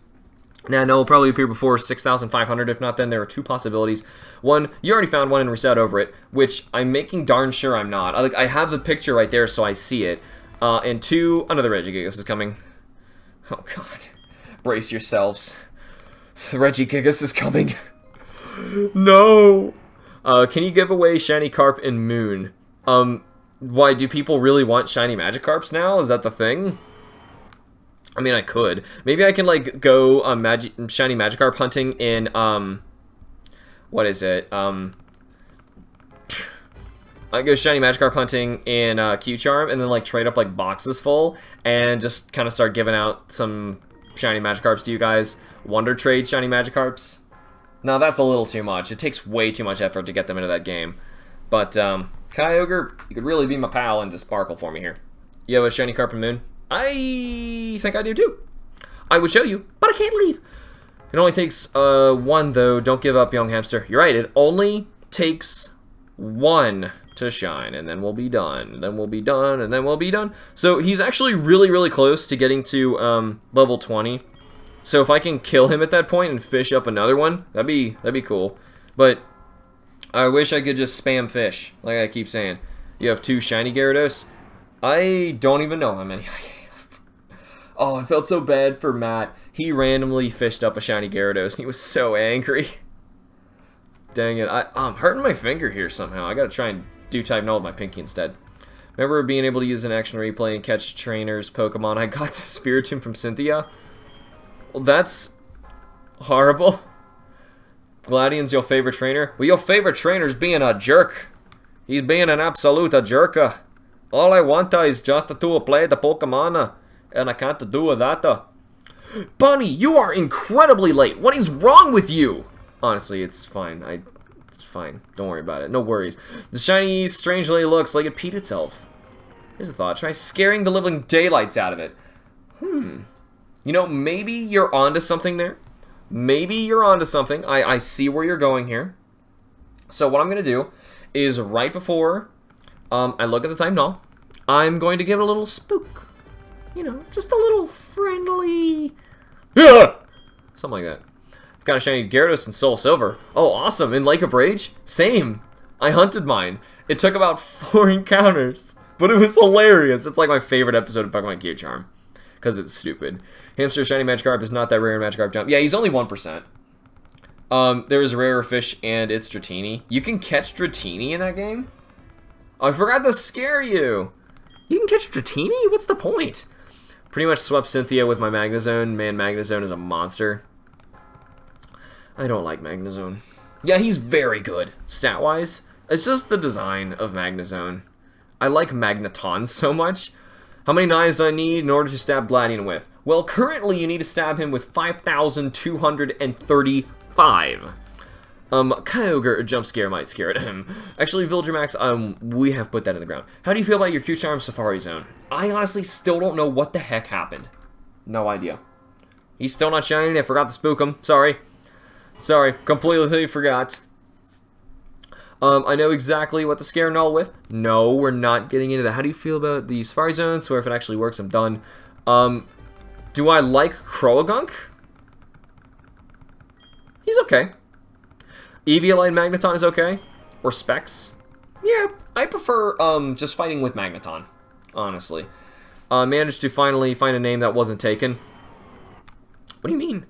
Nah, no, will probably appear before 6,500. If not, then there are two possibilities. One, you already found one and reset over it, which I'm making darn sure I'm not. I have the picture right there, so I see it. And two, another Regigigas is coming. Oh, God. Brace yourselves. The Regigigas is coming. No! Can you give away Shiny Carp and Moon? Why, do people really want Shiny Magikarps now? Is that the thing? I mean, I could. Maybe I can, like, go Shiny Magikarp hunting in, what is it? I go Shiny Magikarp hunting in Q-Charm and then, like, trade up, like, boxes full and just kind of start giving out some Shiny Magikarps to you guys. Wonder Trade Shiny Magikarps. Now, that's a little too much. It takes way too much effort to get them into that game. But, Kyogre, you could really be my pal and just sparkle for me here. You have a Shiny Carp and Moon? I think I do too. I would show you, but I can't leave. It only takes one though. Don't give up, young hamster. You're right. It only takes one to shine, and then we'll be done. And then we'll be done, and then we'll be done. So he's actually really, really close to getting to level 20. So if I can kill him at that point and fish up another one, that'd be cool. But I wish I could just spam fish, like I keep saying. You have 2 shiny Gyarados. I don't even know how many I have. Oh, I felt so bad for Matt. He randomly fished up a shiny Gyarados, and he was so angry. Dang it. I'm hurting my finger here somehow. I gotta try and do type null with my pinky instead. Remember being able to use an action replay and catch trainers Pokemon? I got Spiritomb from Cynthia. Well, that's horrible. Gladian's your favorite trainer? Well, your favorite trainer's being a jerk. He's being an absolute jerk. All I want is just to play the Pokemon, and I can't do that. Bunny, you are incredibly late. What is wrong with you? Honestly, it's fine. It's fine. Don't worry about it. No worries. The shiny strangely looks like it peed itself. Here's a thought. Try scaring the living daylights out of it. You know, maybe you're onto something there. Maybe you're onto something. I see where you're going here. So what I'm going to do is right before I look at the time null, I'm going to give it a little spook. You know, just a little friendly... Yeah! Something like that. Got a shiny Gyarados and Soul Silver. Oh, awesome. In Lake of Rage? Same. I hunted mine. It took about 4 encounters. But it was hilarious. It's like my favorite episode of Pokemon Q-Charm. Because it's stupid. Hamster shiny Magikarp is not that rare in Magikarp Jump. Yeah, he's only 1%. There is a rarer fish, and it's Dratini. You can catch Dratini in that game? Oh, I forgot to scare you. You can catch Dratini? What's the point? Pretty much swept Cynthia with my Magnezone. Man, Magnezone is a monster. I don't like Magnezone. Yeah, he's very good, stat-wise. It's just the design of Magnezone. I like Magneton so much. How many knives do I need in order to stab Gladian with? Well, currently you need to stab him with 5,235. Kyogre Jump Scare might scare at him. Actually, Villager Max, we have put that in the ground. How do you feel about your Q-Charm Safari Zone? I honestly still don't know what the heck happened. No idea. He's still not shining. I forgot to spook him. Sorry. Sorry. Completely forgot. I know exactly what to scare Null with. No, we're not getting into that. How do you feel about the Safari Zone? Swear if it actually works, I'm done. Do I like Croagunk? He's okay. Eviolite Magneton is okay. Or Specs. Yeah, I prefer just fighting with Magneton, honestly. Managed to finally find a name that wasn't taken. What do you mean?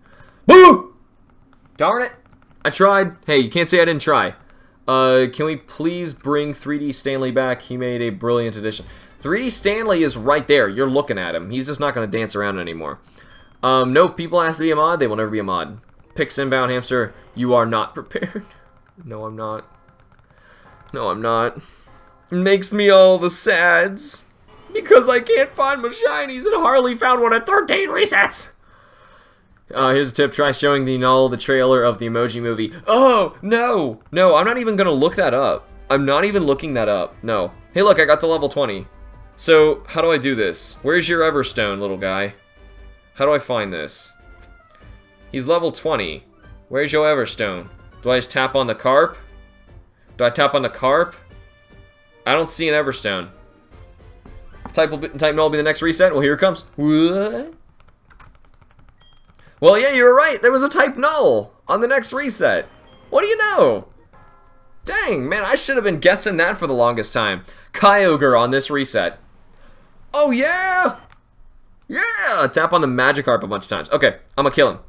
Boo! Darn it! I tried. Hey, you can't say I didn't try. Can we please bring 3D Stanley back? He made a brilliant addition. 3D Stanley is right there. You're looking at him. He's just not going to dance around anymore. No, people ask to be a mod. They will never be a mod. Pick Simbound Hamster. You are not prepared. No, I'm not. No, I'm not. Makes me all the sads. Because I can't find my shinies and Harley found one at 13 resets. Here's a tip. Try showing the Null the trailer of the Emoji Movie. Oh, no. No, I'm not even going to look that up. I'm not even looking that up. No. Hey, look, I got to level 20. So, how do I do this? Where's your Everstone, little guy? How do I find this? He's level 20. Where's your Everstone? Do I just tap on the carp? Do I tap on the carp? I don't see an Everstone. Type Null will be the next reset. Well, here it comes. What? Well, yeah, you were right. There was a type Null on the next reset. What do you know? Dang, man, I should have been guessing that for the longest time. Kyogre on this reset. Oh, yeah! Yeah! Tap on the Magikarp a bunch of times. Okay, I'm gonna kill him.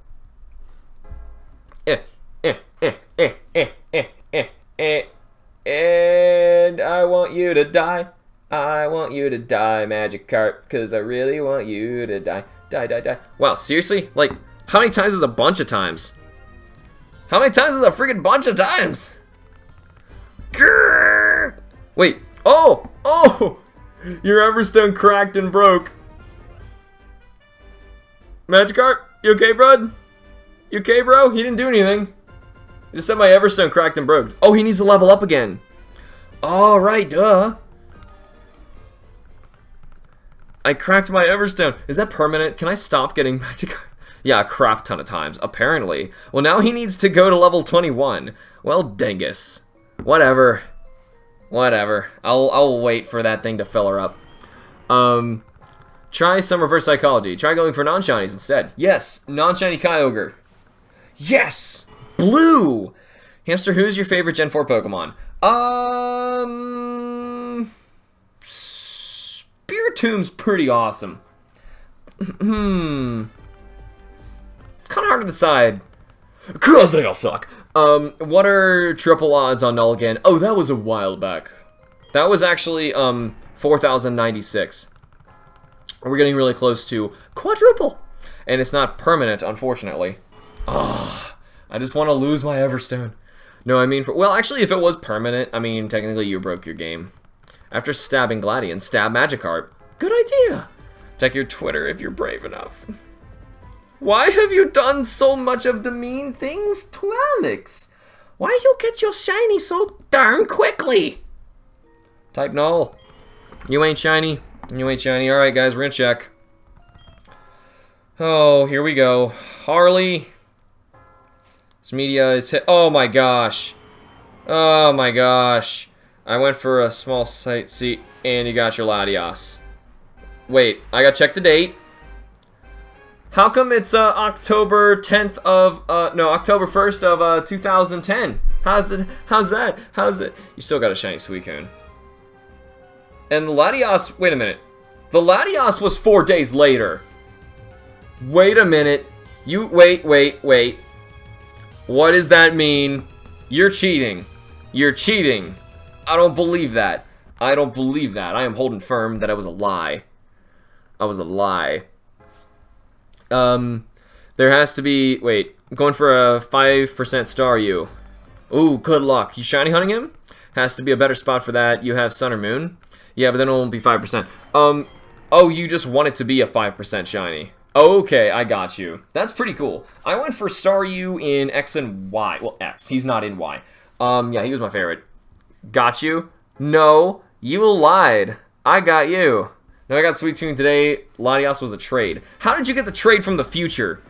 And I want you to die. I want you to die, Magikarp, because I really want you to die. Die, die, die. Wow, seriously? Like, how many times is a bunch of times? How many times is a freaking bunch of times? Grrr! Wait. Oh! Oh! Your Everstone cracked and broke. Magikarp, you okay, bud? You okay, bro? He didn't do anything. He just said my Everstone cracked and broke. Oh, he needs to level up again. All right, duh. I cracked my Everstone. Is that permanent? Can I stop getting Magikarp? Yeah, a crap ton of times, apparently. Well, now he needs to go to level 21. Well, dingus. Whatever. Whatever. I'll wait for that thing to fill her up. Try some reverse psychology. Try going for non-shinies instead. Yes, non-shiny Kyogre. Yes! Blue! Hamster, who's your favorite Gen 4 Pokemon? Spiritom's pretty awesome. Kind of hard to decide. Cause they all suck. What are triple odds on Null again? Oh, that was a while back. That was actually 4,096. We're getting really close to quadruple, and it's not permanent, unfortunately. Ah, I just want to lose my Everstone. No, I mean, well, actually, if it was permanent, I mean, technically you broke your game. After stabbing Gladion, stab Magikarp. Good idea. Check your Twitter if you're brave enough. Why have you done so much of the mean things to Alex? Why you get your shiny so darn quickly? Type Null. You ain't shiny. You ain't shiny. Alright, guys, we're gonna check. Oh, here we go. Harley. This media is hit. Oh my gosh. Oh my gosh. I went for a small sight seat, and you got your Latios. Wait, I gotta check the date. How come it's October 10th of no, October 1st of 2010? How's that? How's it? You still got a shiny Suicune. And the Latios, wait a minute. The Latios was 4 days later. Wait a minute. You wait. What does that mean? You're cheating. You're cheating. I don't believe that. I don't believe that. I am holding firm that it was a lie. I was a lie. There has to be, wait, I'm going for a 5% star you. Ooh, good luck. You shiny hunting him? Has to be a better spot for that. You have Sun or Moon? Yeah, but then it won't be 5%. Oh, you just want it to be a 5% shiny. Okay, I got you. That's pretty cool. I went for Staryu in X and Y. Well, X. He's not in Y. Yeah, he was my favorite. Got you? No, you lied. I got you. No, I got Suicune today. Latios was a trade. How did you get the trade from the future?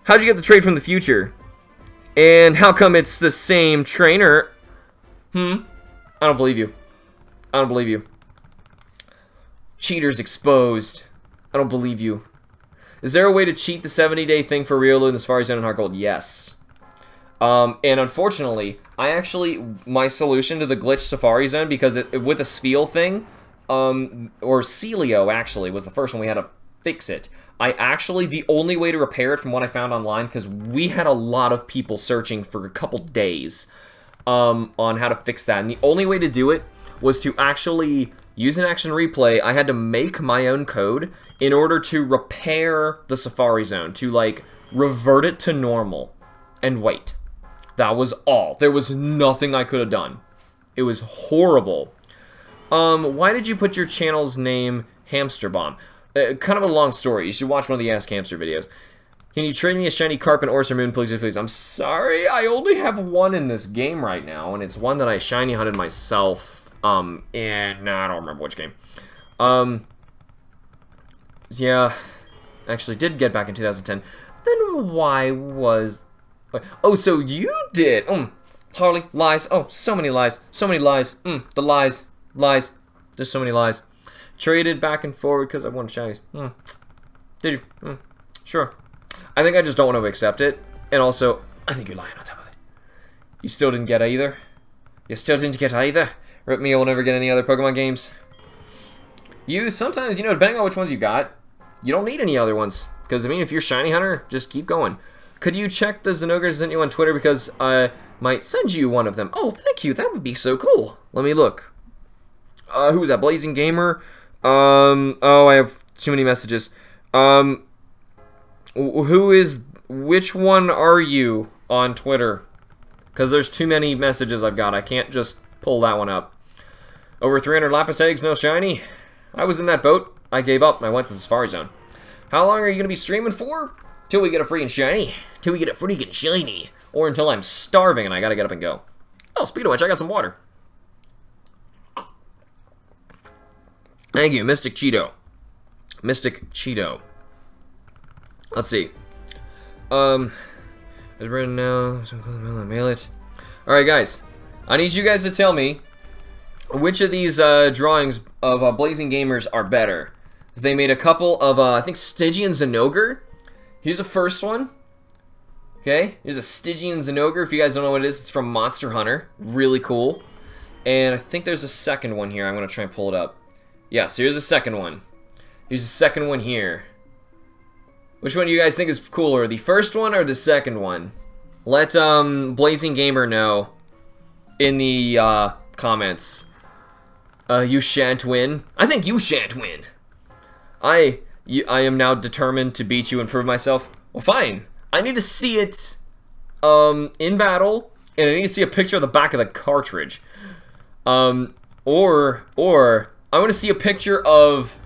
How'd you get the trade from the future? And how come it's the same trainer? I don't believe you. I don't believe you. Cheaters exposed. I don't believe you. Is there a way to cheat the 70-day thing for Riolu in the Safari Zone and Heart Gold? Yes. And unfortunately, my solution to the glitch Safari Zone, because with the Spheal thing, or Celio actually, was the first one we had to fix it. The only way to repair it from what I found online, because we had a lot of people searching for a couple days on how to fix that, and the only way to do it was to actually use an action replay. I had to make my own code in order to repair the Safari Zone, to like revert it to normal and wait. That was all. There was nothing I could have done. It was horrible. Why did you put your channel's name HamsterBomb? Kind of a long story. You should watch one of the Ask Hamster videos. Can you trade me a shiny Carp and Orsa Moon, please, please? I'm sorry, I only have one in this game right now, and it's one that I shiny hunted myself. And no, I don't remember which game. Yeah, actually did get back in 2010. Then why was... Oh, so you did. Harley, lies. Oh, so many lies. So many lies. The lies. Lies. There's so many lies. Traded back and forward because I wanted shinies. Did you? Sure. I think I just don't want to accept it. And also, I think you're lying on top of it. You still didn't get either? You still didn't get either? Rip me, you'll never get any other Pokemon games. You, sometimes, you know, depending on which ones you got, you don't need any other ones. Because, I mean, if you're Shiny Hunter, just keep going. Could you check the Zenogre sent you on Twitter because I might send you one of them? Oh, thank you. That would be so cool. Let me look. Who was that? Blazing Gamer? Oh, I have too many messages. Which one are you on Twitter? Because there's too many messages I've got. I can't just pull that one up. Over 300 Lapis eggs, no shiny. I was in that boat. I gave up. I went to the Safari Zone. How long are you going to be streaming for? Till we get a freaking shiny. Till we get a freaking shiny. Or until I'm starving and I got to get up and go. Oh, speaking of which, I got some water. Thank you, Mystic Cheeto. Mystic Cheeto. Let's see. It's written now. Mail it. Alright, guys. I need you guys to tell me which of these drawings of Blazing Gamers are better. They made a couple of, I think, Stygian Zenogre. Here's the first one. Okay, here's a Stygian Zenogre. If you guys don't know what it is, it's from Monster Hunter. Really cool. And I think there's a second one here. I'm going to try and pull it up. Yeah, so here's the second one. Here's the second one here. Which one do you guys think is cooler, the first one or the second one? Let Blazing Gamer know in the comments. You shan't win. I think you shan't win. I am now determined to beat you and prove myself. Well, fine. I need to see it in battle, and I need to see a picture of the back of the cartridge. Or I want to see a picture of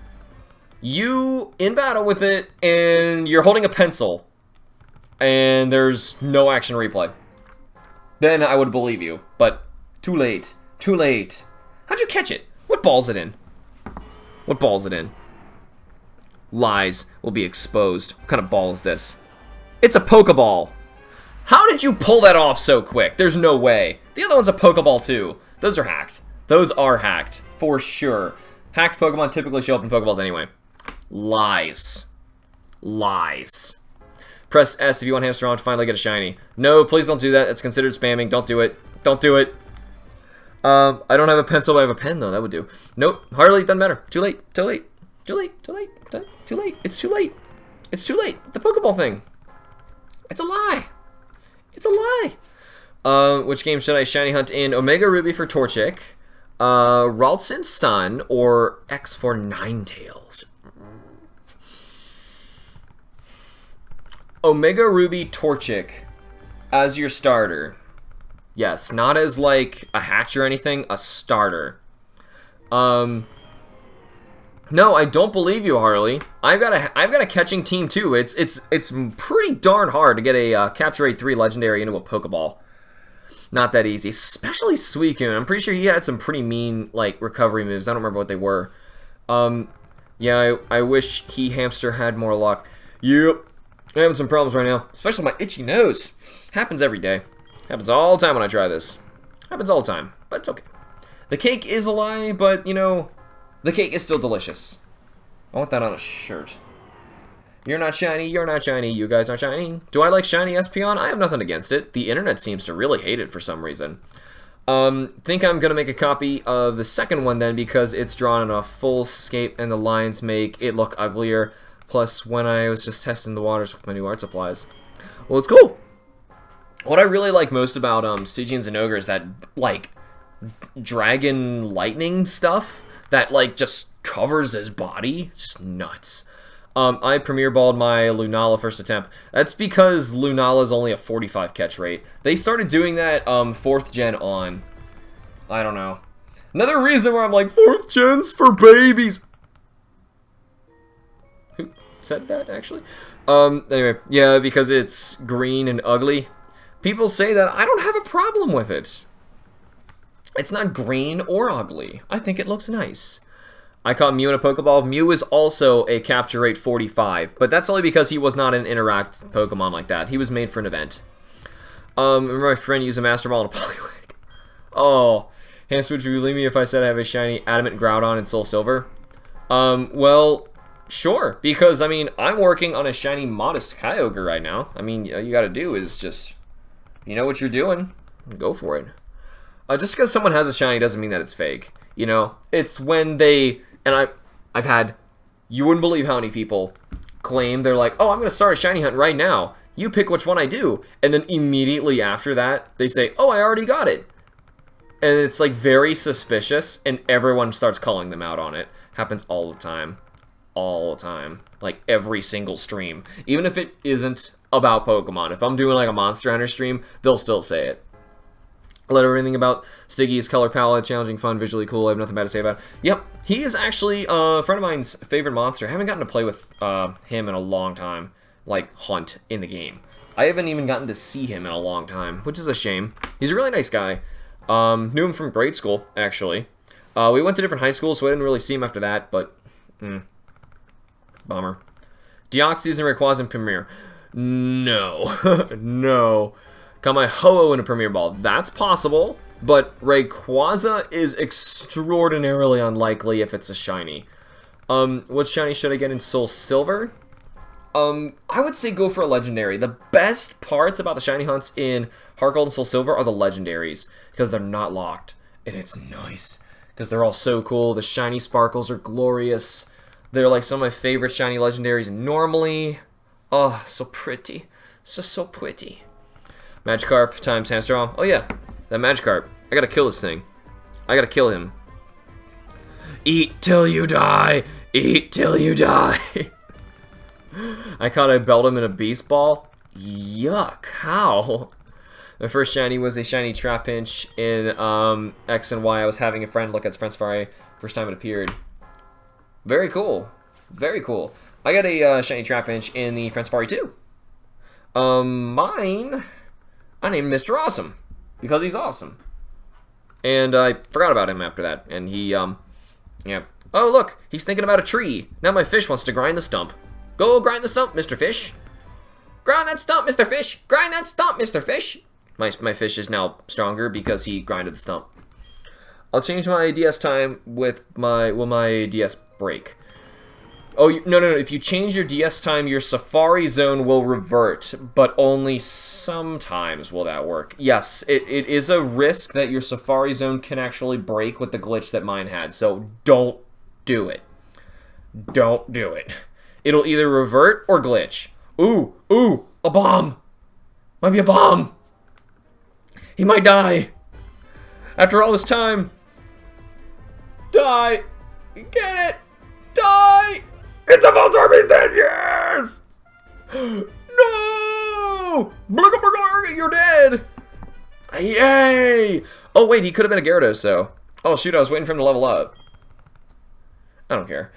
you in battle with it, and you're holding a pencil, and there's no action replay. Then I would believe you, but too late. Too late. How'd you catch it? What ball's it in? What ball's it in? Lies will be exposed. What kind of ball is this? It's a Pokeball. How did you pull that off so quick? There's no way. The other one's a Pokeball too. Those are hacked. Those are hacked. For sure. Hacked Pokemon typically show up in Pokeballs anyway. Lies. Lies. Press S if you want HamsterBomb to finally get a shiny. No, please don't do that. It's considered spamming. Don't do it. Don't do it. I don't have a pencil, but I have a pen, though. That would do. Nope. Harley, doesn't matter. Too late. Too late. Too late. Too late. Too late. It's too late. It's too late. The Pokeball thing. It's a lie. It's a lie. Which game should I shiny hunt in? Omega Ruby for Torchic, Ralston's Sun, or X for Ninetales? Omega Ruby Torchic as your starter. Yes, not as like a hatch or anything, a starter. No, I don't believe you, Harley. I've got a catching team too. It's pretty darn hard to get a Capture Rate 3 legendary into a Pokeball. Not that easy, especially Suicune. I'm pretty sure he had some pretty mean like recovery moves. I don't remember what they were. Yeah, I wish Hamster had more luck. Yep, I'm having some problems right now, especially my itchy nose. Happens every day. Happens all the time when I try this. Happens all the time, but it's okay. The cake is a lie, but you know, the cake is still delicious. I want that on a shirt. You're not shiny, you're not shiny, you guys aren't shiny. Do I like shiny Espeon? I have nothing against it. The internet seems to really hate it for some reason. Think I'm gonna make a copy of the second one then because it's drawn on a full scape and the lines make it look uglier. Plus, when I was just testing the waters with my new art supplies. Well, it's cool. What I really like most about Stygian Zenogre is that, like, dragon lightning stuff that, like, just covers his body. It's just nuts. I Premier Balled my Lunala first attempt. That's because Lunala is only a 45 catch rate. They started doing that 4th gen on. I don't know. Another reason where I'm like, 4th gens for babies. Who said that, actually? Anyway, yeah, because it's green and ugly. People say that I don't have a problem with it. It's not green or ugly. I think it looks nice. I caught Mew in a Pokeball. Mew is also a capture rate 45, but that's only because he was not an interact Pokemon like that. He was made for an event. Remember my friend used a Master Ball and a Poliwag. Oh, Hans, would you believe me if I said I have a shiny Adamant Groudon and Soul Silver? Well, sure, because, I mean, I'm working on a shiny Modest Kyogre right now. I mean, all you gotta do is just, you know what you're doing, go for it. Just because someone has a shiny doesn't mean that it's fake, you know? It's when they, and I've had, you wouldn't believe how many people claim they're like, oh, I'm gonna start a shiny hunt right now. You pick which one I do. And then immediately after that, they say, oh, I already got it. And it's like very suspicious, and everyone starts calling them out on it. Happens all the time. All the time. Like every single stream. Even if it isn't about Pokemon. If I'm doing like a Monster Hunter stream, they'll still say it. I love everything about Stiggy's color palette, challenging, fun, visually cool. I have nothing bad to say about it. Yep, he is actually a friend of mine's favorite monster. I haven't gotten to play with him in a long time. Like, hunt in the game. I haven't even gotten to see him in a long time, which is a shame. He's a really nice guy. Knew him from grade school, actually. We went to different high schools, so I didn't really see him after that, but, bummer. Deoxys and Rayquaza in Premier. No. No. Got my Ho-Oh in a Premier Ball. That's possible, but Rayquaza is extraordinarily unlikely if it's a shiny. What shiny should I get in Soul Silver? I would say go for a legendary. The best parts about the shiny hunts in Heart Gold and Soul Silver are the legendaries, because they're not locked, and it's nice, because they're all so cool. The shiny sparkles are glorious. They're like some of my favorite shiny legendaries normally. Oh, so pretty. So pretty. Magikarp times HamsterBomb. Oh yeah, that Magikarp. I gotta kill this thing. I gotta kill him. Eat till you die. Eat till you die. I caught a Beldum in a Beast Ball. Yuck, how? My first shiny was a shiny Trapinch in X and Y. I was having a friend look at Friendsafari first time it appeared. Very cool. Very cool. I got a shiny Trapinch in the Friendsafari too. Mine, I named Mr. Awesome because he's awesome. And I forgot about him after that. And he, yeah. Oh, look, he's thinking about a tree. Now my fish wants to grind the stump. Go grind the stump, Mr. Fish. Grind that stump, Mr. Fish. Grind that stump, Mr. Fish. My fish is now stronger because he grinded the stump. I'll change my DS time with my, will my DS break? Oh, no. If you change your DS time, your Safari Zone will revert, but only sometimes will that work. Yes, it is a risk that your Safari Zone can actually break with the glitch that mine had, so don't do it. Don't do it. It'll either revert or glitch. Ooh, a bomb. Might be a bomb. He might die. After all this time. Die. Get it. Die. It's a Voltorb. He's dead. Yes. No. You're dead. Yay. Oh, wait. He could have been a Gyarados, though. Oh, shoot. I was waiting for him to level up. I don't care.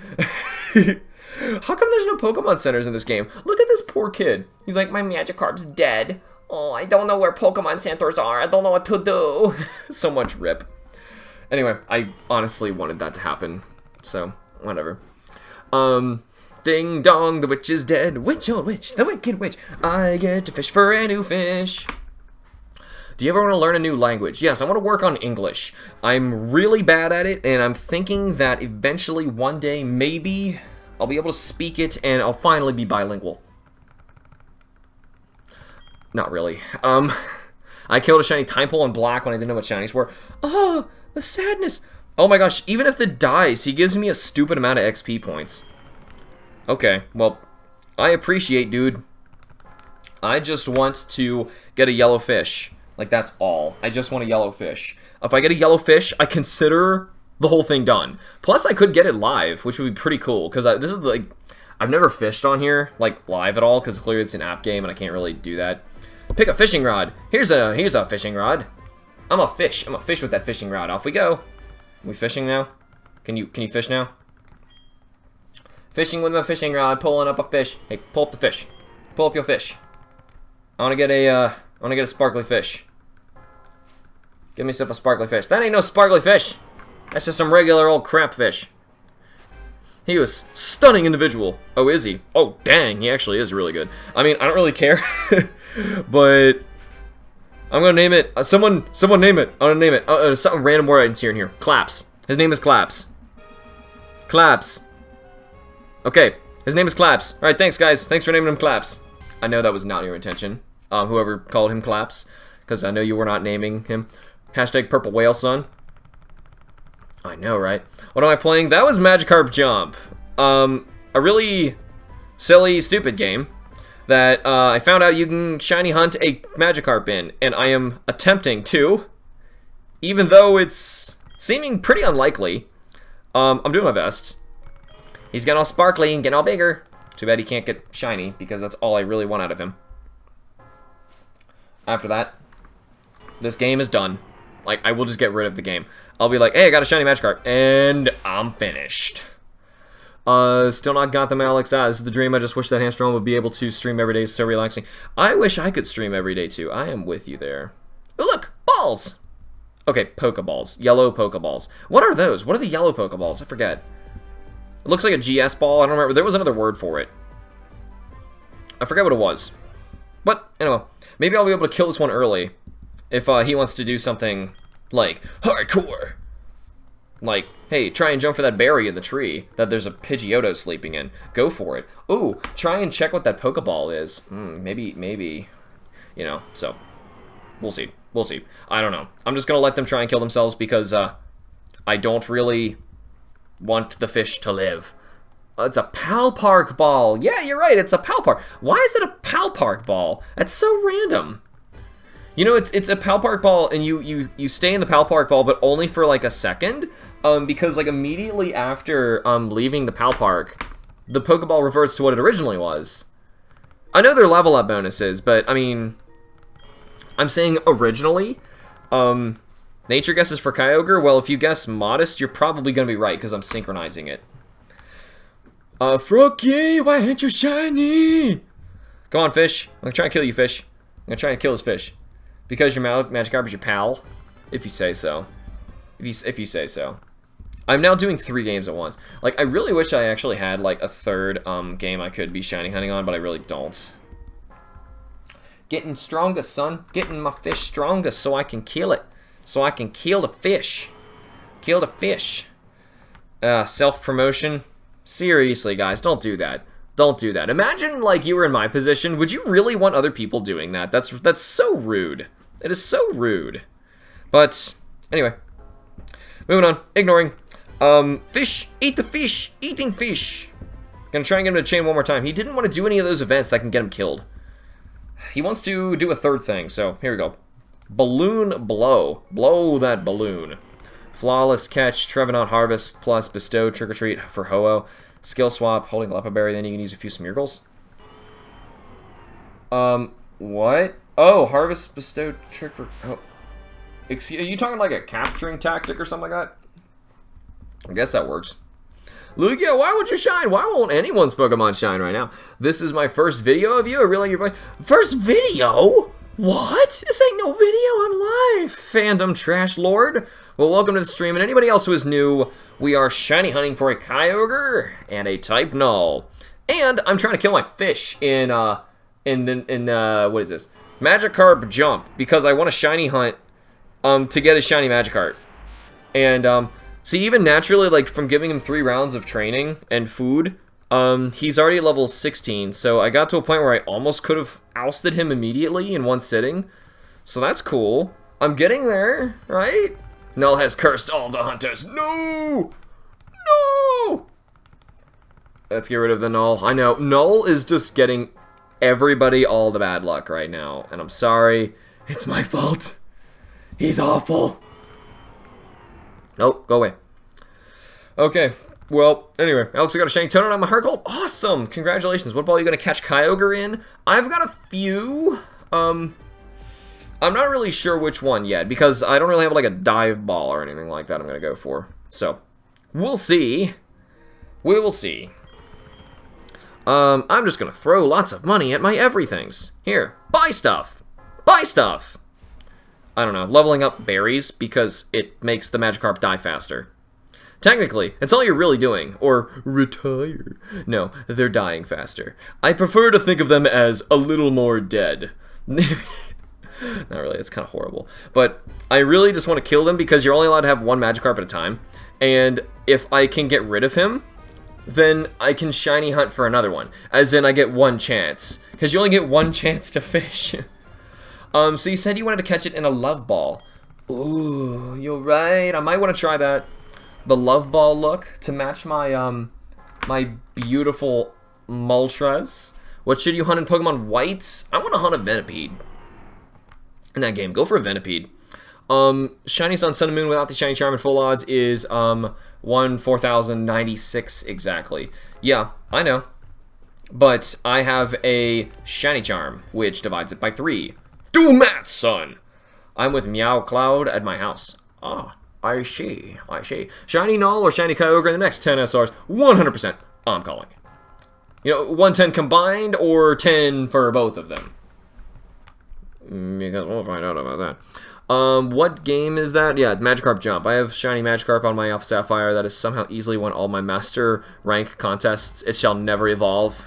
How come there's no Pokemon centers in this game? Look at this poor kid. He's like, my Magikarp's dead. Oh, I don't know where Pokemon centers are. I don't know what to do. So much rip. Anyway, I honestly wanted that to happen. So, whatever. Ding dong, the witch is dead. Witch, oh witch, the wicked witch. I get to fish for a new fish. Do you ever want to learn a new language? Yes, I want to work on English. I'm really bad at it, and I'm thinking that eventually one day, maybe, I'll be able to speak it, and I'll finally be bilingual. Not really. I killed a shiny Tympole in black when I didn't know what shinies were. Oh, the sadness. Oh my gosh, even if it dies, he gives me a stupid amount of XP points. Okay, well, I appreciate, dude. I just want to get a yellow fish. Like, that's all. I just want a yellow fish. If I get a yellow fish, I consider the whole thing done. Plus, I could get it live, which would be pretty cool. Because this is, like, I've never fished on here, like, live at all. Because clearly it's an app game, and I can't really do that. Pick a fishing rod. Here's a fishing rod. I'm a fish. I'm a fish with that fishing rod. Off we go. Are we fishing now? Can you fish now? Fishing with my fishing rod, pulling up a fish. Hey, pull up the fish. Pull up your fish. I wanna get a sparkly fish. Give me a sparkly fish. That ain't no sparkly fish. That's just some regular old crap fish. He was stunning individual. Oh, is he? Oh, dang, he actually is really good. I mean, I don't really care, but I'm gonna name it. Someone name it. I'm gonna name it. Something random word I didn't see in here. Claps. His name is Claps. Claps. Okay, his name is Claps. All right, thanks, guys. Thanks for naming him Claps. I know that was not your intention. Whoever called him Claps, because I know you were not naming him. Hashtag Purple Whale Son. I know, right? What am I playing? That was Magikarp Jump. A really silly, stupid game that I found out you can shiny hunt a Magikarp in, and I am attempting to, even though it's seeming pretty unlikely. I'm doing my best. He's getting all sparkly and getting all bigger. Too bad he can't get shiny, because that's all I really want out of him. After that, this game is done. Like, I will just get rid of the game. I'll be like, hey, I got a shiny Magikarp, and I'm finished. Still not got them, Alex. This is the dream. I just wish that HamsterBomb would be able to stream every day. It's so relaxing. I wish I could stream every day, too. I am with you there. Oh, look, balls. Okay, Pokeballs. Yellow Pokeballs. What are those? What are the yellow Pokeballs? I forget. It looks like a GS ball. I don't remember. There was another word for it. I forget what it was. But, anyway, maybe I'll be able to kill this one early if he wants to do something like hardcore. Like, hey, try and jump for that berry in the tree that there's a Pidgeotto sleeping in. Go for it. Ooh, try and check what that Pokeball is. Maybe, you know, so we'll see. We'll see. I don't know. I'm just going to let them try and kill themselves because I don't really want the fish to live. It's a Palpark ball. Yeah, you're right. It's a Palpark. Why is it a Palpark ball? That's so random. You know, it's a Palpark ball, and you stay in the Palpark ball, but only for like a second, because like immediately after leaving the Palpark, the Pokeball reverts to what it originally was. I know they're level up bonuses, but I mean, I'm saying originally. Nature guesses for Kyogre. Well, if you guess modest, you're probably gonna be right because I'm synchronizing it. Froggy, why ain't you shiny? Come on, fish. I'm gonna try and kill you, fish. I'm gonna try and kill this fish. Because your Magikarp is your pal, if you say so. If you say so. I'm now doing 3 games at once. Like, I really wish I actually had, like, a third game I could be shiny hunting on, but I really don't. Getting stronger, son. Getting my fish stronger so I can kill it. So I can kill the fish. Kill the fish. Self-promotion. Seriously, guys, don't do that. Don't do that. Imagine, like, you were in my position. Would you really want other people doing that? That's so rude. It is so rude. But, anyway. Moving on. Ignoring. Fish. Eat the fish. Eating fish. Gonna try and get him to chain one more time. He didn't want to do any of those events that can get him killed. He wants to do a third thing, so here we go. Balloon blow. Blow that balloon. Flawless catch. Trevenant harvest plus bestow trick or treat for Ho-Oh. Skill swap, holding the Lepa Berry, then you can use a few Smeargles. What? Oh, harvest, bestow, trick, oh. Are you talking like a capturing tactic or something like that? I guess that works. Lugia, why would you shine? Why won't anyone's Pokemon shine right now? This is my first video of you. I really like your voice. First video? What? This ain't no video. I'm live. Fandom trash lord. Well, welcome to the stream, and anybody else who is new, we are shiny hunting for a Kyogre and a type Null. And I'm trying to kill my fish in what is this? Magikarp Jump, because I want to shiny hunt to get a shiny Magikarp. And see, even naturally, like from giving him 3 rounds of training and food, he's already at level 16. So I got to a point where I almost could have ousted him immediately in one sitting. So that's cool. I'm getting there, right? Null has cursed all the hunters. No! No! Let's get rid of the Null. I know. Null is just getting everybody all the bad luck right now. And I'm sorry. It's my fault. He's awful. Nope, go away. Okay. Well, anyway. Alex, I got a shiny Toad on my heart gold. Awesome! Congratulations. What ball are you going to catch Kyogre in? I've got a few. I'm not really sure which one yet, because I don't really have like a dive ball or anything like that I'm going to go for. So, we'll see. We will see. I'm just going to throw lots of money at my everythings. Here, buy stuff. Buy stuff. I don't know, leveling up berries because it makes the Magikarp die faster. Technically, it's all you're really doing, or retire. No, they're dying faster. I prefer to think of them as a little more dead. Not really, it's kind of horrible. But I really just want to kill them because you're only allowed to have one Magikarp at a time. And if I can get rid of him, then I can shiny hunt for another one. As in, I get one chance. Because you only get one chance to fish. So you said you wanted to catch it in a love ball. Ooh, you're right. I might want to try that. The love ball look to match my, my beautiful Moltres. What should you hunt in Pokemon White? I want to hunt a Venipede. In that game, go for a Venipede. Shinies on Sun and Moon without the Shiny Charm and full odds is 1,4096 exactly. Yeah, I know. But I have a Shiny Charm, which divides it by 3. Do math, son! I'm with Meow Cloud at my house. Ah, I see, I see. Shiny Null or Shiny Kyogre in the next 10 SRs, 100% I'm calling. You know, 110 combined or 10 for both of them? Because we'll find out about that. What game is that? Yeah, Magikarp Jump. I have Shiny Magikarp on my Alpha Sapphire that has somehow easily won all my Master Rank contests. It shall never evolve.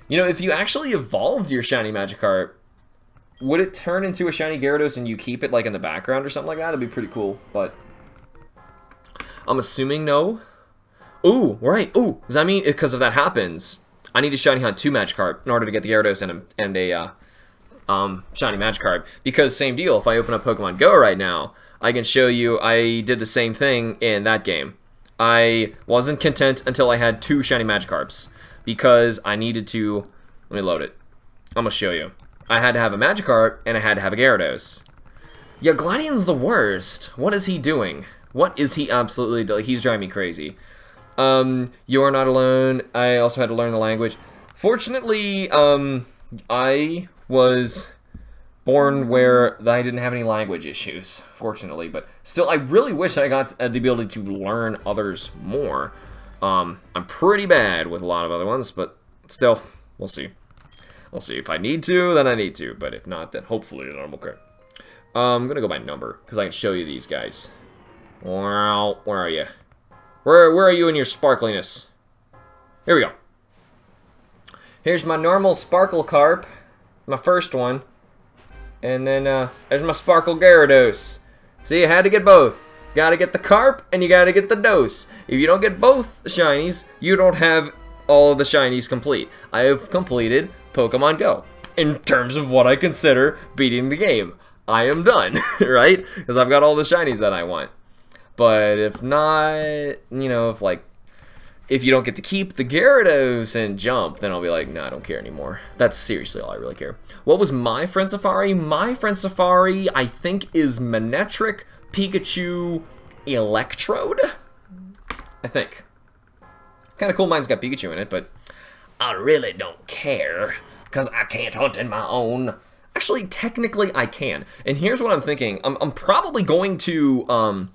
You know, if you actually evolved your Shiny Magikarp, would it turn into a Shiny Gyarados and you keep it, like, in the background or something like that? That'd be pretty cool, but I'm assuming no. Ooh, right. Ooh, does that mean, because if that happens, I need to Shiny Hunt 2 Magikarp in order to get the Gyarados and a Shiny Magikarp, because same deal, if I open up Pokemon Go right now, I can show you I did the same thing in that game. I wasn't content until I had 2 Shiny Magikarps, because I needed to, let me load it, I'm gonna show you. I had to have a Magikarp, and I had to have a Gyarados. Yeah, Gladian's the worst. What is he doing? What is he absolutely doing? He's driving me crazy. You are not alone. I also had to learn the language. Fortunately, I was born where I didn't have any language issues, fortunately, but still, I really wish I got the ability to learn others more. I'm pretty bad with a lot of other ones, but still, we'll see. We'll see. If I need to, then I need to, but if not, then hopefully I'm okay. I'm gonna go by number, because I can show you these guys. Well, where are you? Where are you in your sparkliness? Here we go. Here's my normal Sparkle Carp. My first one. And then, there's my Sparkle Gyarados. See, I had to get both. Gotta get the Carp, and you gotta get the Dose. If you don't get both shinies, you don't have all of the shinies complete. I have completed Pokemon Go. In terms of what I consider beating the game. I am done, right? Because I've got all the shinies that I want. But if not, you know, if you don't get to keep the Gyarados and Jump, then I'll be like, nah, I don't care anymore. That's seriously all I really care. What was my friend Safari? My friend Safari, I think, is Manectric, Pikachu, Electrode? I think. Kind of cool mine's got Pikachu in it, but I really don't care, because I can't hunt in my own. Actually, technically, I can. And here's what I'm thinking. I'm probably going to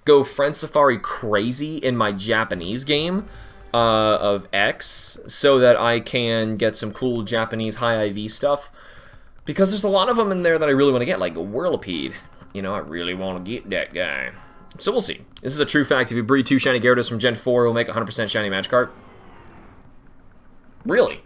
go Friend Safari crazy in my Japanese game of X, so that I can get some cool Japanese high IV stuff. Because there's a lot of them in there that I really want to get, like a Whirlipede. You know, I really want to get that guy. So we'll see. This is a true fact. If you breed 2 Shiny Gyarados from Gen 4, it will make 100% Shiny Magikarp. Really?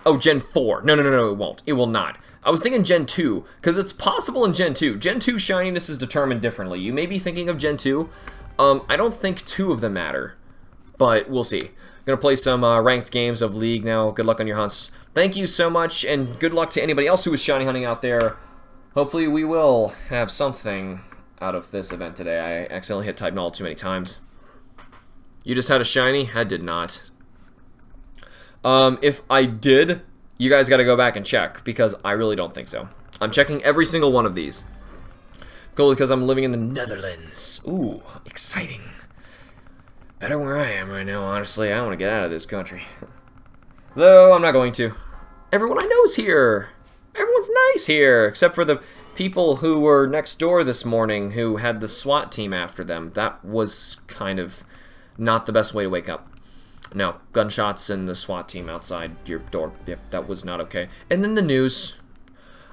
Oh, Gen 4. No, it won't. It will not. I was thinking Gen 2, because it's possible in Gen 2. Gen 2 shininess is determined differently. You may be thinking of Gen 2. I don't think 2 of them matter, but we'll see. I'm going to play some ranked games of League now. Good luck on your hunts. Thank you so much, and good luck to anybody else who is shiny hunting out there. Hopefully we will have something out of this event today. I accidentally hit type null too many times. You just had a shiny? I did not. If I did, you guys got to go back and check, because I really don't think so. I'm checking every single one of these. Cool, because I'm living in the Netherlands. Ooh, exciting. Better where I am right now, honestly. I want to get out of this country. Though, I'm not going to. Everyone I know is here. Everyone's nice here, except for the people who were next door this morning who had the SWAT team after them. That was kind of not the best way to wake up. No, gunshots and the SWAT team outside your door. Yep, that was not okay. And then the news.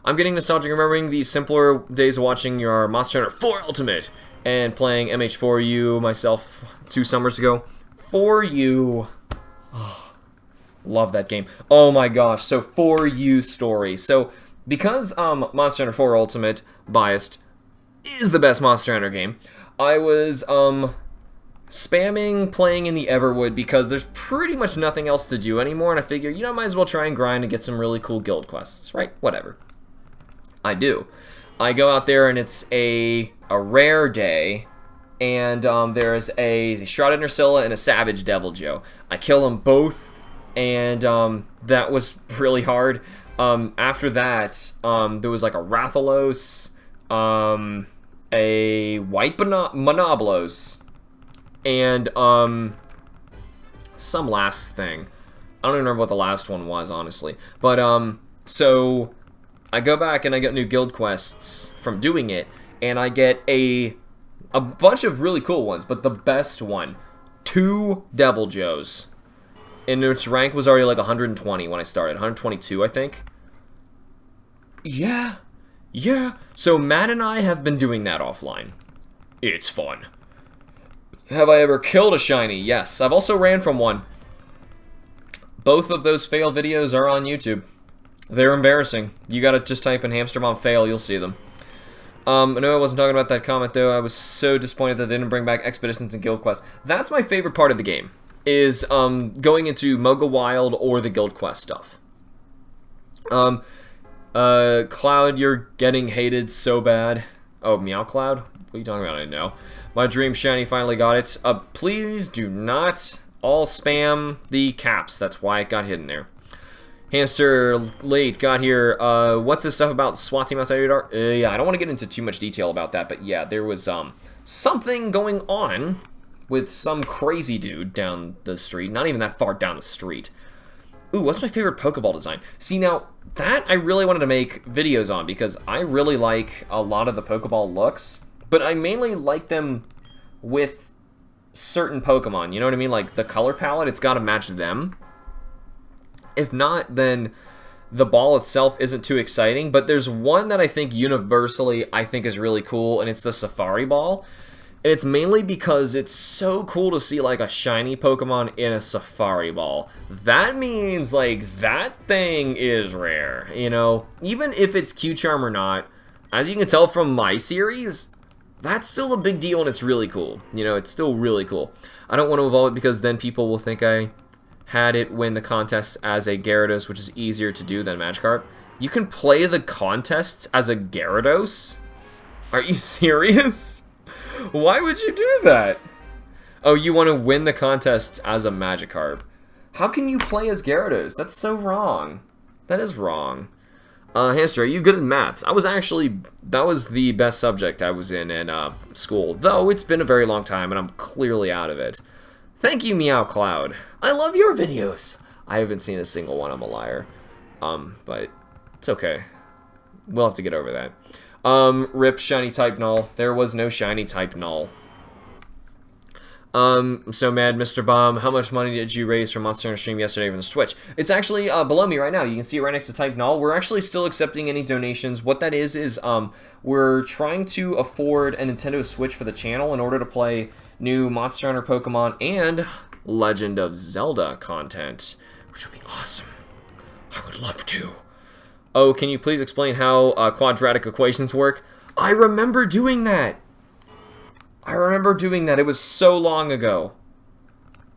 I'm getting nostalgic remembering the simpler days of watching your Monster Hunter 4 Ultimate and playing MH4U myself 2 summers ago. 4U. Oh, love that game. Oh my gosh, so 4U story. So, because Monster Hunter 4 Ultimate, biased, is the best Monster Hunter game, I was spamming playing in the Everwood because there's pretty much nothing else to do anymore, and I figure, you know, might as well try and grind and get some really cool guild quests, right? Whatever. I do. I go out there and it's a rare day, and there's a Shrouded Nursilla and a Savage Deviljho. I kill them both, and that was really hard. After that, there was like a Rathalos, a White Monoblos, and some last thing. I don't even remember what the last one was, honestly. But so I go back and I get new guild quests from doing it, and I get a bunch of really cool ones, but the best one, 2 Deviljhos. And its rank was already like 120 when I started, 122 I think. Yeah. So Matt and I have been doing that offline. It's fun. Have I ever killed a shiny? Yes. I've also ran from one. Both of those fail videos are on YouTube. They're embarrassing. You gotta just type in HamsterBomb fail, you'll see them. I know I wasn't talking about that comment though. I was so disappointed that they didn't bring back expeditions and guild quests. That's my favorite part of the game, is going into Moga Wild or the guild quest stuff. Cloud, you're getting hated so bad. Oh, Meow Cloud? What are you talking about? I didn't know. My dream shiny finally got it. Please do not all spam the caps. That's why it got hidden there. Hamster late got here. What's this stuff about SWAT team outside your door? Yeah, I don't want to get into too much detail about that, but yeah, there was something going on with some crazy dude down the street. Not even that far down the street. Ooh, what's my favorite Pokeball design? See, now, that I really wanted to make videos on because I really like a lot of the Pokeball looks, but I mainly like them with certain Pokemon, you know what I mean? Like, the color palette, it's got to match them. If not, then the ball itself isn't too exciting, but there's one that I think universally I think is really cool, and it's the Safari Ball. And it's mainly because it's so cool to see, like, a shiny Pokemon in a Safari Ball. That means, like, that thing is rare, you know? Even if it's Q-Charm or not, as you can tell from my series, that's still a big deal and it's really cool. You know, it's still really cool. I don't want to evolve it because then people will think I had it win the contest as a Gyarados, which is easier to do than Magikarp. You can play the contests as a Gyarados? Are you serious? Why would you do that? Oh, you want to win the contests as a Magikarp. How can you play as Gyarados? That's so wrong. That is wrong. Hamster, are you good at maths? That was the best subject I was in school. Though, it's been a very long time and I'm clearly out of it. Thank you, Meow Cloud. I love your videos. I haven't seen a single one, I'm a liar. But it's okay. We'll have to get over that. Rip shiny type Null. There was no shiny type Null. I'm so mad, Mr. Bomb. How much money did you raise from Monster Hunter stream yesterday from the Twitch? It's actually below me right now. You can see it right next to type Null. We're actually still accepting any donations. What that is we're trying to afford a Nintendo Switch for the channel in order to play new Monster Hunter, Pokemon, and Legend of Zelda content, which would be awesome. I would love to. Oh, can you please explain how quadratic equations work? I remember doing that. It was so long ago.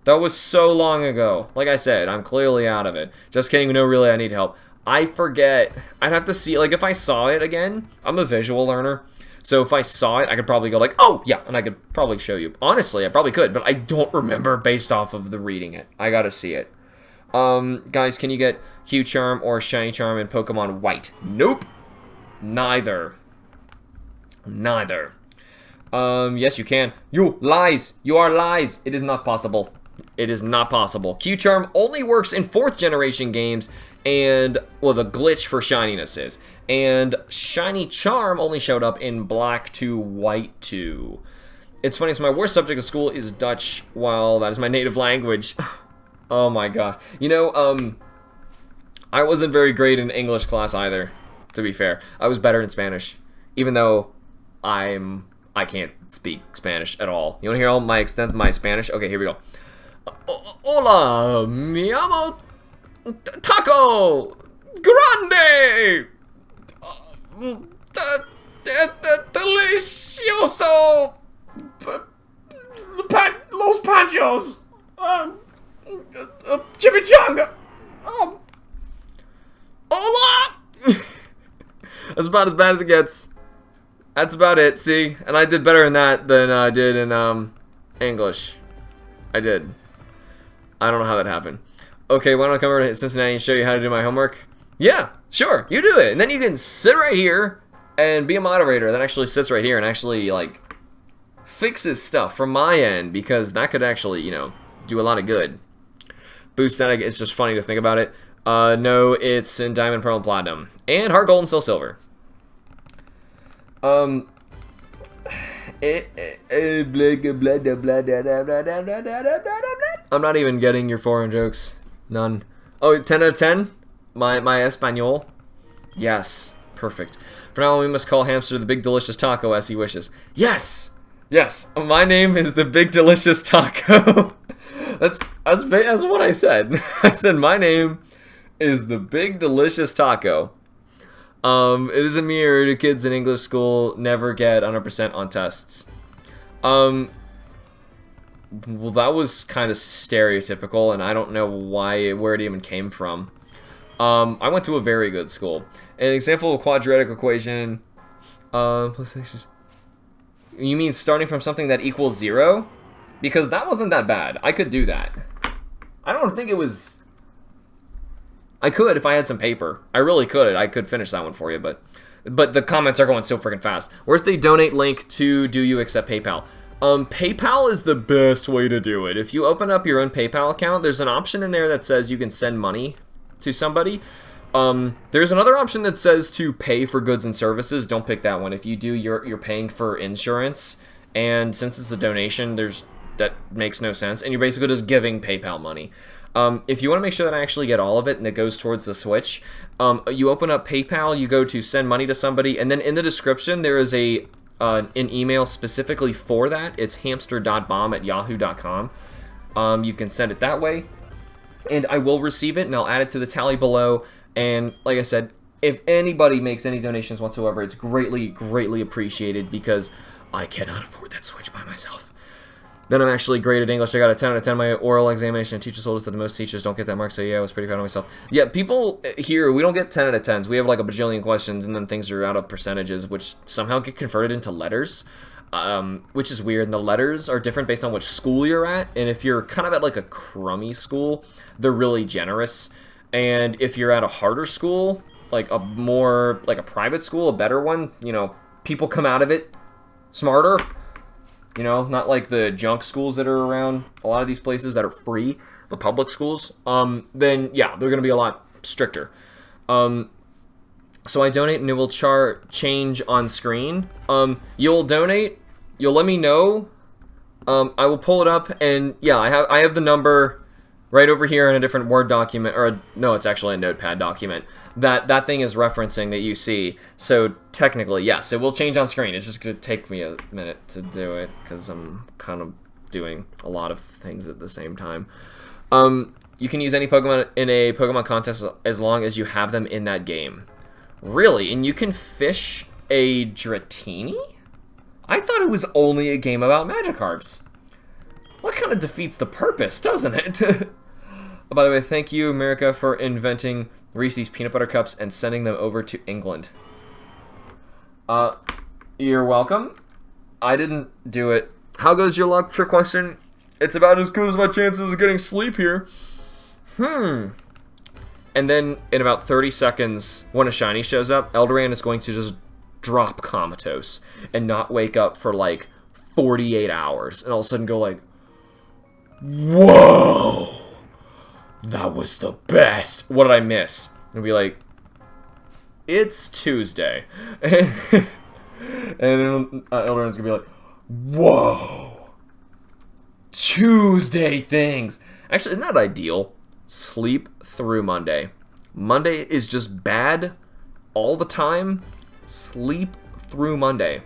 That was so long ago. Like I said, I'm clearly out of it. Just kidding. No, really, I need help. I forget. I'd have to see, like, if I saw it again, I'm a visual learner. So if I saw it, I could probably go like, oh, yeah, and I could probably show you. Honestly, I probably could, but I don't remember based off of the reading it. I gotta see it. Guys, can you get Q-Charm or Shiny Charm in Pokemon White? Nope. Neither. Yes, you can. You lies. You are lies. It is not possible. It is not possible. Q-Charm only works in 4th generation games and, well, the glitch for shininess is. And Shiny Charm only showed up in black to white 2. It's funny, so my worst subject at school is Dutch, while that is my native language. Oh my gosh. You know, I wasn't very great in English class either, to be fair. I was better in Spanish, even though I can't speak Spanish at all. You want to hear all my extent of my Spanish? Okay, here we go. Hola, mi amo Taco Grande. Delicioso. Los Panchos. Chimichanga. Hola. That's about as bad as it gets. That's about it, see? And I did better in that than I did in English. I did. I don't know how that happened. Okay, why don't I come over to Cincinnati and show you how to do my homework? Yeah, sure, you do it. And then you can sit right here and be a moderator that actually sits right here and actually, like, fixes stuff from my end, because that could actually, you know, do a lot of good. Boost that, it's just funny to think about it. No, it's in Diamond, Pearl, and Platinum. And Heart Gold and Soul Silver. I'm not even getting your foreign jokes. None. Oh, 10 out of 10? My Espanol? Yes. Perfect. For now, we must call Hamster the Big Delicious Taco as he wishes. Yes! Yes! My name is the Big Delicious Taco. That's what I said. I said my name is the Big Delicious Taco. It is a mirror to kids in English school never get 100% on tests. Well, that was kind of stereotypical, and I don't know where it even came from. I went to a very good school. An example of a quadratic equation. You mean starting from something that equals 0? Because that wasn't that bad. I could do that. I don't think it was... I could if I had some paper. I really could. I could finish that one for you, but the comments are going so freaking fast. Where's the donate link to Do You Accept PayPal? PayPal is the best way to do it. If you open up your own PayPal account, there's an option in there that says you can send money to somebody. There's another option that says to pay for goods and services. Don't pick that one. If you do, you're paying for insurance, and since it's a donation, that makes no sense, and you're basically just giving PayPal money. If you want to make sure that I actually get all of it and it goes towards the Switch, you open up PayPal, you go to send money to somebody, and then in the description there is an email specifically for that. It's hamster.bomb@yahoo.com. You can send it that way, and I will receive it, and I'll add it to the tally below. And like I said, if anybody makes any donations whatsoever, it's greatly, greatly appreciated, because I cannot afford that Switch by myself. Then I'm actually great at English. I got a 10 out of 10 on my oral examination. Teachers told us that the most teachers don't get that mark, so yeah, I was pretty proud of myself. Yeah, people here, we don't get 10 out of 10s. We have like a bajillion questions, and then things are out of percentages, which somehow get converted into letters, which is weird. And the letters are different based on which school you're at, and if you're kind of at like a crummy school, they're really generous. And if you're at a harder school, like a more, like a private school, a better one, you know, people come out of it smarter. You know, not like the junk schools that are around a lot of these places that are free, the public schools, then yeah, they're going to be a lot stricter. So I donate and it will change on screen. You'll donate, you'll let me know, I will pull it up, and yeah, I have the number right over here in a different Word document, or no, it's actually a Notepad document, that thing is referencing that you see. So technically, yes, it will change on screen. It's just going to take me a minute to do it, because I'm kind of doing a lot of things at the same time. You can use any Pokemon in a Pokemon contest as long as you have them in that game. Really? And you can fish a Dratini? I thought it was only a game about Magikarps. What kind of defeats the purpose, doesn't it? By the way, thank you, America, for inventing Reese's Peanut Butter Cups and sending them over to England. You're welcome. I didn't do it. How goes your luck? Trick question. It's about as good as my chances of getting sleep here. And then, in about 30 seconds, when a shiny shows up, Eldoran is going to just drop comatose and not wake up for, like, 48 hours. And all of a sudden go, like, whoa! That was the best. What did I miss? and be like, it's Tuesday. And Eldoran's gonna be like, whoa, Tuesday things. Actually, isn't that ideal? Sleep through Monday. Monday is just bad all the time. Sleep through Monday.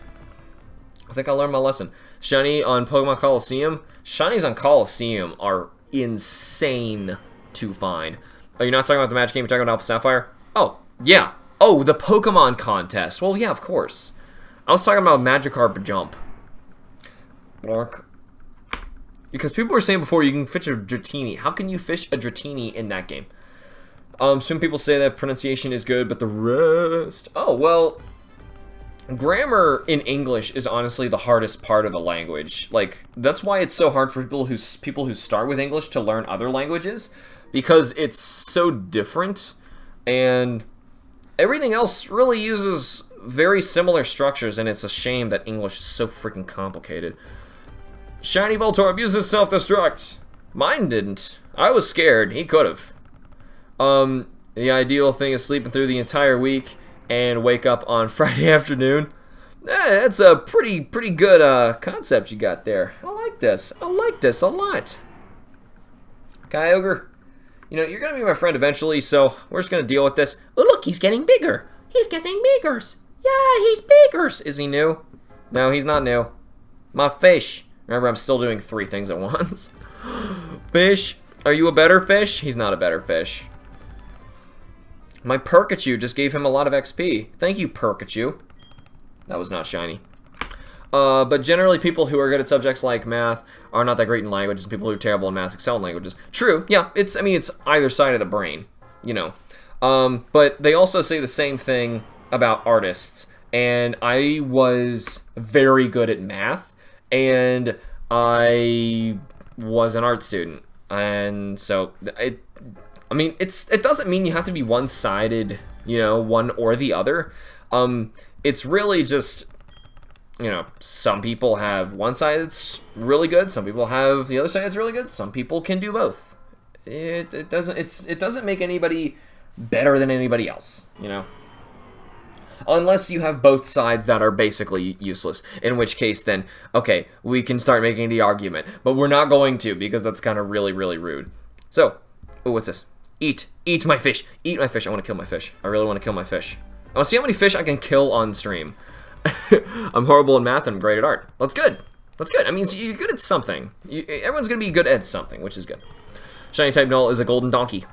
I think I learned my lesson. Shiny on Pokemon Coliseum. Shinies on Coliseum are insane to find. Oh, you're not talking about the match game, you're talking about Alpha Sapphire? Oh, yeah. Oh, the Pokemon contest. Well, yeah, of course. I was talking about Magikarp Jump. Bark. Because people were saying before you can fish a Dratini. How can you fish a Dratini in that game? Some people say that pronunciation is good, but the rest... Oh, well... Grammar in English is honestly the hardest part of the language. Like, that's why it's so hard for people who start with English to learn other languages. Because it's so different. And everything else really uses very similar structures, and it's a shame that English is so freaking complicated. Shiny Voltorb uses self-destruct. Mine didn't. I was scared. He could've. The ideal thing is sleeping through the entire week and wake up on Friday afternoon. That's a pretty good concept you got there. I like this. I like this a lot. Kyogre, you know, you're gonna be my friend eventually, so we're just gonna deal with this. Oh, look, he's getting bigger. He's getting biggers. Yeah, he's biggers. Is he new? No, he's not new. My fish. Remember, I'm still doing 3 things at once. Fish, are you a better fish? He's not a better fish. My Pikachu just gave him a lot of XP. Thank you, Pikachu. That was not shiny. But generally, people who are good at subjects like math are not that great in languages, and people who are terrible in math excel in languages. True, yeah, it's either side of the brain, you know. But they also say the same thing about artists, and I was very good at math, and I was an art student, and so it doesn't mean you have to be one-sided, you know, one or the other. It's really just, you know, some people have one side that's really good, some people have the other side that's really good, some people can do both. It doesn't make anybody better than anybody else, you know? Unless you have both sides that are basically useless, in which case then, okay, we can start making the argument, but we're not going to, because that's kind of really, really rude. So, oh, what's this? Eat my fish, eat my fish. I want to kill my fish. I really want to kill my fish. I want to see how many fish I can kill on stream. I'm horrible at math and I'm great at art. Well, that's good. That's good. I mean, you're good at something. Everyone's going to be good at something, which is good. Shiny type Null is a golden donkey.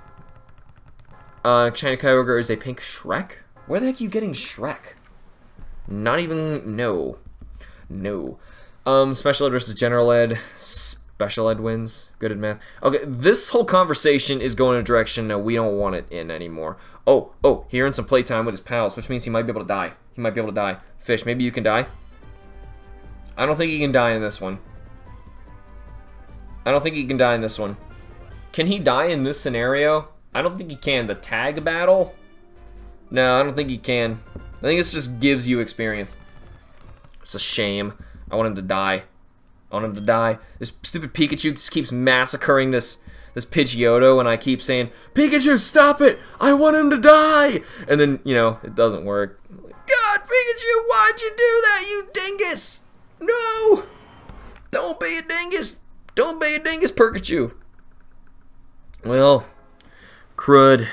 Shiny Kyogre is a pink Shrek. Where the heck are you getting Shrek? Not even... No. No. Special ed versus general ed. Special ed wins. Good at math. Okay, this whole conversation is going in a direction that we don't want it in anymore. Oh, he earned some playtime with his pals, which means he might be able to die. He might be able to die. Fish, maybe you can die? I don't think he can die in this one. I don't think he can die in this one. Can he die in this scenario? I don't think he can. The tag battle? No, I don't think he can. I think this just gives you experience. It's a shame. I want him to die. I want him to die. This stupid Pikachu just keeps massacring this Pidgeotto, and I keep saying, Pikachu, stop it! I want him to die! And then, you know, it doesn't work. God, Pikachu, why'd you do that, you dingus? No! Don't be a dingus! Don't be a dingus, Pikachu! Well, crud.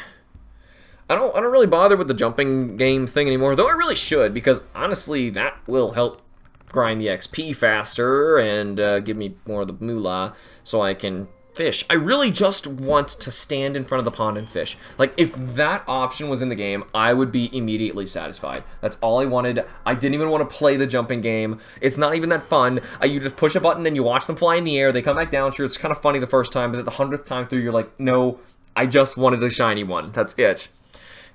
I don't really bother with the jumping game thing anymore, though I really should, because honestly, that will help grind the XP faster and give me more of the moolah so I can fish. I really just want to stand in front of the pond and fish. Like, if that option was in the game, I would be immediately satisfied. That's all I wanted. I didn't even want to play the jumping game. It's not even that fun. You just push a button and you watch them fly in the air. They come back down. Sure, it's kind of funny the first time, but the 100th time through, you're like, no, I just wanted a shiny one. That's it.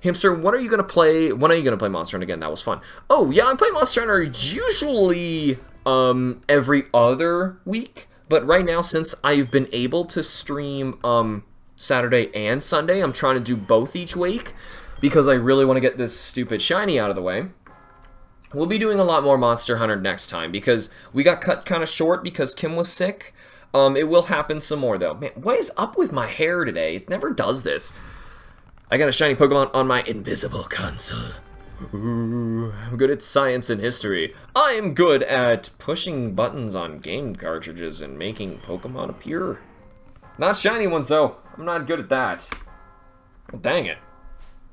Hamster, when are you going to play Monster Hunter again? That was fun. Oh, yeah, I'm playing Monster Hunter usually every other week. But right now, since I've been able to stream Saturday and Sunday, I'm trying to do both each week because I really want to get this stupid shiny out of the way. We'll be doing a lot more Monster Hunter next time because we got cut kind of short because Kim was sick. It will happen some more, though. Man, what is up with my hair today? It never does this. I got a shiny Pokemon on my invisible console. Ooh, I'm good at science and history. I'm good at pushing buttons on game cartridges and making Pokemon appear. Not shiny ones, though. I'm not good at that. Well, dang it.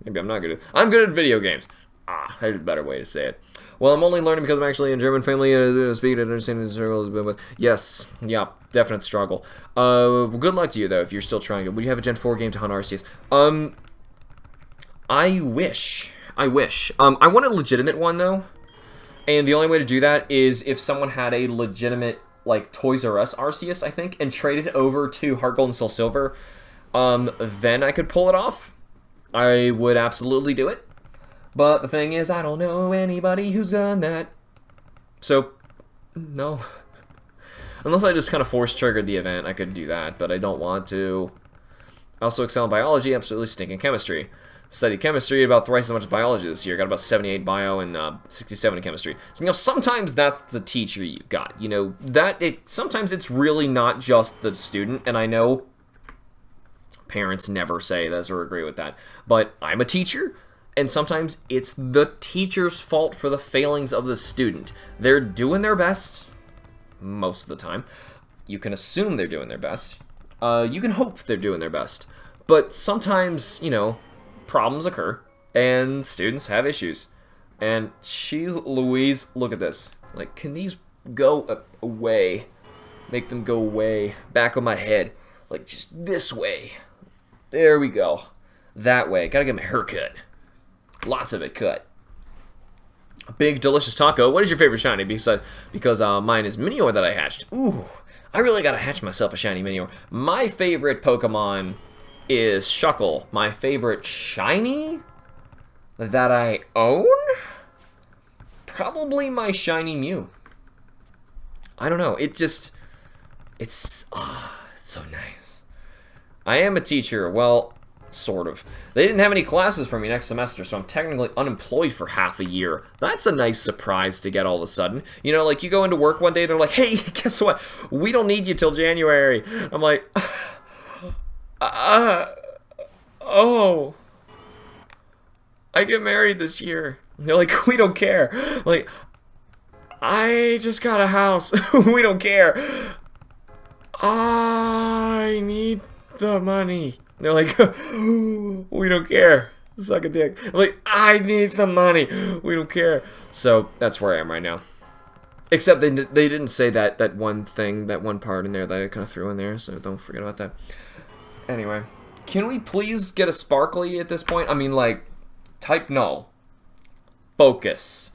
Maybe I'm not good at... I'm good at video games. Ah, there's a better way to say it. Well, I'm only learning because I'm actually in German family, speaking and understanding the struggles with. Yes, yeah, definite struggle. Good luck to you, though, if you're still trying to. Would you have a Gen 4 game to hunt RCS? I wish. I want a legitimate one, though. And the only way to do that is if someone had a legitimate, like, Toys R Us Arceus, I think, and traded it over to Heart Gold and Soul Silver. Then I could pull it off. I would absolutely do it. But the thing is, I don't know anybody who's done that. So, no. Unless I just kind of force-triggered the event, I could do that, but I don't want to. I also excel in biology, absolutely stink in chemistry. Studied chemistry about thrice as much as biology this year. Got about 78 bio and 67 in chemistry. So, you know, sometimes that's the teacher you've got. You know, sometimes it's really not just the student, and I know parents never say this or agree with that. But I'm a teacher, and sometimes it's the teacher's fault for the failings of the student. They're doing their best most of the time. You can assume they're doing their best. You can hope they're doing their best. But sometimes, you know, problems occur, and students have issues. And geez Louise, look at this. Like, can these go away? Make them go away. Back of my head. Like, just this way. There we go. That way. Gotta get my hair cut. Lots of it cut. Big delicious taco. What is your favorite shiny? Because mine is Minior that I hatched. Ooh, I really gotta hatch myself a shiny Minior. My favorite Pokemon is Shuckle. My favorite shiny that I own? Probably my shiny Mew. I don't know. It's so nice. I am a teacher. Well, sort of. They didn't have any classes for me next semester, so I'm technically unemployed for half a year. That's a nice surprise to get all of a sudden. You know, like, you go into work one day, they're like, hey, guess what? We don't need you till January. I'm like, oh, I get married this year. And they're like, we don't care. Like, I just got a house. We don't care. I need the money. They're like, we don't care. Suck a dick. I'm like, I need the money. We don't care. So that's where I am right now. Except they didn't say that one thing, that one part in there that I kind of threw in there. So don't forget about that. Anyway, can we please get a sparkly at this point? I mean, like, type Null. Focus.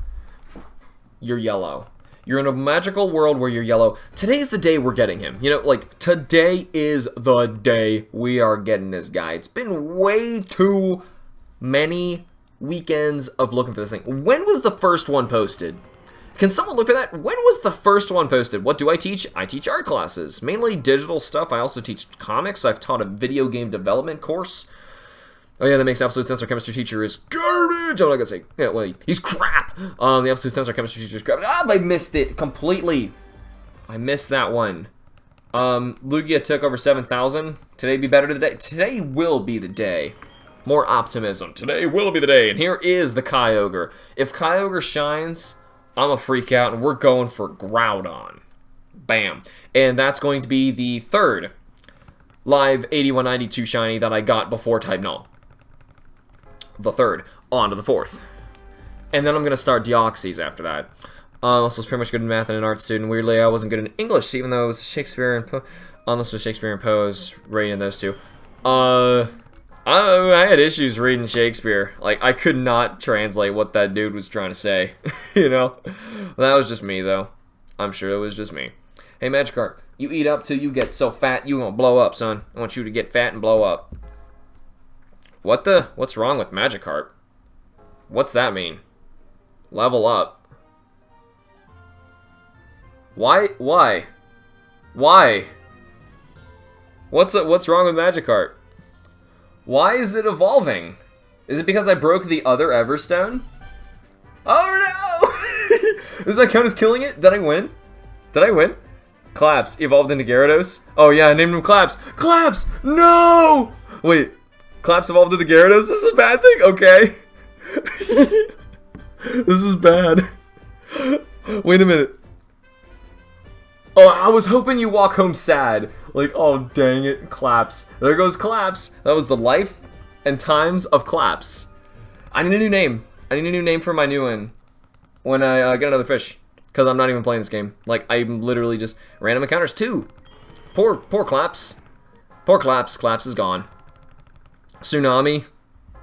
You're yellow. You're in a magical world where you're yellow. Today's the day we're getting him. You know, like, today is the day we are getting this guy. It's been way too many weekends of looking for this thing. When was the first one posted? Can someone look for that? When was the first one posted? What do I teach? I teach art classes. Mainly digital stuff. I also teach comics. I've taught a video game development course. Oh yeah, that makes absolute sense. Our chemistry teacher is garbage. Oh, I gotta say, yeah, well, he's crap. The absolute sense. Our chemistry teacher is crap. Ah, I missed it completely. I missed that one. Lugia took over 7,000. Today be better today. Today will be the day. More optimism. Today will be the day. And here is the Kyogre. If Kyogre shines, I'm a freak out, and we're going for Groudon. Bam. And that's going to be the third live 8192 shiny that I got before Type Null. The third, on to the fourth. And then I'm going to start Deoxys after that. Also, was pretty much good in math and an art student. Weirdly, I wasn't good in English, even though it was Shakespeare and Poe. Unless it was Shakespeare and Poe's rating those two. I had issues reading Shakespeare. Like, I could not translate what that dude was trying to say. You know? That was just me, though. I'm sure it was just me. Hey, Magikarp, you eat up till you get so fat, you gonna blow up, son. I want you to get fat and blow up. What's wrong with Magikarp? What's that mean? Level up. Why? What's wrong with Magikarp? Why is it evolving? Is it because I broke the other Everstone? Oh no! Does that count as killing it? Did I win? Did I win? Claps evolved into Gyarados. Oh yeah, I named him Claps. Claps! No! Wait. Claps evolved into Gyarados. This is a bad thing? Okay. This is bad. Wait a minute. Oh, I was hoping you walk home sad. Like, oh, dang it. Claps. There goes Claps. That was the life and times of Claps. I need a new name. I need a new name for my new one. When I get another fish. Because I'm not even playing this game. Like, I'm literally just... Random encounters, 2. Poor Claps. Poor Claps. Claps is gone. Tsunami. I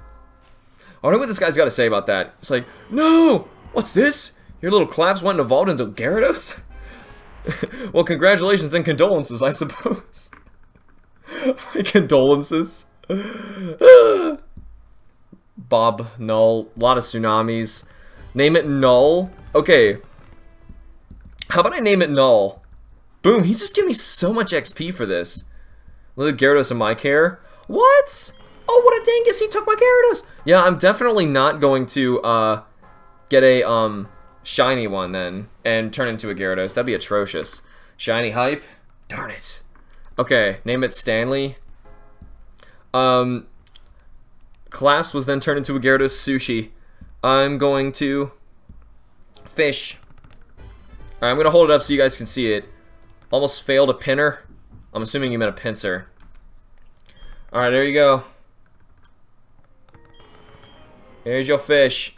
wonder what this guy's got to say about that. It's like, no! What's this? Your little Claps went and evolved into Gyarados? Well, congratulations and condolences, I suppose. My condolences. Bob, Null, a lot of tsunamis. Name it Null. Okay. How about I name it Null? Boom, he's just giving me so much XP for this. Look at Gyarados in my care. What? Oh, what a dingus, he took my Gyarados. Yeah, I'm definitely not going to get a shiny one then and turn into a Gyarados. That'd be atrocious. Shiny hype? Darn it. Okay, name it Stanley. Collapse was then turned into a Gyarados Sushi. I'm going to fish. Alright, I'm going to hold it up so you guys can see it. Almost failed a pinner. I'm assuming you meant a pincer. Alright, there you go. Here's your fish.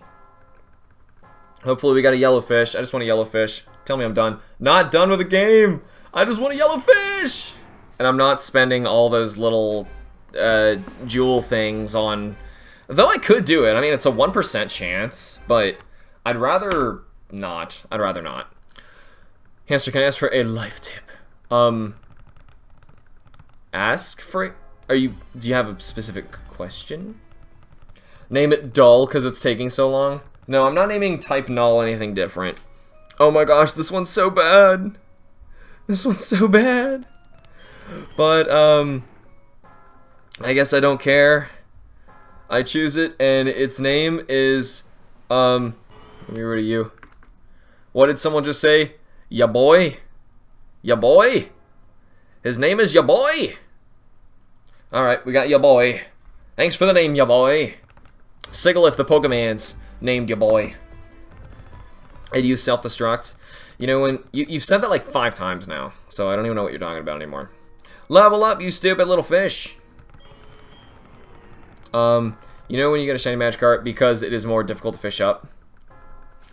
Hopefully we got a yellow fish. I just want a yellow fish. Tell me I'm done. Not done with the game. I just want a yellow fish. And I'm not spending all those little jewel things on... Though I could do it. I mean, it's a 1% chance. But I'd rather not. I'd rather not. Hamster, can I ask for a life tip? Ask for it? Do you have a specific question? Name it Dull because it's taking so long. No, I'm not naming type Null anything different. Oh my gosh, this one's so bad. This one's so bad. But, I guess I don't care. I choose it, and its name is, let me read to you. What did someone just say? Ya boy? Ya boy? His name is Ya boy. Alright, we got Ya boy. Thanks for the name, Ya boy. Sigalith the Pokemon's named Ya boy. I'd use self-destruct. You know, when you've said that like 5 times now, so I don't even know what you're talking about anymore. Level up, you stupid little fish. You know when you get a shiny Magikarp because it is more difficult to fish up?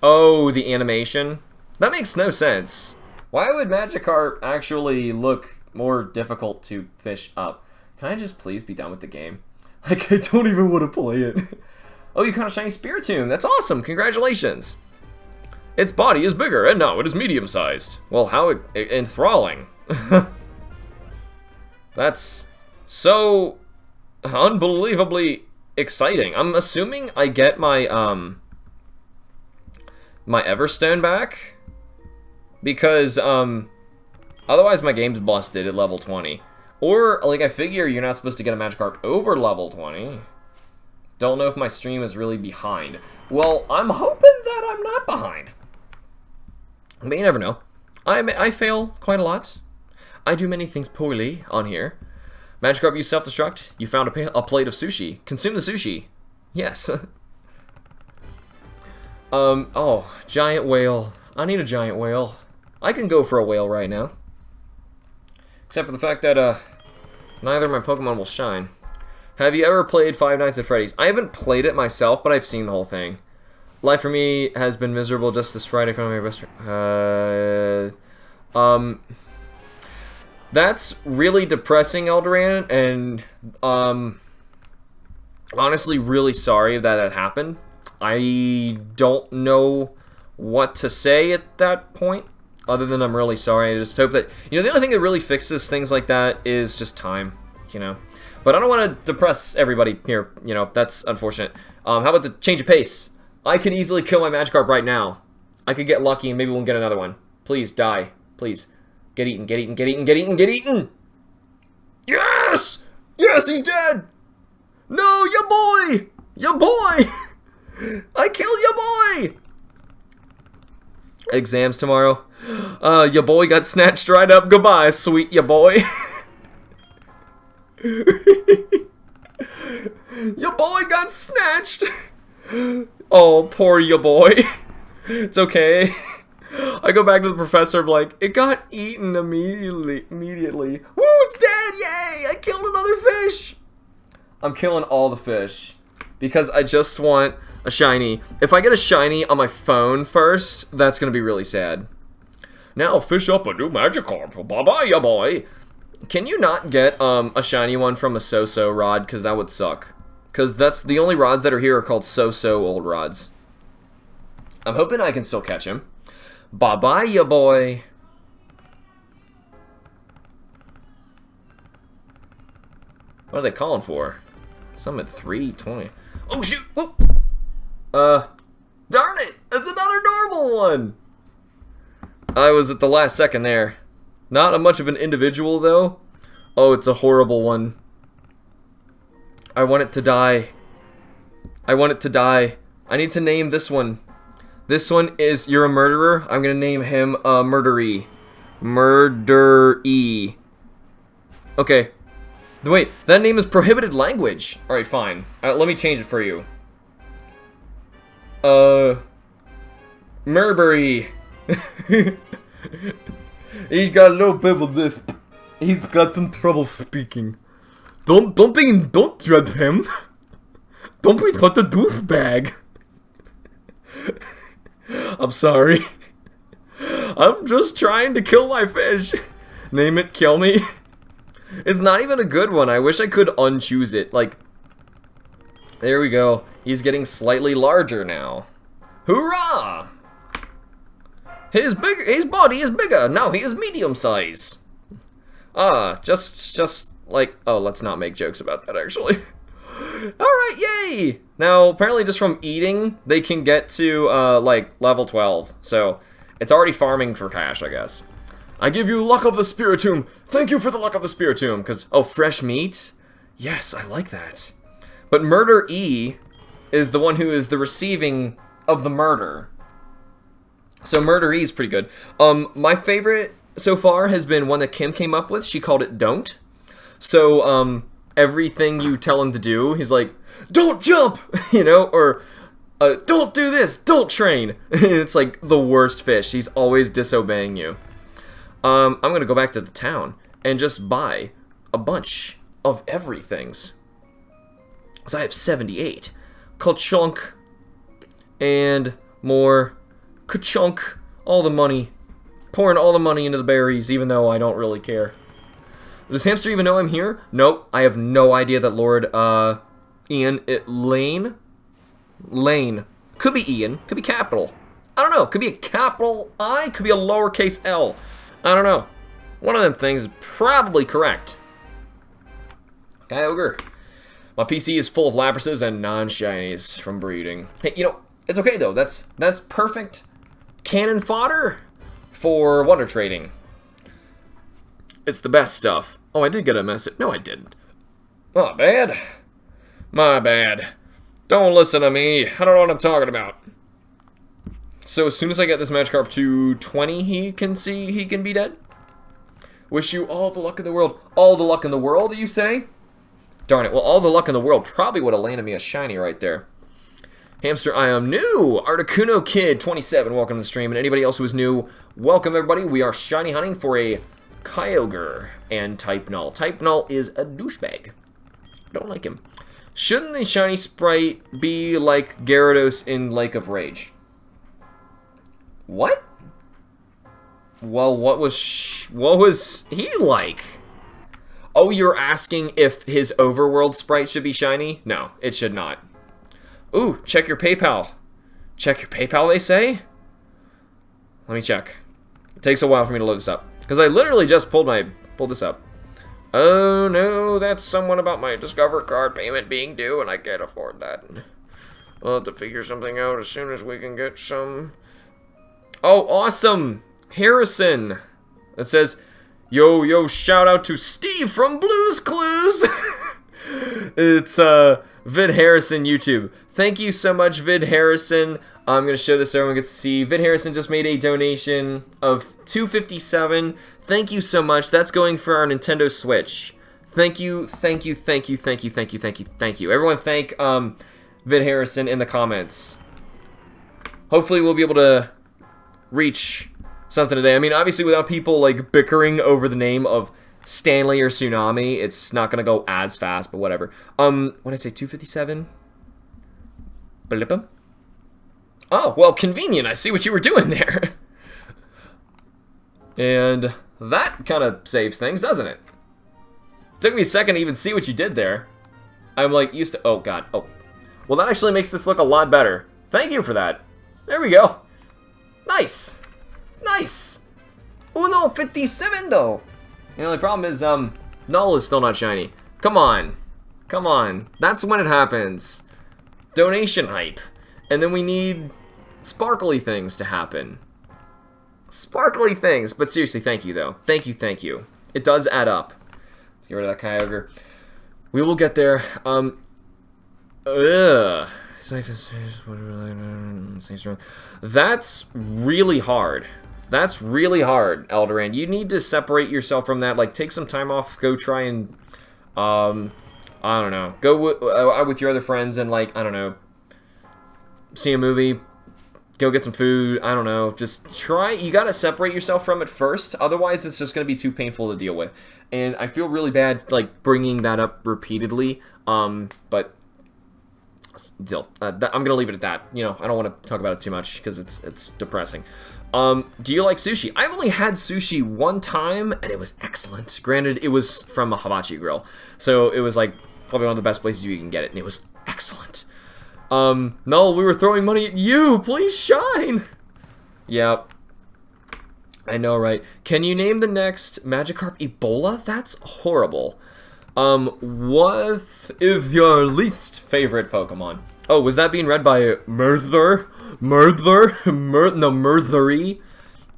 Oh, the animation? That makes no sense. Why would Magikarp actually look more difficult to fish up? Can I just please be done with the game? Like, I don't even want to play it. Oh, you caught a shiny Spiritomb. That's awesome. Congratulations. Its body is bigger, and now it is medium-sized. Well, how enthralling. That's so unbelievably exciting. I'm assuming I get my, my Everstone back. Because, otherwise my game's busted at level 20. Or, like, I figure you're not supposed to get a Magikarp over level 20. Don't know if my stream is really behind. Well, I'm hoping that I'm not behind. But you never know. I fail quite a lot. I do many things poorly on here. Magikarp, you self-destruct. You found a plate of sushi. Consume the sushi. Yes. Oh, giant whale. I need a giant whale. I can go for a whale right now. Except for the fact that, neither of my Pokemon will shine. Have you ever played Five Nights at Freddy's? I haven't played it myself, but I've seen the whole thing. Life for me has been miserable just this Friday from my best that's really depressing, Eldoran, and, honestly really sorry that happened. I don't know what to say at that point, other than I'm really sorry. I just hope that, you know, the only thing that really fixes things like that is just time, you know. But I don't want to depress everybody here, you know, that's unfortunate. How about the change of pace? I could easily kill my Magikarp right now. I could get lucky and maybe we'll get another one. Please, die. Please. Get eaten, get eaten, get eaten, get eaten, get eaten! Yes! Yes, he's dead! No, ya boy! Ya boy! I killed ya boy! Exams tomorrow. Ya boy got snatched right up. Goodbye, sweet ya boy. Your boy got snatched. Oh, poor your boy. It's okay. I go back to the professor, I'm like, it got eaten immediately. Woo, it's dead, yay! I killed another fish. I'm killing all the fish because I just want a shiny. If I get a shiny on my phone first, that's gonna be really sad. Now fish up a new Magikarp. Bye-bye, ya boy. Can you not get a shiny one from a so-so rod? Because that would suck. Because that's the only rods that are here are called so-so old rods. I'm hoping I can still catch him. Bye-bye, ya boy. What are they calling for? Some at 320. Oh, shoot! Whoop. Darn it! It's another normal one! I was at the last second there. Not a much of an individual, though. Oh, it's a horrible one. I want it to die. I want it to die. I need to name this one. This one is, you're a murderer. I'm gonna name him Murdery. Murdery. Okay. Wait, that name is prohibited language. Alright, fine. Let me change it for you. Murbury. He's got a little bit of a lisp. He's got some trouble speaking. Don't judge him. Don't be such a douchebag. I'm sorry. I'm just trying to kill my fish. Name it, kill me. It's not even a good one. I wish I could unchoose it. Like, there we go. He's getting slightly larger now. Hoorah! His body is bigger. Now he is medium size. Just like, oh, let's not make jokes about that actually. Alright, yay! Now, apparently just from eating, they can get to, like, level 12. So, it's already farming for cash, I guess. I give you luck of the Spiritomb. Thank you for the luck of the Spiritomb. Because, oh, fresh meat? Yes, I like that. But Murder E is the one who is the receiving of the murder. So Murder E is pretty good. My favorite so far has been one that Kim came up with. She called it Don't. So, everything you tell him to do, he's like, don't jump, you know, or don't do this, don't train. And it's like the worst fish. He's always disobeying you. I'm gonna go back to the town and just buy a bunch of everythings. So I have 78. Ka-chunk and more ka-chunk. All the money. Pouring all the money into the berries, even though I don't really care. Does Hamster even know I'm here? Nope. I have no idea that Lord, Lane? Could be Ian. Could be capital. I don't know. Could be a capital I. Could be a lowercase L. I don't know. One of them things is probably correct. Kyogre. My PC is full of Labrases and non-shinies from breeding. Hey, you know, it's okay though. That's perfect cannon fodder for Wonder Trading. It's the best stuff. Oh, I did get a message. No, I didn't. My bad. My bad. Don't listen to me. I don't know what I'm talking about. So as soon as I get this Magikarp to 20, he can be dead. Wish you all the luck in the world. All the luck in the world, you say? Darn it. Well, all the luck in the world probably would have landed me a shiny right there. Hamster, I am new. Articuno Kid 27, welcome to the stream. And anybody else who is new, welcome everybody. We are shiny hunting for a Kyogre and Type Null. Type Null is a douchebag. Don't like him. Shouldn't the shiny sprite be like Gyarados in Lake of Rage? What? Well, what was he like? Oh, you're asking if his overworld sprite should be shiny? No, it should not. Ooh, check your PayPal. Check your PayPal, they say? Let me check. It takes a while for me to load this up. Because I literally just pulled this up. Oh no, that's someone about my Discover card payment being due, and I can't afford that. We'll have to figure something out as soon as we can get some. Oh, awesome! Harrison! It says, yo, shout out to Steve from Blues Clues! It's, Vid Harrison YouTube. Thank you so much, Vid Harrison. I'm going to show this so everyone gets to see. Vid Harrison just made a donation of $257. Thank you so much. That's going for our Nintendo Switch. Thank you, thank you, thank you, thank you, thank you, thank you, thank you. Everyone thank Vid Harrison in the comments. Hopefully we'll be able to reach something today. I mean, obviously without people like bickering over the name of Stanley or Tsunami, it's not gonna go as fast, but whatever. What did I say, 257? Blip'em? Oh, well, convenient. I see what you were doing there. And that kind of saves things, doesn't it? Took me a second to even see what you did there. I'm like used to, oh god, oh. Well, that actually makes this look a lot better. Thank you for that. There we go. Nice. Nice. Uno 57 though. The only problem is, Null is still not shiny. Come on. Come on. That's when it happens. Donation hype. And then we need sparkly things to happen. Sparkly things. But seriously, thank you though. Thank you, thank you. It does add up. Let's get rid of that Kyogre. We will get there. That's really hard. That's really hard, Eldoran. You need to separate yourself from that. Like, take some time off. Go try and, I don't know. Go with your other friends and, like, I don't know, see a movie. Go get some food. I don't know. Just try. You got to separate yourself from it first. Otherwise, it's just going to be too painful to deal with. And I feel really bad, like, bringing that up repeatedly. But still, I'm going to leave it at that. You know, I don't want to talk about it too much because it's depressing. Do you like sushi? I've only had sushi one time, and it was excellent. Granted, it was from a hibachi grill. So it was, like, probably one of the best places you can get it, and it was excellent. Null, we were throwing money at you. Please shine. Yep. I know, right? Can you name the next Magikarp Ebola? That's horrible. What is your least favorite Pokemon? Oh, was that being read by Murther? Murthery?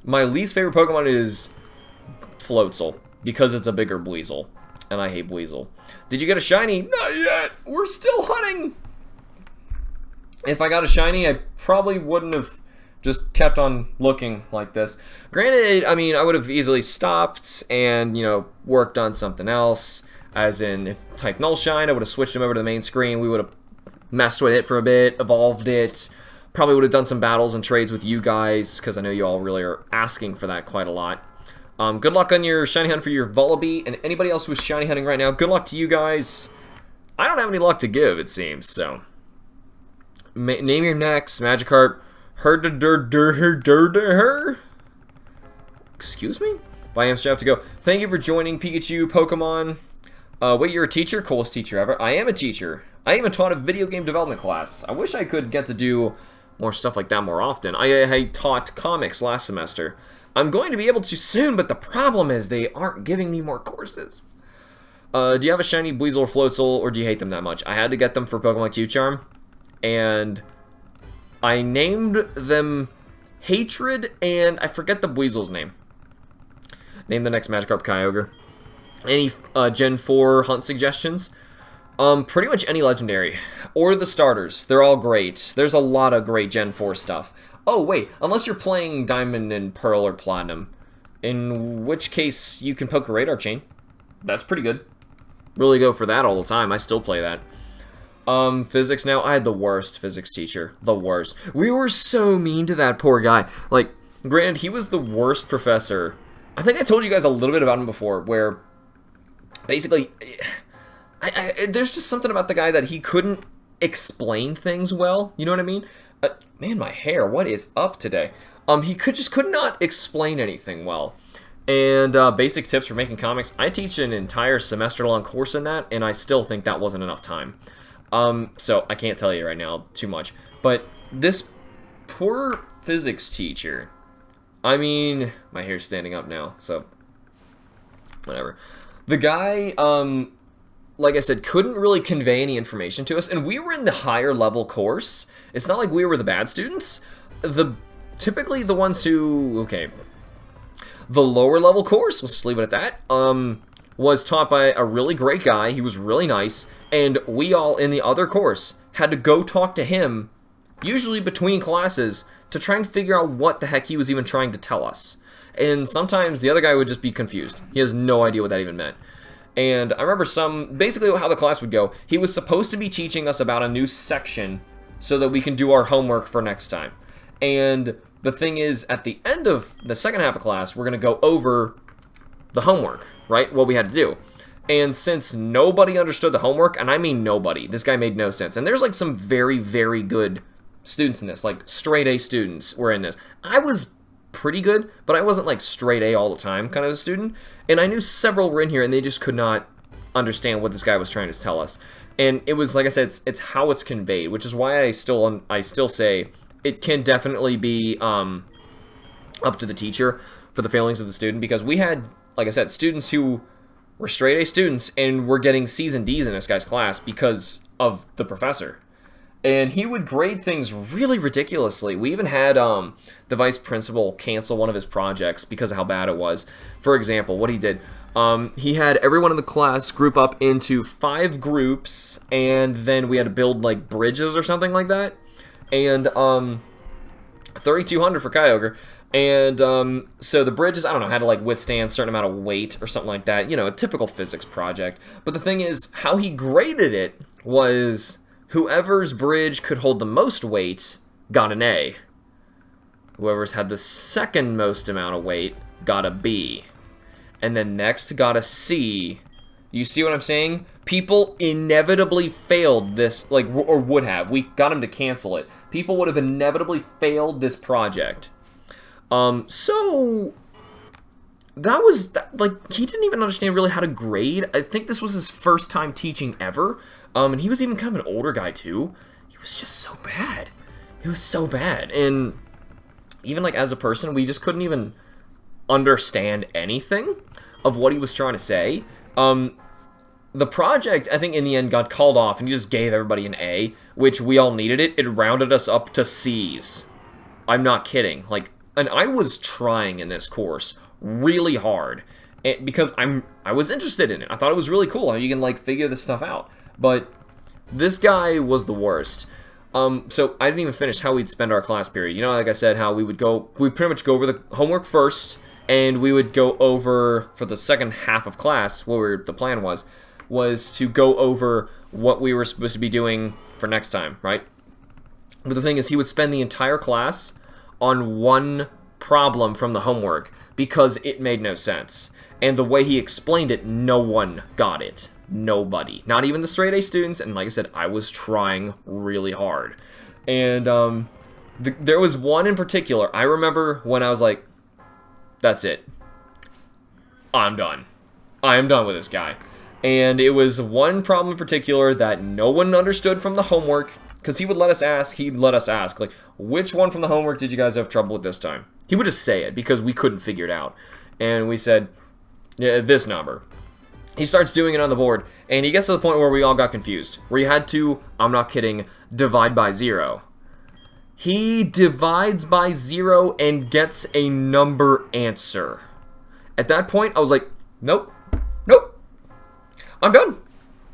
My least favorite Pokemon is Floatzel, because it's a bigger Buizel. And I hate Buizel. Did you get a shiny? Not yet. We're still hunting. If I got a shiny, I probably wouldn't have just kept on looking like this. Granted, I mean, I would have easily stopped and, you know, worked on something else. As in, if type Null Shine, I would have switched him over to the main screen. We would have messed with it for a bit, evolved it. Probably would have done some battles and trades with you guys, because I know you all really are asking for that quite a lot. Good luck on your shiny hunt for your Vullaby, and anybody else who's shiny hunting right now, good luck to you guys. I don't have any luck to give, it seems, so. Name your next Magikarp. Excuse me? By Hamster, I have to go. Thank you for joining, Pikachu, Pokemon. Wait, you're a teacher? Coolest teacher ever. I am a teacher. I even taught a video game development class. I wish I could get to do more stuff like that more often. I taught comics last semester. I'm going to be able to soon, but the problem is they aren't giving me more courses. Do you have a shiny Buizel or Floatzel, or do you hate them that much? I had to get them for Pokemon Q-Charm, and I named them Hatred, and I forget the Buizel's name. Name the next Magikarp Kyogre. Any Gen 4 hunt suggestions? Pretty much any legendary. Or the starters. They're all great. There's a lot of great Gen 4 stuff. Oh, wait. Unless you're playing Diamond and Pearl or Platinum. In which case, you can poke a Radar Chain. That's pretty good. Really go for that all the time. I still play that. Physics now. I had the worst physics teacher. The worst. We were so mean to that poor guy. Like, granted, he was the worst professor. I think I told you guys a little bit about him before, where basically, there's just something about the guy that he couldn't explain things well. You know what I mean? Man, my hair, what is up today? He could not explain anything well. And basic tips for making comics. I teach an entire semester-long course in that, and I still think that wasn't enough time. So I can't tell you right now too much. But this poor physics teacher, I mean, my hair's standing up now, so whatever. The guy, like I said, couldn't really convey any information to us, and we were in the higher level course. It's not like we were the bad students. Typically the ones who, okay, the lower level course, let's just leave it at that, was taught by a really great guy. He was really nice, and we all in the other course had to go talk to him, usually between classes, to try and figure out what the heck he was even trying to tell us. And sometimes the other guy would just be confused. He has no idea what that even meant. And I remember basically how the class would go. He was supposed to be teaching us about a new section so that we can do our homework for next time. And the thing is, at the end of the second half of class, we're going to go over the homework, right? What we had to do. And since nobody understood the homework, and I mean nobody, this guy made no sense. And there's like some very, very good students in this, like straight A students were in this. I was pretty good, but I wasn't like straight A all the time kind of a student. And I knew several were in here and they just could not understand what this guy was trying to tell us. And it was, like I said, it's how it's conveyed, which is why I still say it can definitely be up to the teacher for the failings of the student, because we had, like I said, students who were straight A students and were getting C's and D's in this guy's class because of the professor. And he would grade things really ridiculously. We even had the vice principal cancel one of his projects because of how bad it was. For example, what he did, he had everyone in the class group up into 5 groups, and then we had to build like bridges or something like that. And 3,200 for Kyogre. And so the bridges, I don't know, had to like withstand a certain amount of weight or something like that. You know, a typical physics project. But the thing is, how he graded it was whoever's bridge could hold the most weight got an A. Whoever's had the second most amount of weight got a B. And then next got a C. You see what I'm saying? People inevitably failed this, like, or would have. We got him to cancel it. People would have inevitably failed this project. So that was, like, he didn't even understand really how to grade. I think this was his first time teaching ever. And he was even kind of an older guy, too. He was just so bad. He was so bad. And even, like, as a person, we just couldn't even understand anything of what he was trying to say. The project, I think, in the end got called off, and he just gave everybody an A, which we all needed it. It rounded us up to C's. I'm not kidding. Like, and I was trying in this course really hard because I was interested in it. I thought it was really cool how you can, like, figure this stuff out. But this guy was the worst. So I didn't even finish how we'd spend our class period. You know, like I said, how we'd pretty much go over the homework first, and we would go over, for the second half of class, the plan was to go over what we were supposed to be doing for next time, right? But the thing is, he would spend the entire class on one problem from the homework because it made no sense. And the way he explained it, no one got it. Nobody. Not even the straight A students, and like I said, I was trying really hard. And there was one in particular, I remember when I was like, that's it. I'm done. I am done with this guy. And it was one problem in particular that no one understood from the homework, because he would let us ask, like, which one from the homework did you guys have trouble with this time? He would just say it, because we couldn't figure it out. And we said, yeah, this number. He starts doing it on the board, and he gets to the point where we all got confused, where you had to, I'm not kidding, divide by 0. He divides by 0 and gets a number answer. At that point, I was like, nope, nope. I'm done.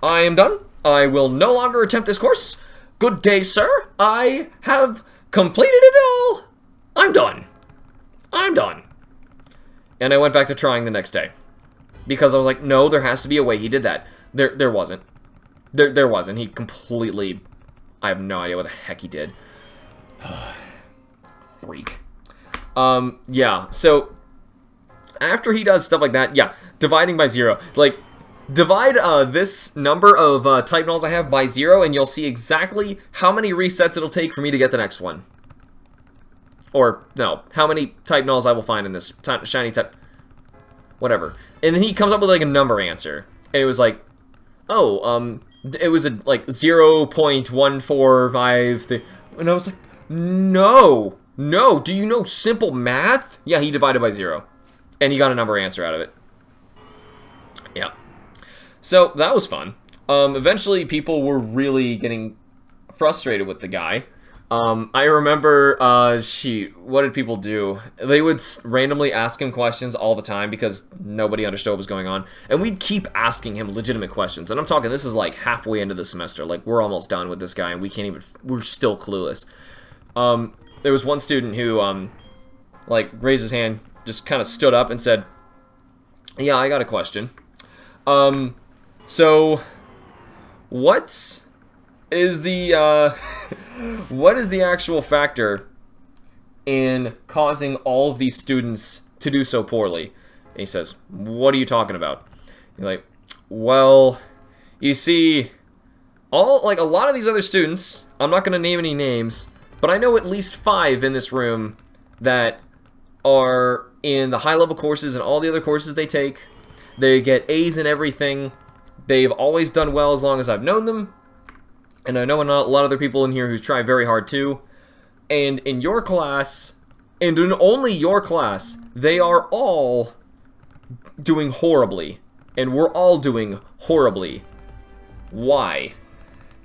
I am done. I will no longer attempt this course. Good day, sir. I have completed it all. I'm done. I'm done. And I went back to trying the next day. Because I was like, no, there has to be a way he did that. There wasn't. There wasn't. He completely... I have no idea what the heck he did. Freak. Yeah, so... After he does stuff like that, yeah, dividing by 0. Like, divide this number of type nulls I have by 0, and you'll see exactly how many resets it'll take for me to get the next one. Or, no, how many type nulls I will find in this shiny type... Whatever. And then he comes up with, like, a number answer. And it was like, oh, it was, like, 0.145... And I was like, no! No! Do you know simple math? Yeah, he divided by 0. And he got a number answer out of it. Yeah. So, that was fun. Eventually, people were really getting frustrated with the guy. I remember, what did people do? They would randomly ask him questions all the time because nobody understood what was going on. And we'd keep asking him legitimate questions. And I'm talking, this is like halfway into the semester. Like, we're almost done with this guy and we're still clueless. There was one student who, like, raised his hand, just kind of stood up and said, yeah, I got a question. So what is the what is the actual factor in causing all of these students to do so poorly? And he says, what are you talking about? You're like, well, you see, a lot of these other students, I'm not going to name any names, but I know at least 5 in this room that are in the high-level courses and all the other courses they take. They get A's in everything. They've always done well as long as I've known them. And I know a lot of other people in here who try very hard too. And in your class, and in only your class, they are all doing horribly. And we're all doing horribly. Why?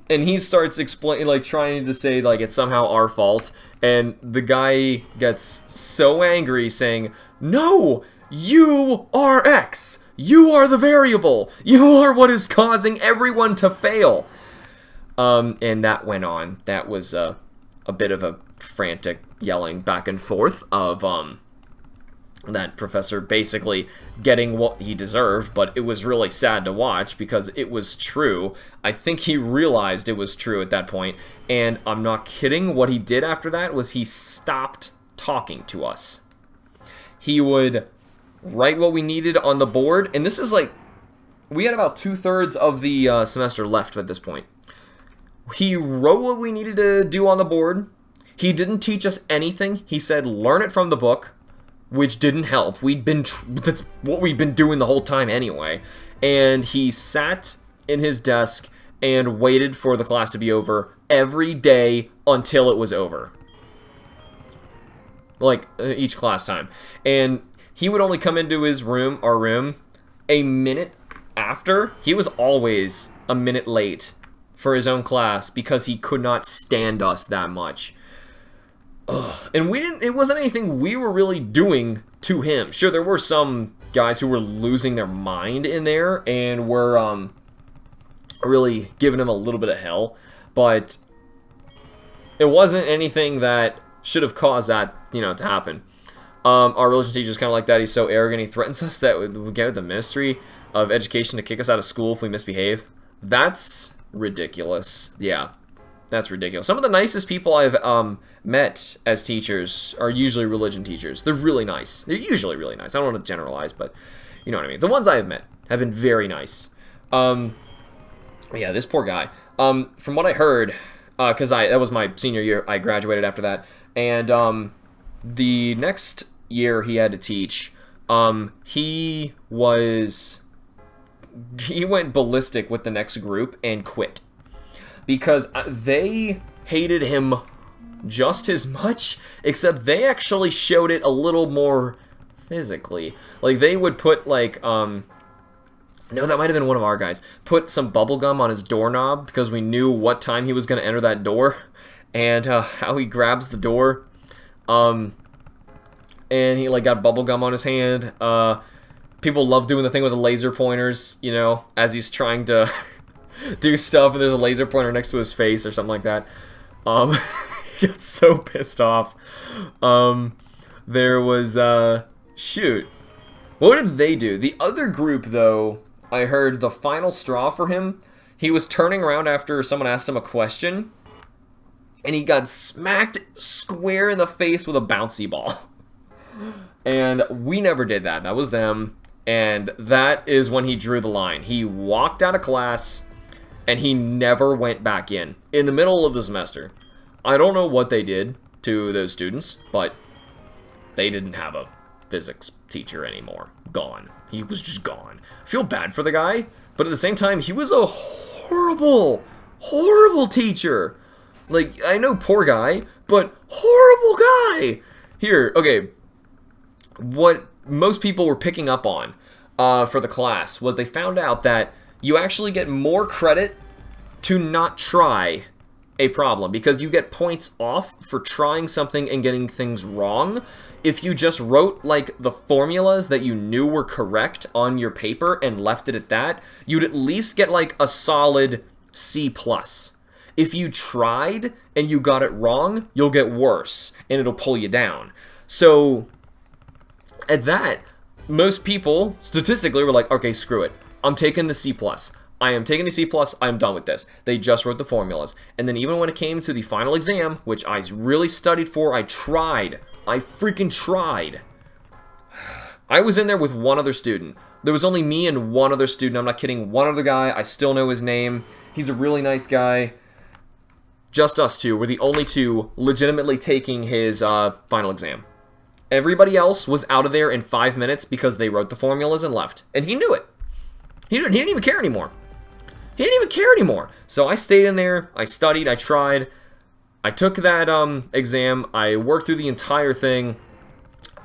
And he starts explaining, like, trying to say, like, it's somehow our fault. And the guy gets so angry, saying, no, you are X. You are the variable. You are what is causing everyone to fail. And that went on. That was a bit of a frantic yelling back and forth of that professor basically getting what he deserved, but it was really sad to watch because it was true. I think he realized it was true at that point, and I'm not kidding. What he did after that was he stopped talking to us. He would write what we needed on the board, and this is like, we had about 2/3 of the semester left at this point. He wrote what we needed to do on the board. He didn't teach us anything. He said, learn it from the book, which didn't help. That's what we'd been doing the whole time anyway. And he sat in his desk and waited for the class to be over every day until it was over. Like, each class time. And he would only come into his room, our room, a minute after. He was always a minute late for his own class because he could not stand us that much. Ugh. And it wasn't anything we were really doing to him. Sure, there were some guys who were losing their mind in there and were really giving him a little bit of hell, but it wasn't anything that should have caused that, to happen. Our religion teacher's kind of like that. He's so arrogant, he threatens us that we'll get the Ministry of Education to kick us out of school if we misbehave. That's ridiculous. Yeah, that's ridiculous. Some of the nicest people I've met as teachers are usually religion teachers. They're really nice. They're usually really nice. I don't want to generalize, but you know what I mean. The ones I have met have been very nice. Yeah, this poor guy. From what I heard, because that was my senior year, I graduated after that, and the next year he had to teach, he went ballistic with the next group and quit because they hated him just as much, except they actually showed it a little more physically. Like, they would put, like, no, that might have been one of our guys, put some bubble gum on his doorknob because we knew what time he was going to enter that door and how he grabs the door. And he, like, got bubble gum on his hand. People love doing the thing with the laser pointers, as he's trying to do stuff, and there's a laser pointer next to his face or something like that. He got so pissed off. There was, shoot. What did they do? The other group, though, I heard the final straw for him, he was turning around after someone asked him a question, and he got smacked square in the face with a bouncy ball. And we never did that. That was them. And that is when he drew the line. He walked out of class, and he never went back in the middle of the semester. I don't know what they did to those students, but they didn't have a physics teacher anymore. Gone. He was just gone. I feel bad for the guy, but at the same time, he was a horrible, horrible teacher. Like, I know, poor guy, but horrible guy. Here, okay, what most people were picking up on for the class was they found out that you actually get more credit to not try a problem because you get points off for trying something and getting things wrong. If you just wrote, like, the formulas that you knew were correct on your paper and left it at that, you'd at least get, like, a solid C+. If you tried and you got it wrong, you'll get worse, and it'll pull you down. So, at that, most people, statistically, were like, okay, screw it. I'm taking the C+. I am taking the C+, I'm done with this. They just wrote the formulas. And then even when it came to the final exam, which I really studied for, I tried. I freaking tried. I was in there with one other student. There was only me and one other student. I'm not kidding. One other guy. I still know his name. He's a really nice guy. Just us two. We're the only two legitimately taking his final exam. Everybody else was out of there in 5 minutes because they wrote the formulas and left. And he knew it. He didn't even care anymore. He didn't even care anymore. So I stayed in there. I studied. I tried. I took that exam. I worked through the entire thing.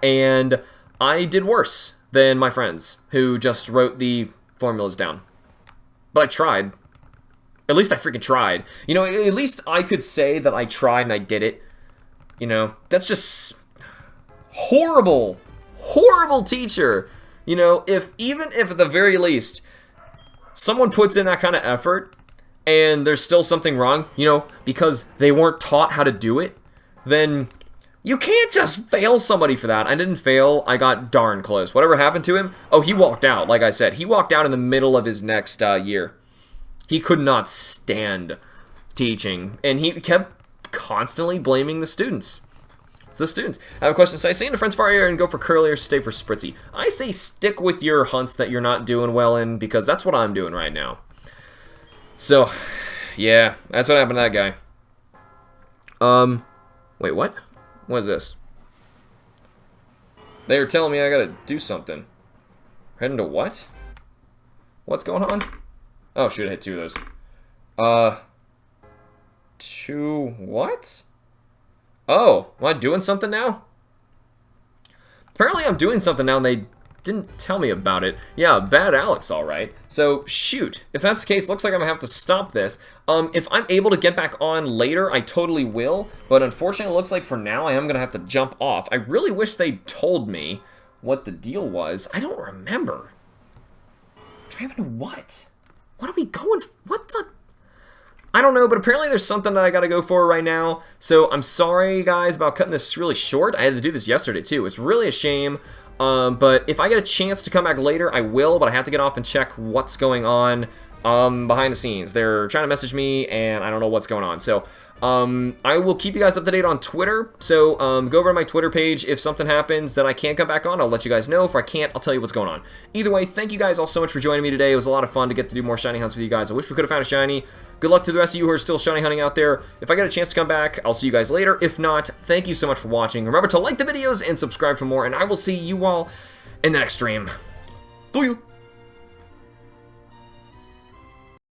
And I did worse than my friends who just wrote the formulas down. But I tried. At least I freaking tried. You know, at least I could say that I tried and I did it. You know, that's just horrible. Horrible teacher. You know, even if at the very least someone puts in that kind of effort and there's still something wrong, you know, because they weren't taught how to do it, then you can't just fail somebody for that. I didn't fail. I got darn close. Whatever happened to him? Oh, he walked out, like I said. He walked out in the middle of his next year. He could not stand teaching, and he kept constantly blaming the students. It's the students. I have a question. So I say into Friends Fire Area and go for Curly or stay for Spritzy? I say stick with your hunts that you're not doing well in, because that's what I'm doing right now. So, yeah, that's what happened to that guy. Wait, what? What is this? They were telling me I gotta do something. Heading to what? What's going on? Oh, shoot, I hit 2 of those. 2 what? Oh, am I doing something now? Apparently I'm doing something now and they didn't tell me about it. Yeah, bad Alex, alright. So, shoot. If that's the case, looks like I'm gonna have to stop this. If I'm able to get back on later, I totally will. But unfortunately, it looks like for now, I am gonna have to jump off. I really wish they told me what the deal was. I don't remember. Driving to what? What are we going for? What's up? I don't know, but apparently there's something that I gotta go for right now. So I'm sorry, guys, about cutting this really short. I had to do this yesterday, too. It's really a shame. But if I get a chance to come back later, I will. But I have to get off and check what's going on behind the scenes. They're trying to message me, and I don't know what's going on. So I will keep you guys up to date on Twitter. So go over to my Twitter page. If something happens that I can't come back on, I'll let you guys know. If I can't, I'll tell you what's going on. Either way, thank you guys all so much for joining me today. It was a lot of fun to get to do more shiny hunts with you guys. I wish we could have found a shiny. Good luck to the rest of you who are still shiny hunting out there. If I get a chance to come back, I'll see you guys later. If not, thank you so much for watching. Remember to like the videos and subscribe for more, and I will see you all in the next stream. See you.